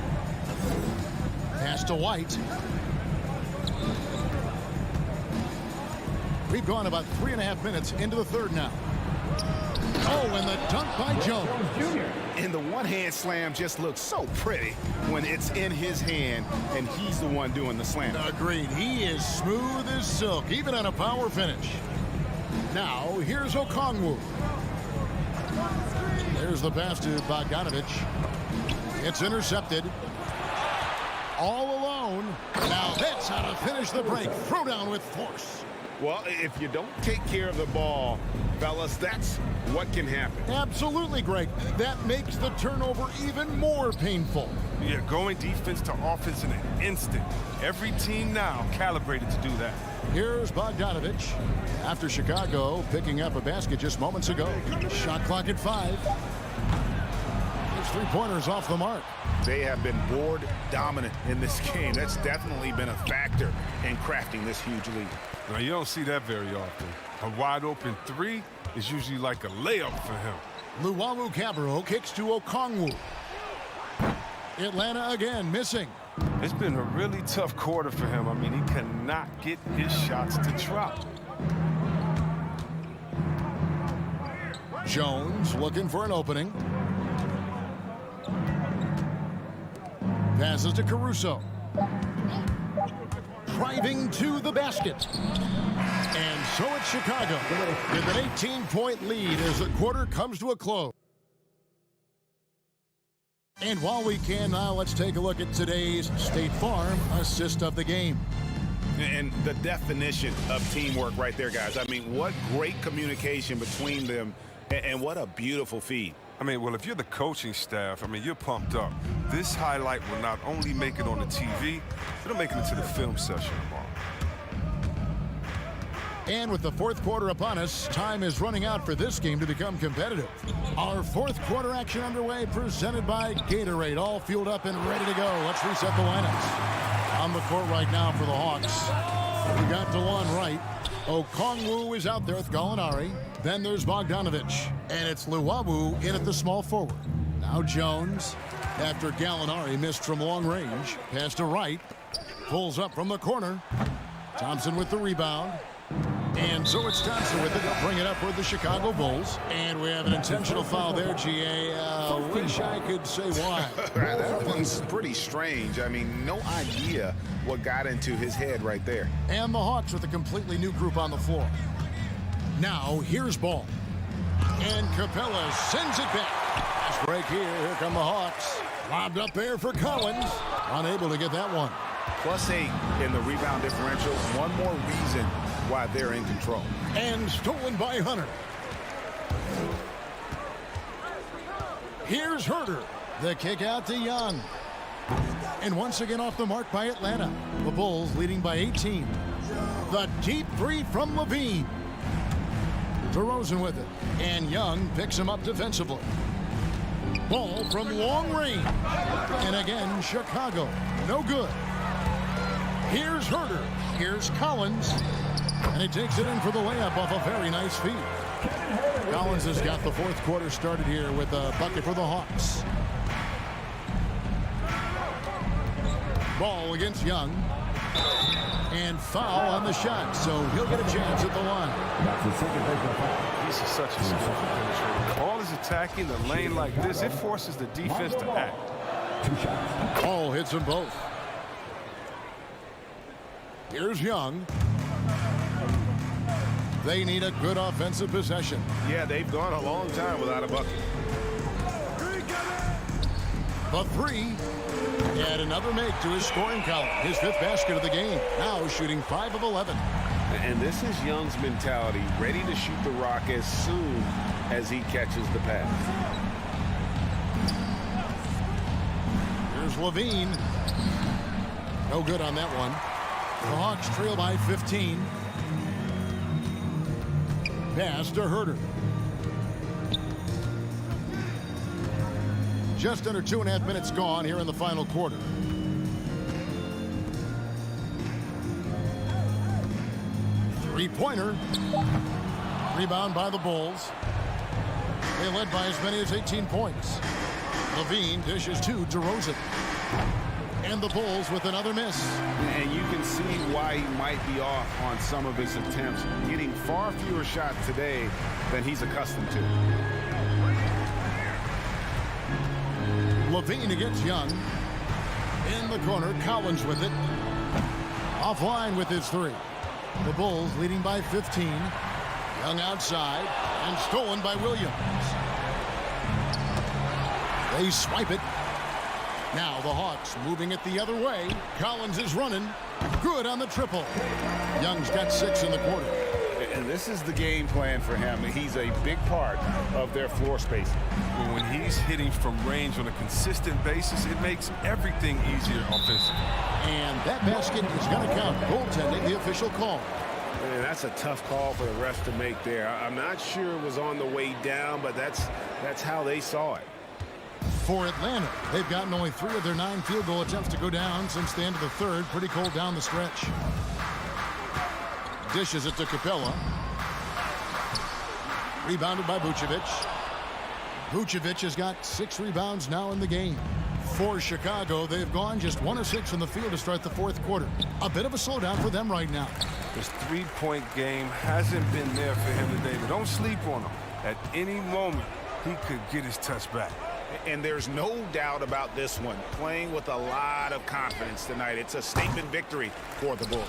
Pass to White. We've gone about 3.5 minutes into the third now. Oh, and the dunk by Jones. And the one-hand slam just looks so pretty when it's in his hand and he's the one doing the slam. Agreed. He is smooth as silk, even on a power finish. Now, here's Okongwu. There's the pass to Bogdanovich. It's intercepted. All alone. Now that's how to finish the break. Throw down with force. Well, if you don't take care of the ball, fellas, that's what can happen. Absolutely, Greg. That makes the turnover even more painful. Yeah, going defense to offense in an instant. Every team now calibrated to do that. Here's Bogdanovich. After Chicago picking up a basket just moments ago. Shot clock at 5. His three-pointers off the mark. They have been board dominant in this game. That's definitely been a factor in crafting this huge lead. Now, you don't see that very often. A wide-open 3 is usually like a layup for him. Luwawu-Cabarrot kicks to Okongwu. Atlanta again missing. It's been a really tough quarter for him. I mean, he cannot get his shots to drop. Jones looking for an opening. Passes to Caruso. Driving to the basket. And so it's Chicago with an 18-point lead as the quarter comes to a close. And while we can now, let's take a look at today's State Farm assist of the game. And the definition of teamwork right there, guys. I mean, what great communication between them, and what a beautiful feed. I mean, well, if you're the coaching staff, I mean, you're pumped up. This highlight will not only make it on the TV, it'll make it into the film session tomorrow. And with the fourth quarter upon us, time is running out for this game to become competitive. Our fourth quarter action underway, presented by Gatorade, all fueled up and ready to go. Let's reset the lineups. On the court right now for the Hawks, we got DeLon Wright. Okongwu is out there with Gallinari. Then there's Bogdanovich. And it's Luwawu in at the small forward. Now Jones, after Gallinari missed from long range. Pass to Wright. Pulls up from the corner. Thompson with the rebound. And so it's Thompson with it. They'll bring it up for the Chicago Bulls. And we have an intentional foul there, GA. Wish I could say why. That one's pretty strange. I mean, no idea what got into his head right there. And the Hawks with a completely new group on the floor. Now, here's ball. And Capella sends it back. Fast break here. Here come the Hawks. Lobbed up there for Collins. Unable to get that one. +8 in the rebound differential. One more reason why they're in control. And stolen by Hunter. Here's Herter. The kick out to Young. And once again off the mark by Atlanta. The Bulls leading by 18. The deep three from Levine. DeRozan with it. And Young picks him up defensively. Ball from long range. And again, Chicago. No good. Here's Herter. Here's Collins. And he takes it in for the layup off a very nice feed. Collins has got the fourth quarter started here with a bucket for the Hawks. Ball against Young. And foul on the shot, so he'll get a chance at the line. He's such a skillful finisher. Ball is attacking the lane like this. It forces the defense to act. Ball hits them both. Here's Young. They need a good offensive possession. Yeah, they've gone a long time without a bucket. The three. And another make to his scoring column. His fifth basket of the game. Now shooting 5 of 11. And this is Young's mentality, ready to shoot the rock as soon as he catches the pass. Here's Levine. No good on that one. The Hawks trail by 15. Pass to Herter. Just under 2.5 minutes gone here in the final quarter. Three-pointer. Rebound by the Bulls. They led by as many as 18 points. Levine dishes to DeRozan. And the Bulls with another miss. And you can see why he might be off on some of his attempts, getting far fewer shots today than he's accustomed to. Levine against Young. In the corner, Collins with it. Offline with his three. The Bulls leading by 15. Young outside and stolen by Williams. They swipe it. Now the Hawks moving it the other way. Collins is running. Good on the triple. Young's got 6 in the quarter. And this is the game plan for him. He's a big part of their floor spacing. When he's hitting from range on a consistent basis, it makes everything easier offensively. And that basket is going to count. Goaltending, the official call. Man, that's a tough call for the refs to make there. I'm not sure it was on the way down, but that's how they saw it. For Atlanta, they've gotten only 3 of their 9 field goal attempts to go down since the end of the third. Pretty cold down the stretch. Dishes it to Capella. Rebounded by Vucevic. Vucevic has got 6 rebounds now in the game. For Chicago, they've gone just 1 of 6 from the field to start the fourth quarter. A bit of a slowdown for them right now. His three-point game hasn't been there for him today, but don't sleep on him. At any moment, he could get his touch back. And there's no doubt about this one. Playing with a lot of confidence tonight. It's a statement victory for the Bulls.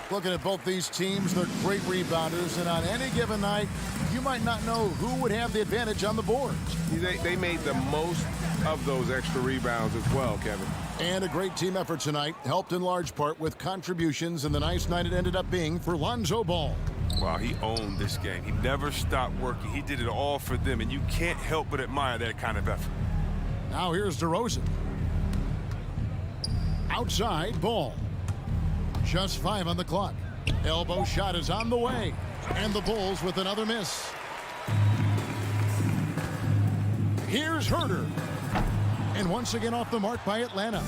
Looking at both these teams, they're great rebounders, and on any given night, you might not know who would have the advantage on the boards. They made the most of those extra rebounds as well, Kevin. And a great team effort tonight, helped in large part with contributions, and the nice night it ended up being for Lonzo Ball. Wow, he owned this game. He never stopped working. He did it all for them, and you can't help but admire that kind of effort. Now here's DeRozan. Outside, Ball. Just 5 on the clock. Elbow shot is on the way. And the Bulls with another miss. Here's Herter. And once again off the mark by Atlanta.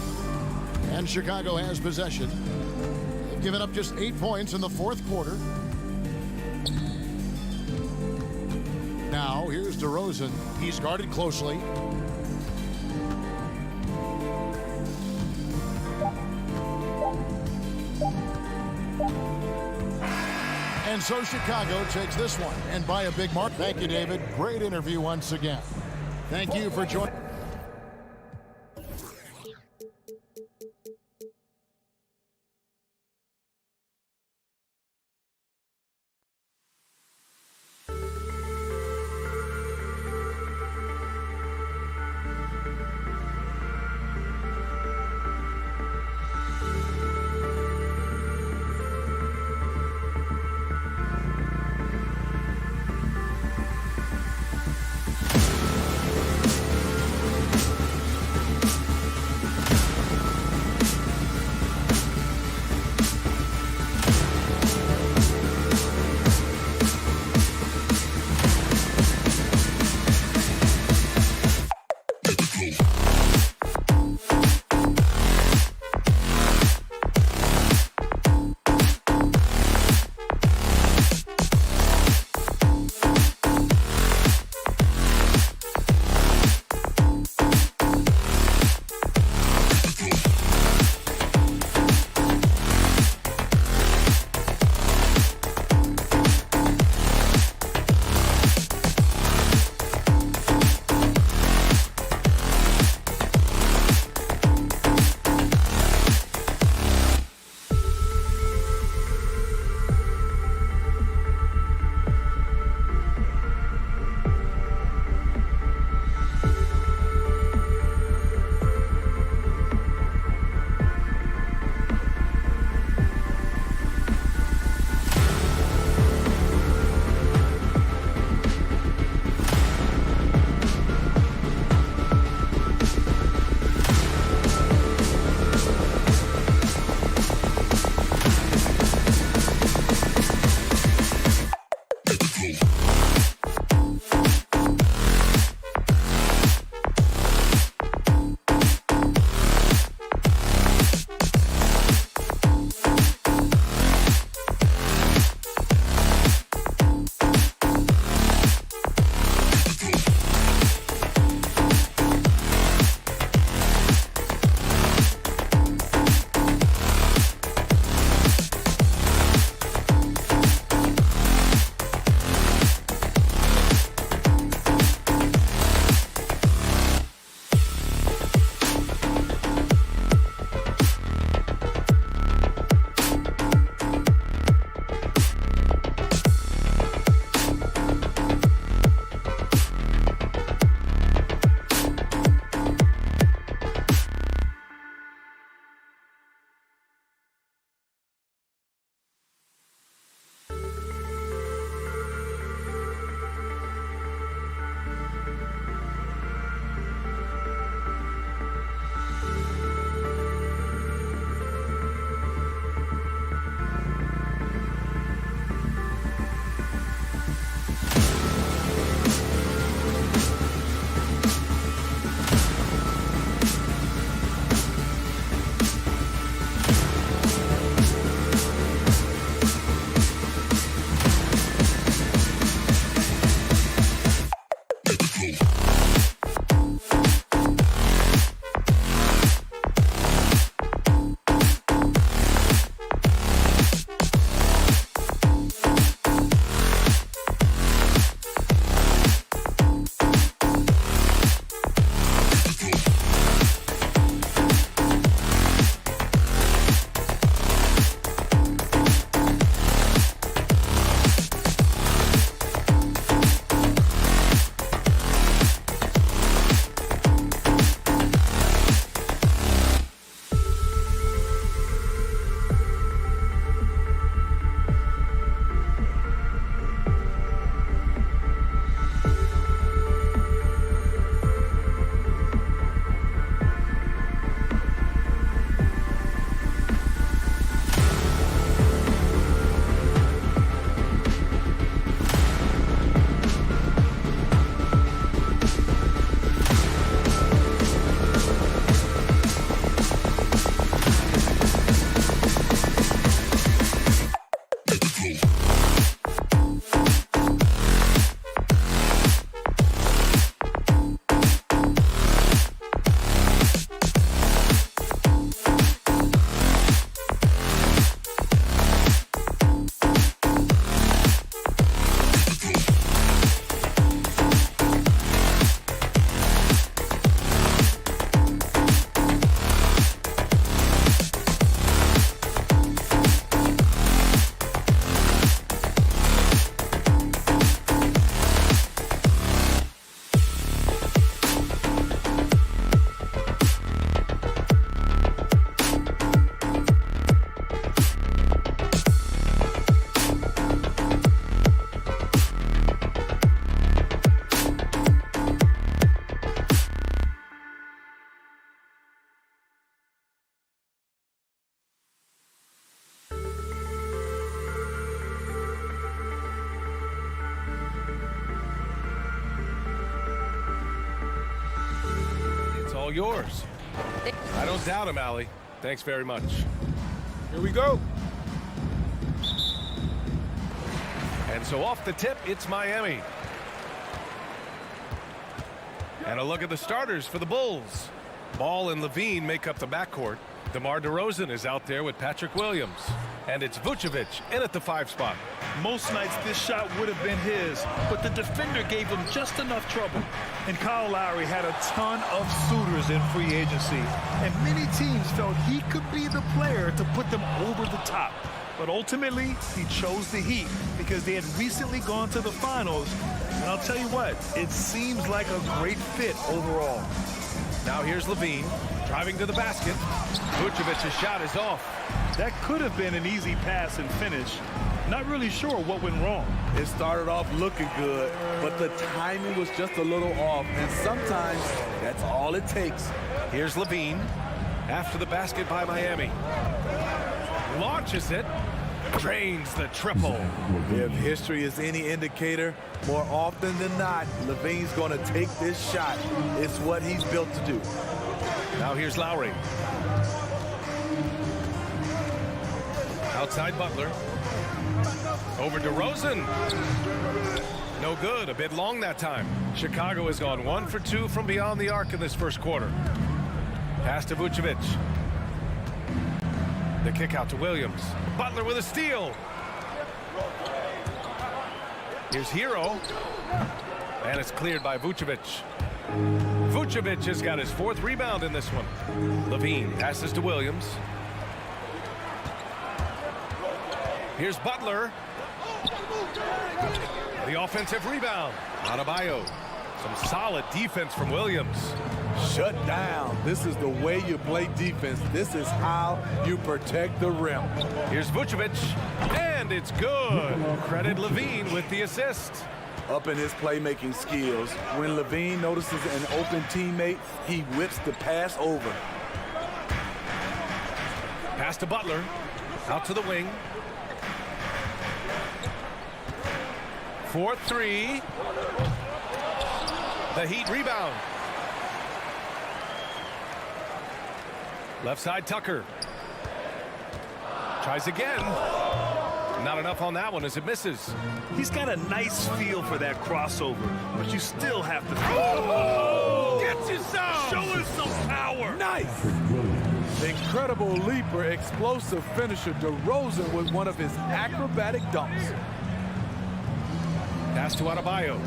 And Chicago has possession. They've given up just 8 points in the fourth quarter. Now here's DeRozan. He's guarded closely. And so Chicago takes this one, and by a big mark. Thank you, David. Great interview once again. Thank you for joining. All yours. I don't doubt him, Allie. Thanks very much. Here we go. And so off the tip, it's Miami. And a look at the starters for the Bulls. Ball and Levine make up the backcourt. DeMar DeRozan is out there with Patrick Williams. And it's Vucevic in at the 5 spot. Most nights this shot would have been his, but the defender gave him just enough trouble. And Kyle Lowry had a ton of suitors in free agency, and many teams felt he could be the player to put them over the top. But ultimately, he chose the Heat because they had recently gone to the finals. And I'll tell you what, it seems like a great fit overall. Now here's Levine driving to the basket. Vucevic's shot is off. That could have been an easy pass and finish. Not really sure what went wrong. It started off looking good, but the timing was just a little off, and sometimes that's all it takes. Here's Levine after the basket by Miami. Launches it, drains the triple. If history is any indicator, more often than not, Levine's going to take this shot. It's what he's built to do. Now here's Lowry. Outside Butler. Over DeRozan. No good. A bit long that time. Chicago has gone 1 for 2 from beyond the arc in this first quarter. Pass to Vucevic. The kick out to Williams. Butler with a steal. Here's Hero. And it's cleared by Vucevic. Vucevic has got his 4th rebound in this one. Levine passes to Williams. Here's Butler. The offensive rebound. Adebayo. Some solid defense from Williams. Shut down. This is the way you play defense. This is how you protect the rim. Here's Vucevic. And it's good. Credit Levine with the assist. Up in his playmaking skills, when Levine notices an open teammate, he whips the pass over. Pass to Butler. Out to the wing. 4-3. The Heat rebound. Left side Tucker. Tries again. Not enough on that one as it misses. He's got a nice feel for that crossover, but you still have to. Oh! Gets you some! Show us some power! Nice! Incredible leaper, explosive finisher. DeRozan with one of his acrobatic dunks. Pass to Adebayo.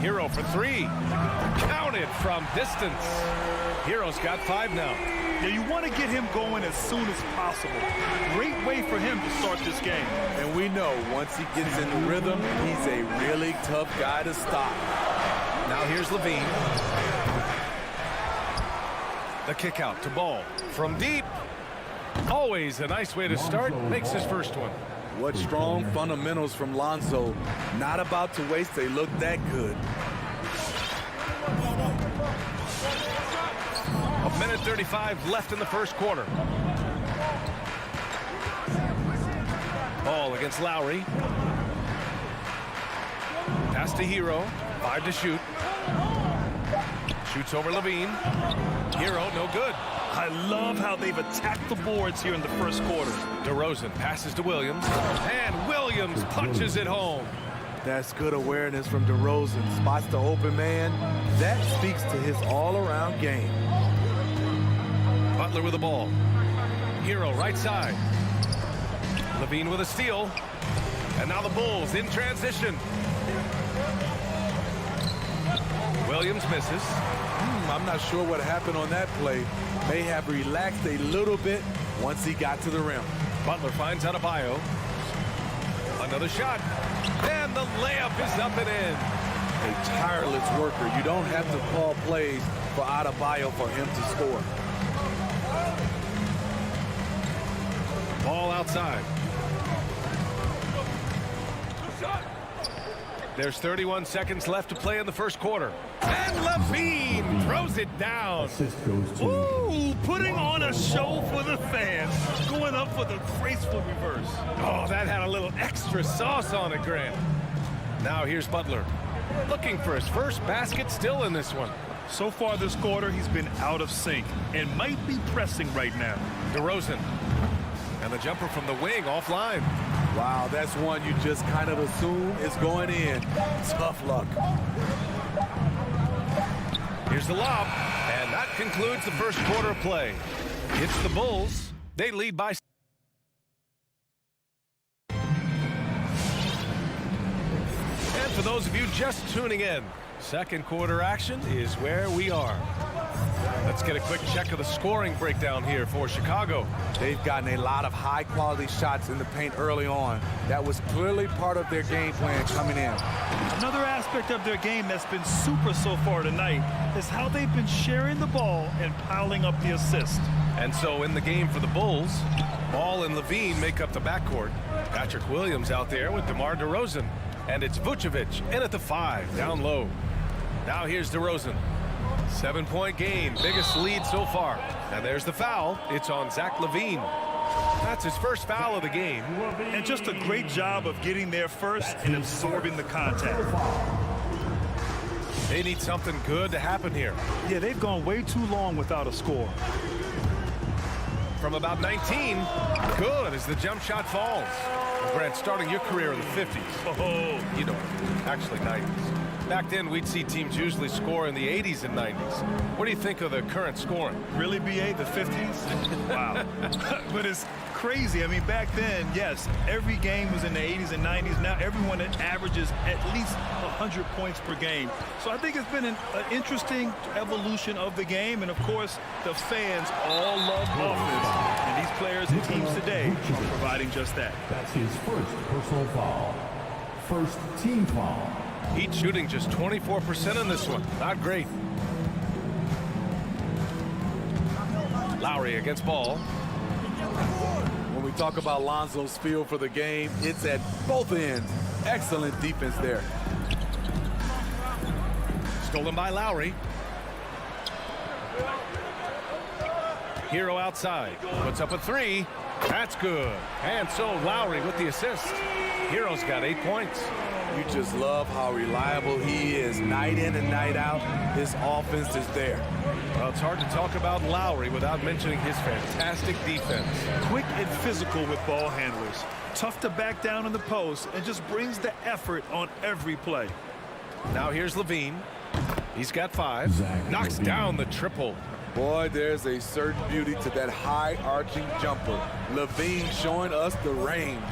Hero for three. Counted from distance. Hero's got 5 now. Yeah, you want to get him going as soon as possible. Great way for him to start this game. And we know once he gets in the rhythm, he's a really tough guy to stop. Now here's Levine. The kick out to Ball from deep. Always a nice way to start. Makes his first one. What strong fundamentals from Lonzo. Not about to waste. They look that good. A minute 35 left in the first quarter. Ball against Lowry. Pass to Hero. 5 to shoot. Shoots over Levine. Hero, no good. I love how they've attacked the boards here in the first quarter. DeRozan passes to Williams. And Williams punches it home. That's good awareness from DeRozan. Spots the open man. That speaks to his all-around game. Butler with the ball. Hero right side. Levine with a steal. And now the Bulls in transition. Williams misses. I'm not sure what happened on that play. May have relaxed a little bit once he got to the rim. Butler finds Adebayo. Another shot. And the layup is up and in. A tireless worker. You don't have to call plays for Adebayo for him to score. Ball outside. There's 31 seconds left to play in the first quarter. And Levine throws it down. Ooh, putting on a show for the fans. Going up for the graceful reverse. Oh, that had a little extra sauce on it, Grant. Now here's Butler. Looking for his first basket still in this one. So far this quarter, he's been out of sync and might be pressing right now. DeRozan. And the jumper from the wing offline. Wow, that's one you just kind of assume is going in. Tough luck. Here's the lob. And that concludes the first quarter of play. It's the Bulls. They lead by. And for those of you just tuning in, second quarter action is where we are. Let's get a quick check of the scoring breakdown here for Chicago. They've gotten a lot of high-quality shots in the paint early on. That was clearly part of their game plan coming in. Another aspect of their game that's been super so far tonight is how they've been sharing the ball and piling up the assist. And so in the game for the Bulls, Ball and Levine make up the backcourt. Patrick Williams out there with DeMar DeRozan. And it's Vucevic in at the 5, down low. Now here's DeRozan. 7-point game, biggest lead so far. And there's the foul. It's on Zach LaVine. That's his first foul of the game. And just a great job of getting there first and absorbing the contact. They need something good to happen here. Yeah, they've gone way too long without a score. From about 19, good as the jump shot falls. Grant, starting your career in the 50s. Oh, you know, actually 90s. Back then, we'd see teams usually score in the 80s and 90s. What do you think of the current scoring? Really, BA, the 50s? Wow. But it's crazy. I mean, back then, yes, every game was in the 80s and 90s. Now everyone averages at least 100 points per game. So I think it's been an interesting evolution of the game. And, of course, the fans all love offense. And these players and teams today are providing just that. That's his first personal foul. First team foul. Heat shooting just 24% in this one. Not great. Lowry against Ball. When we talk about Lonzo's feel for the game, it's at both ends. Excellent defense there. Stolen by Lowry. Hero outside. Puts up a 3. That's good. And so Lowry with the assist. Hero's got 8 points. You just love how reliable he is. Night in and night out, his offense is there. Well, it's hard to talk about Lowry without mentioning his fantastic defense. Quick and physical with ball handlers. Tough to back down in the post and just brings the effort on every play. Now here's Levine. He's got 5. Knocks down the triple. Boy, there's a certain beauty to that high arching jumper. Levine showing us the range.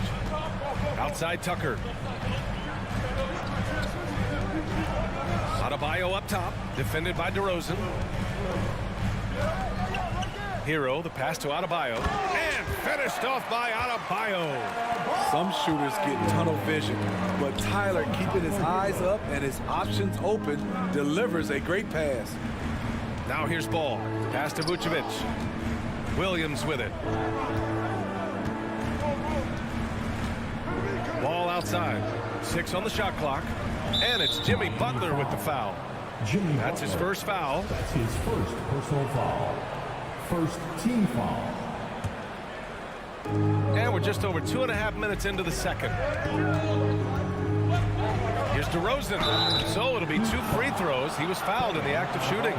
Outside Tucker. Adebayo up top, defended by DeRozan. Hero, the pass to Adebayo, and finished off by Adebayo. Some shooters get tunnel vision, but Tyler, keeping his eyes up and his options open, delivers a great pass. Now here's Ball. Pass to Vucevic. Williams with it. Ball outside. 6 on the shot clock. And it's Jimmy Butler with the foul. That's his first foul. That's his first personal foul. First team foul. And we're just over 2.5 minutes into the second. Here's DeRozan. So it'll be 2 free throws. He was fouled in the act of shooting.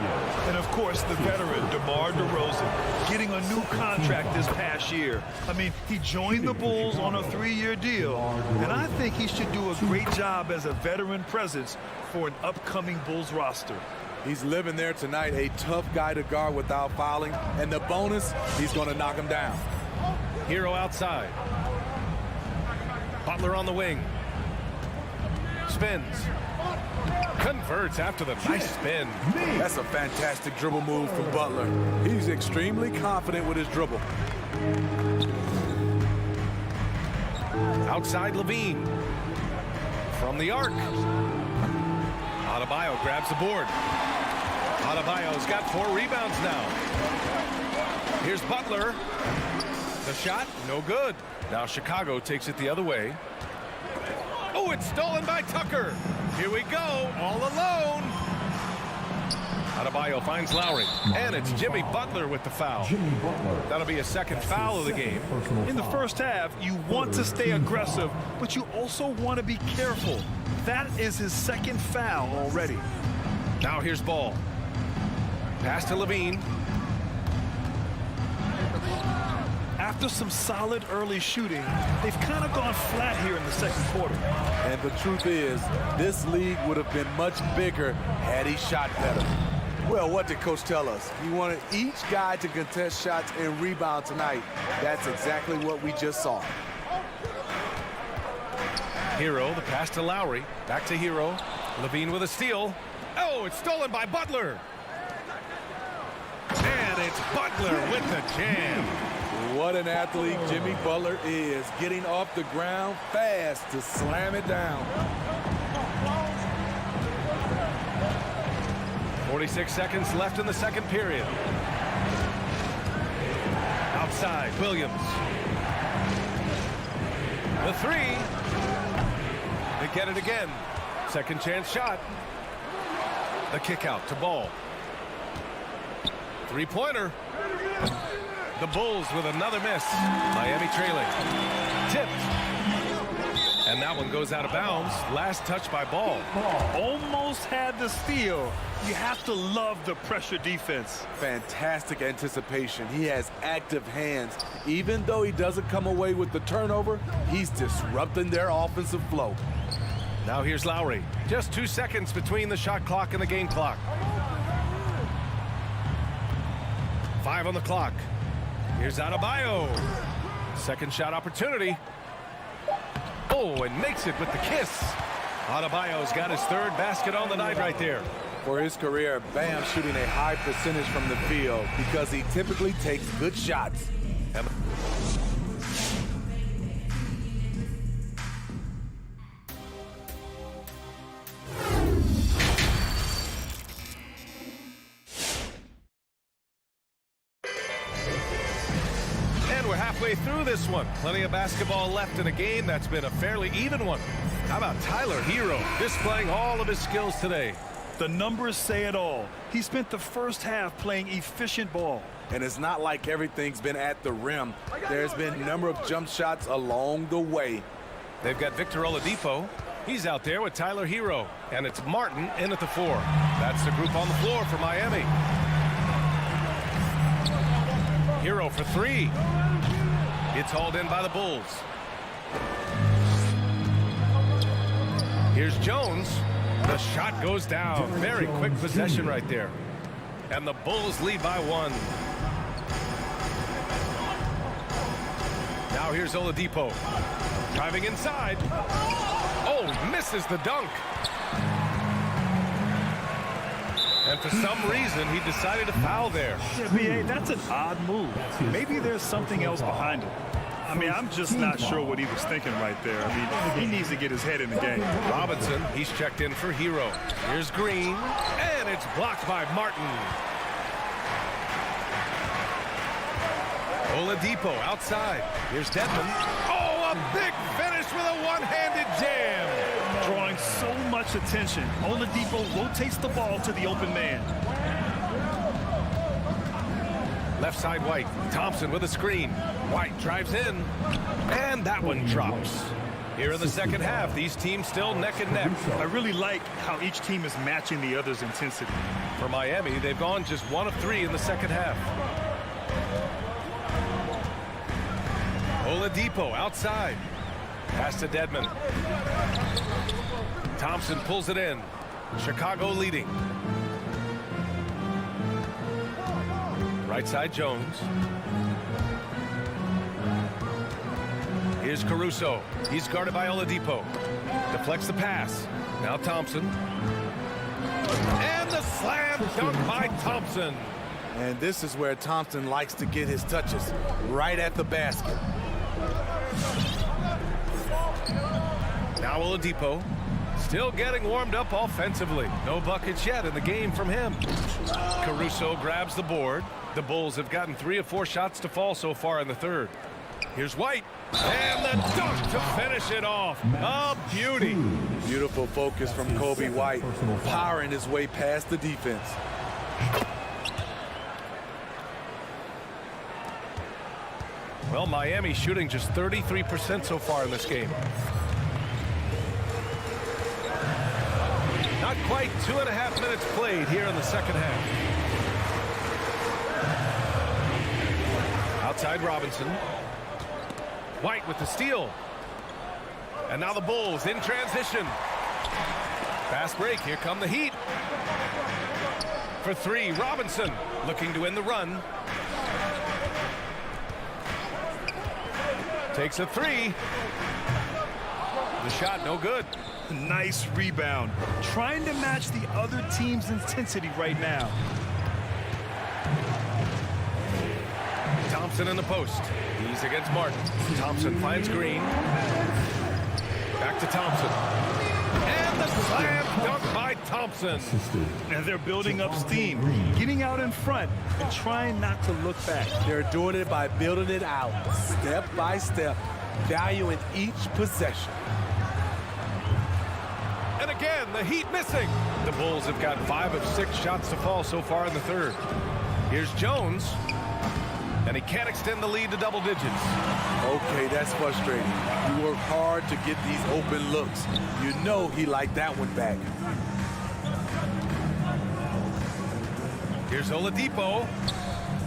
And of course, the veteran, DeMar DeRozan, getting a new contract this past year. I mean, he joined the Bulls on a 3-year deal, and I think he should do a great job as a veteran presence for an upcoming Bulls roster. He's living there tonight, a tough guy to guard without fouling, and the bonus, he's going to knock him down. Hero outside. Butler on the wing. Spins. Converts after the nice spin. That's a fantastic dribble move from Butler. He's extremely confident with his dribble. Outside Levine. From the arc. Adebayo grabs the board. Adebayo's got 4 rebounds now. Here's Butler. The shot, no good. Now Chicago takes it the other way. Oh, it's stolen by Tucker. Here we go, all alone. Adebayo finds Lowry, and it's Jimmy Butler with the foul. That'll be a second foul of the game. In the first half, you want to stay aggressive, but you also want to be careful. That is his second foul already. Now here's Ball. Pass to Levine. After some solid early shooting, they've kind of gone flat here in the second quarter. And the truth is, this league would have been much bigger had he shot better. Well, what did Coach tell us? He wanted each guy to contest shots and rebound tonight. That's exactly what we just saw. Hero, the pass to Lowry. Back to Hero. Levine with a steal. Oh, it's stolen by Butler. And it's Butler with the jam. What an athlete Jimmy Butler is, getting off the ground fast to slam it down. 46 seconds left in the second period. Outside, Williams. The 3. They get it again. Second chance shot. The kick out to Ball. 3-pointer. The Bulls with another miss. Miami trailing. Tipped. And that one goes out of bounds. Last touch by Ball. Almost had the steal. You have to love the pressure defense. Fantastic anticipation. He has active hands. Even though he doesn't come away with the turnover, he's disrupting their offensive flow. Now here's Lowry. Just 2 seconds between the shot clock and the game clock. 5 on the clock. Here's Adebayo. Second shot opportunity. Oh, and makes it with the kiss. Adebayo's got his 3rd basket on the night right there. For his career, Bam shooting a high percentage from the field because he typically takes good shots. Through this one. Plenty of basketball left in a game that's been a fairly even one. How about Tyler Hero displaying all of his skills today? The numbers say it all. He spent the first half playing efficient ball. And it's not like everything's been at the rim. There's been a number of jump shots along the way. They've got Victor Oladipo. He's out there with Tyler Hero, and it's Martin in at the 4. That's the group on the floor for Miami. Hero for 3. It's hauled in by the Bulls. Here's Jones. The shot goes down. Very quick possession right there. And the Bulls lead by 1. Now here's Oladipo. Driving inside. Oh, misses the dunk. And for some reason, he decided to foul there. Yeah, B.A., that's an odd move. Maybe there's something else behind it. I mean, I'm just not sure what he was thinking right there. I mean, he needs to get his head in the game. Robinson, he's checked in for Hero. Here's Green, and it's blocked by Martin. Oladipo outside. Here's Dedmon. Oh, a big finish with a one-handed jam. Drawing so much attention. Oladipo rotates the ball to the open man. Left side White. Thompson with a screen. White drives in, and that one drops. Here in the second half, these teams still neck and neck. I really like how each team is matching the other's intensity. For Miami, they've gone just 1 of 3 in the second half. Oladipo outside. Pass to Dedmon. Thompson pulls it in. Chicago leading. Right side Jones. Here's Caruso. He's guarded by Oladipo. Deflects the pass. Now Thompson. And the slam dunk by Thompson. And this is where Thompson likes to get his touches, right at the basket. Now Oladipo. Still getting warmed up offensively. No buckets yet in the game from him. Caruso grabs the board. The Bulls have gotten 3 of 4 shots to fall so far in the third. Here's White. And the dunk to finish it off. A beauty. Beautiful focus from Kobe White, powering his way past the defense. Well, Miami shooting just 33% so far in this game. Not quite 2.5 minutes played here in the second half. Outside Robinson. White with the steal. And now the Bulls in transition. Fast break. Here come the Heat. For 3, Robinson looking to win the run. Takes a 3. The shot no good. Nice rebound. Trying to match the other team's intensity right now. Thompson in the post. He's against Martin. Thompson finds Green. Back to Thompson. And the slam dunk by Thompson. And they're building up steam, getting out in front and trying not to look back. They're doing it by building it out, step by step, valuing each possession. And again, the Heat missing. The Bulls have got 5 of 6 shots to fall so far in the third. Here's Jones. And he can't extend the lead to double digits. Okay, that's frustrating. You work hard to get these open looks. You know he liked that one back. Here's Oladipo.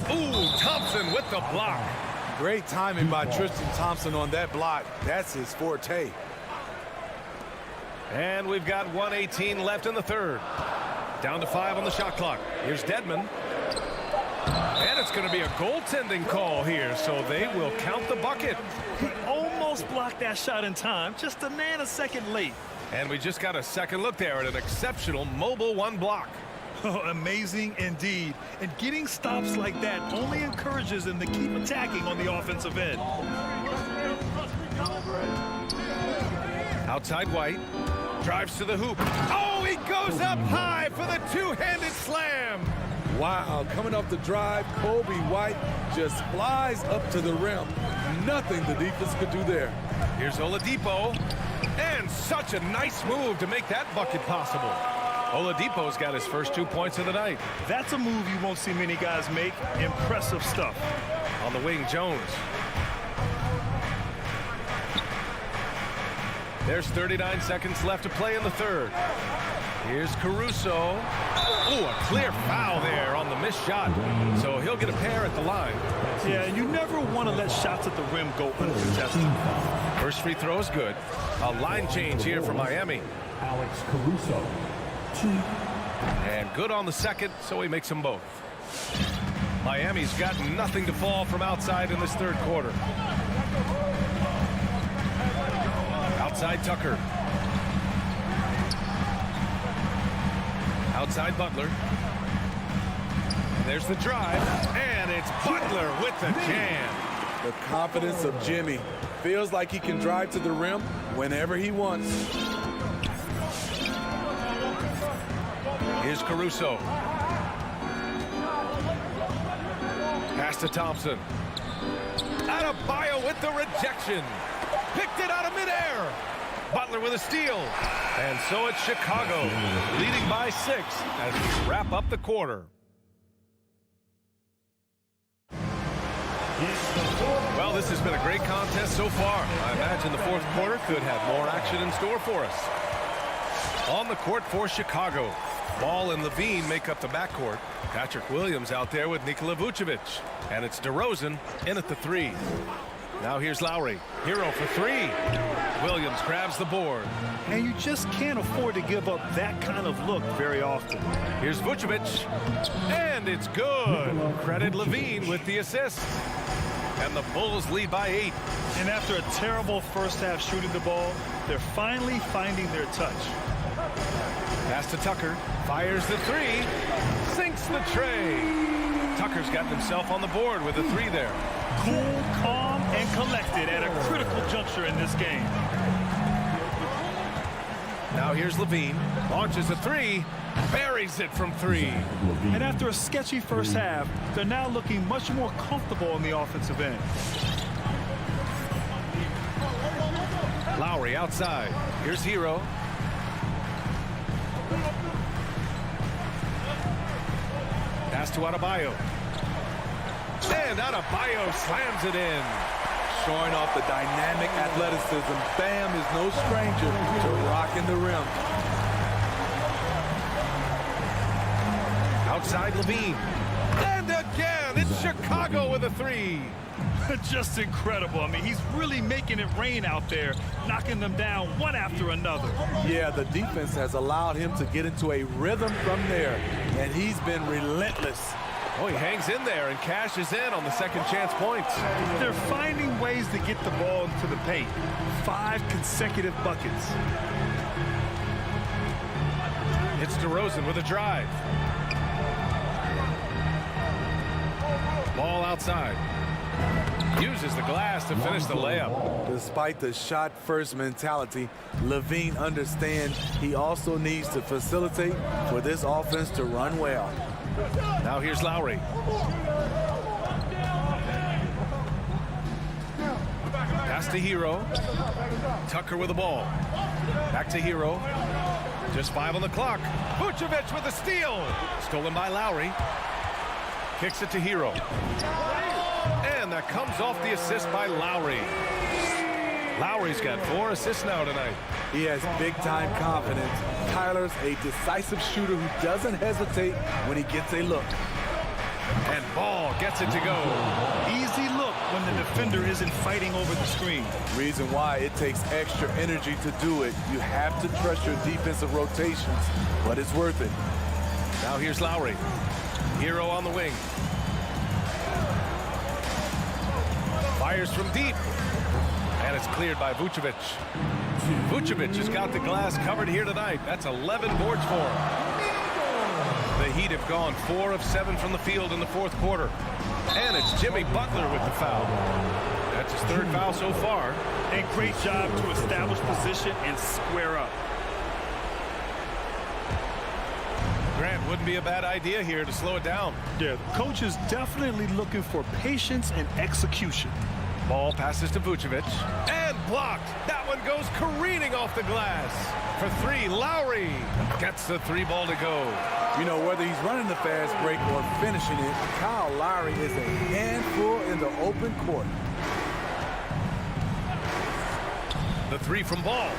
Ooh, Thompson with the block. Great timing by Tristan Thompson on that block. That's his forte. And we've got 1:18 left in the third. Down to 5 on the shot clock. Here's Dedmon. And it's going to be a goaltending call here, so they will count the bucket. He almost blocked that shot in time, just a nanosecond late. And we just got a second look there at an exceptional mobile 1 block. Oh, amazing indeed. And getting stops like that only encourages them to keep attacking on the offensive end. Outside White. Drives to the hoop. Oh, he goes up high for the 2-handed slam. Wow, coming off the drive, Kobe White just flies up to the rim. Nothing the defense could do there. Here's Oladipo. And such a nice move to make that bucket possible. Oladipo's got his first 2 points of the night. That's a move you won't see many guys make. Impressive stuff. On the wing, Jones. There's 39 seconds left to play in the third. Here's Caruso. Ooh, a clear foul there on the missed shot. So he'll get a pair at the line. Yeah, and you never want to let shots at the rim go uncontested. First free throw is good. A line change here for Miami. Alex Caruso. 2. And good on the second, so he makes them both. Miami's got nothing to fall from outside in this third quarter. Outside Tucker. Outside Butler. There's the drive, and it's Butler with the jam. The confidence of Jimmy. Feels like he can drive to the rim whenever he wants. Here's Caruso. Pass to Thompson. Adebayo with the rejection. Picked it out of midair. Butler with a steal. And so it's Chicago leading by 6 as we wrap up the quarter. Well, this has been a great contest so far. I imagine the fourth quarter could have more action in store for us. On the court for Chicago, Ball and Levine make up the backcourt. Patrick Williams out there with Nikola Vucevic. And it's DeRozan in at the 3. Now here's Lowry. Hero for 3. Williams grabs the board. And you just can't afford to give up that kind of look very often. Here's Vucevic. And it's good. Credit Levine with the assist. And the Bulls lead by 8. And after a terrible first half shooting the ball, they're finally finding their touch. Pass to Tucker. Fires the 3. Sinks the tray. Tucker's gotten himself on the board with a 3 there. Cool, calm, and collected at a critical juncture in this game. Now here's Levine. Launches a 3. Buries it from 3. And after a sketchy first half, they're now looking much more comfortable on the offensive end. Lowry outside. Here's Hero. Pass to Adebayo. And Adebayo slams it in. Showing off the dynamic athleticism. Bam is no stranger to rocking the rim. Outside Levine. And again, it's Chicago with a 3. Just incredible. I mean, he's really making it rain out there, knocking them down one after another. Yeah, the defense has allowed him to get into a rhythm from there, and he's been relentless. Oh, he hangs in there and cashes in on the second chance points. They're finding ways to get the ball into the paint. 5 consecutive buckets. It's DeRozan with a drive. Ball outside. Uses the glass to finish the layup. Despite the shot-first mentality, Levine understands he also needs to facilitate for this offense to run well. Now here's Lowry. Pass to Hero. Tucker with the ball. Back to Hero. Just 5 on the clock. Vucevic with a steal. Stolen by Lowry. Kicks it to Hero. And that comes off the assist by Lowry. Lowry's got 4 assists now tonight. He has big-time confidence. Tyler's a decisive shooter who doesn't hesitate when he gets a look. And Ball gets it to go. Easy look when the defender isn't fighting over the screen. Reason why it takes extra energy to do it. You have to trust your defensive rotations, but it's worth it. Now here's Lowry. Hero on the wing. Fires from deep. And it's cleared by Vucevic. Vucevic has got the glass covered here tonight. That's 11 boards for him. The Heat have gone 4 of 7 from the field in the fourth quarter. And it's Jimmy Butler with the foul. That's his 3rd foul so far. And great job to establish position and square up. Grant, wouldn't be a bad idea here to slow it down. Yeah, the coach is definitely looking for patience and execution. Ball passes to Vucevic. And blocked. That one goes careening off the glass. For 3, Lowry gets the 3 ball to go. You know, whether he's running the fast break or finishing it, Kyle Lowry is a handful in the open court. The 3 from Ball.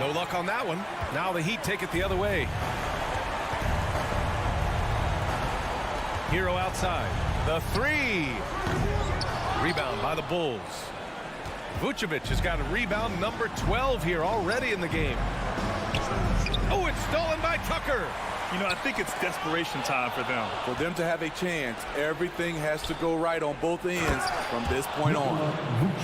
No luck on that one. Now the Heat take it the other way. Hero outside. The three. Rebound by the Bulls. Vucevic has got a rebound number 12 here already in the game. Oh, it's stolen by Tucker. You know, I think it's desperation time for them. For them to have a chance, everything has to go right on both ends from this point on.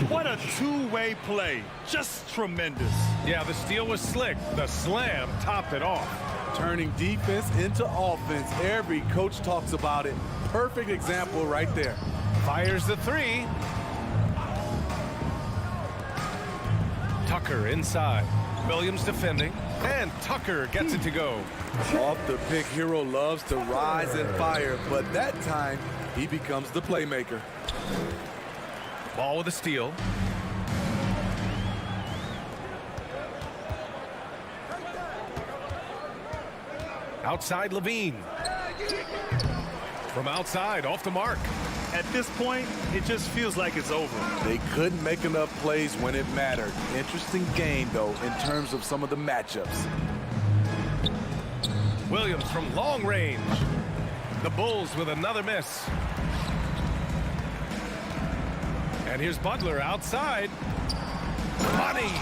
What a two-way play. Just tremendous. Yeah, the steal was slick. The slam topped it off. Turning defense into offense. Every coach talks about it. Perfect example right there. Fires the three. Tucker inside. Williams defending. And Tucker gets it to go. Off the pick, Hero loves to rise and fire, but that time he becomes the playmaker. Ball with a steal. Outside Levine. From outside, off the mark. At this point, it just feels like it's over. They couldn't make enough plays when it mattered. Interesting game, though, in terms of some of the matchups. Williams from long range. The Bulls with another miss. And here's Butler outside. Money.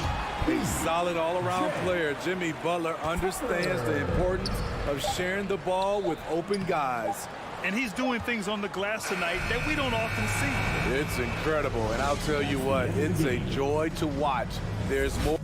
A solid all-around player. Jimmy Butler understands the importance of sharing the ball with open guys. And he's doing things on the glass tonight that we don't often see. It's incredible, and I'll tell you what, it's a joy to watch. There's more.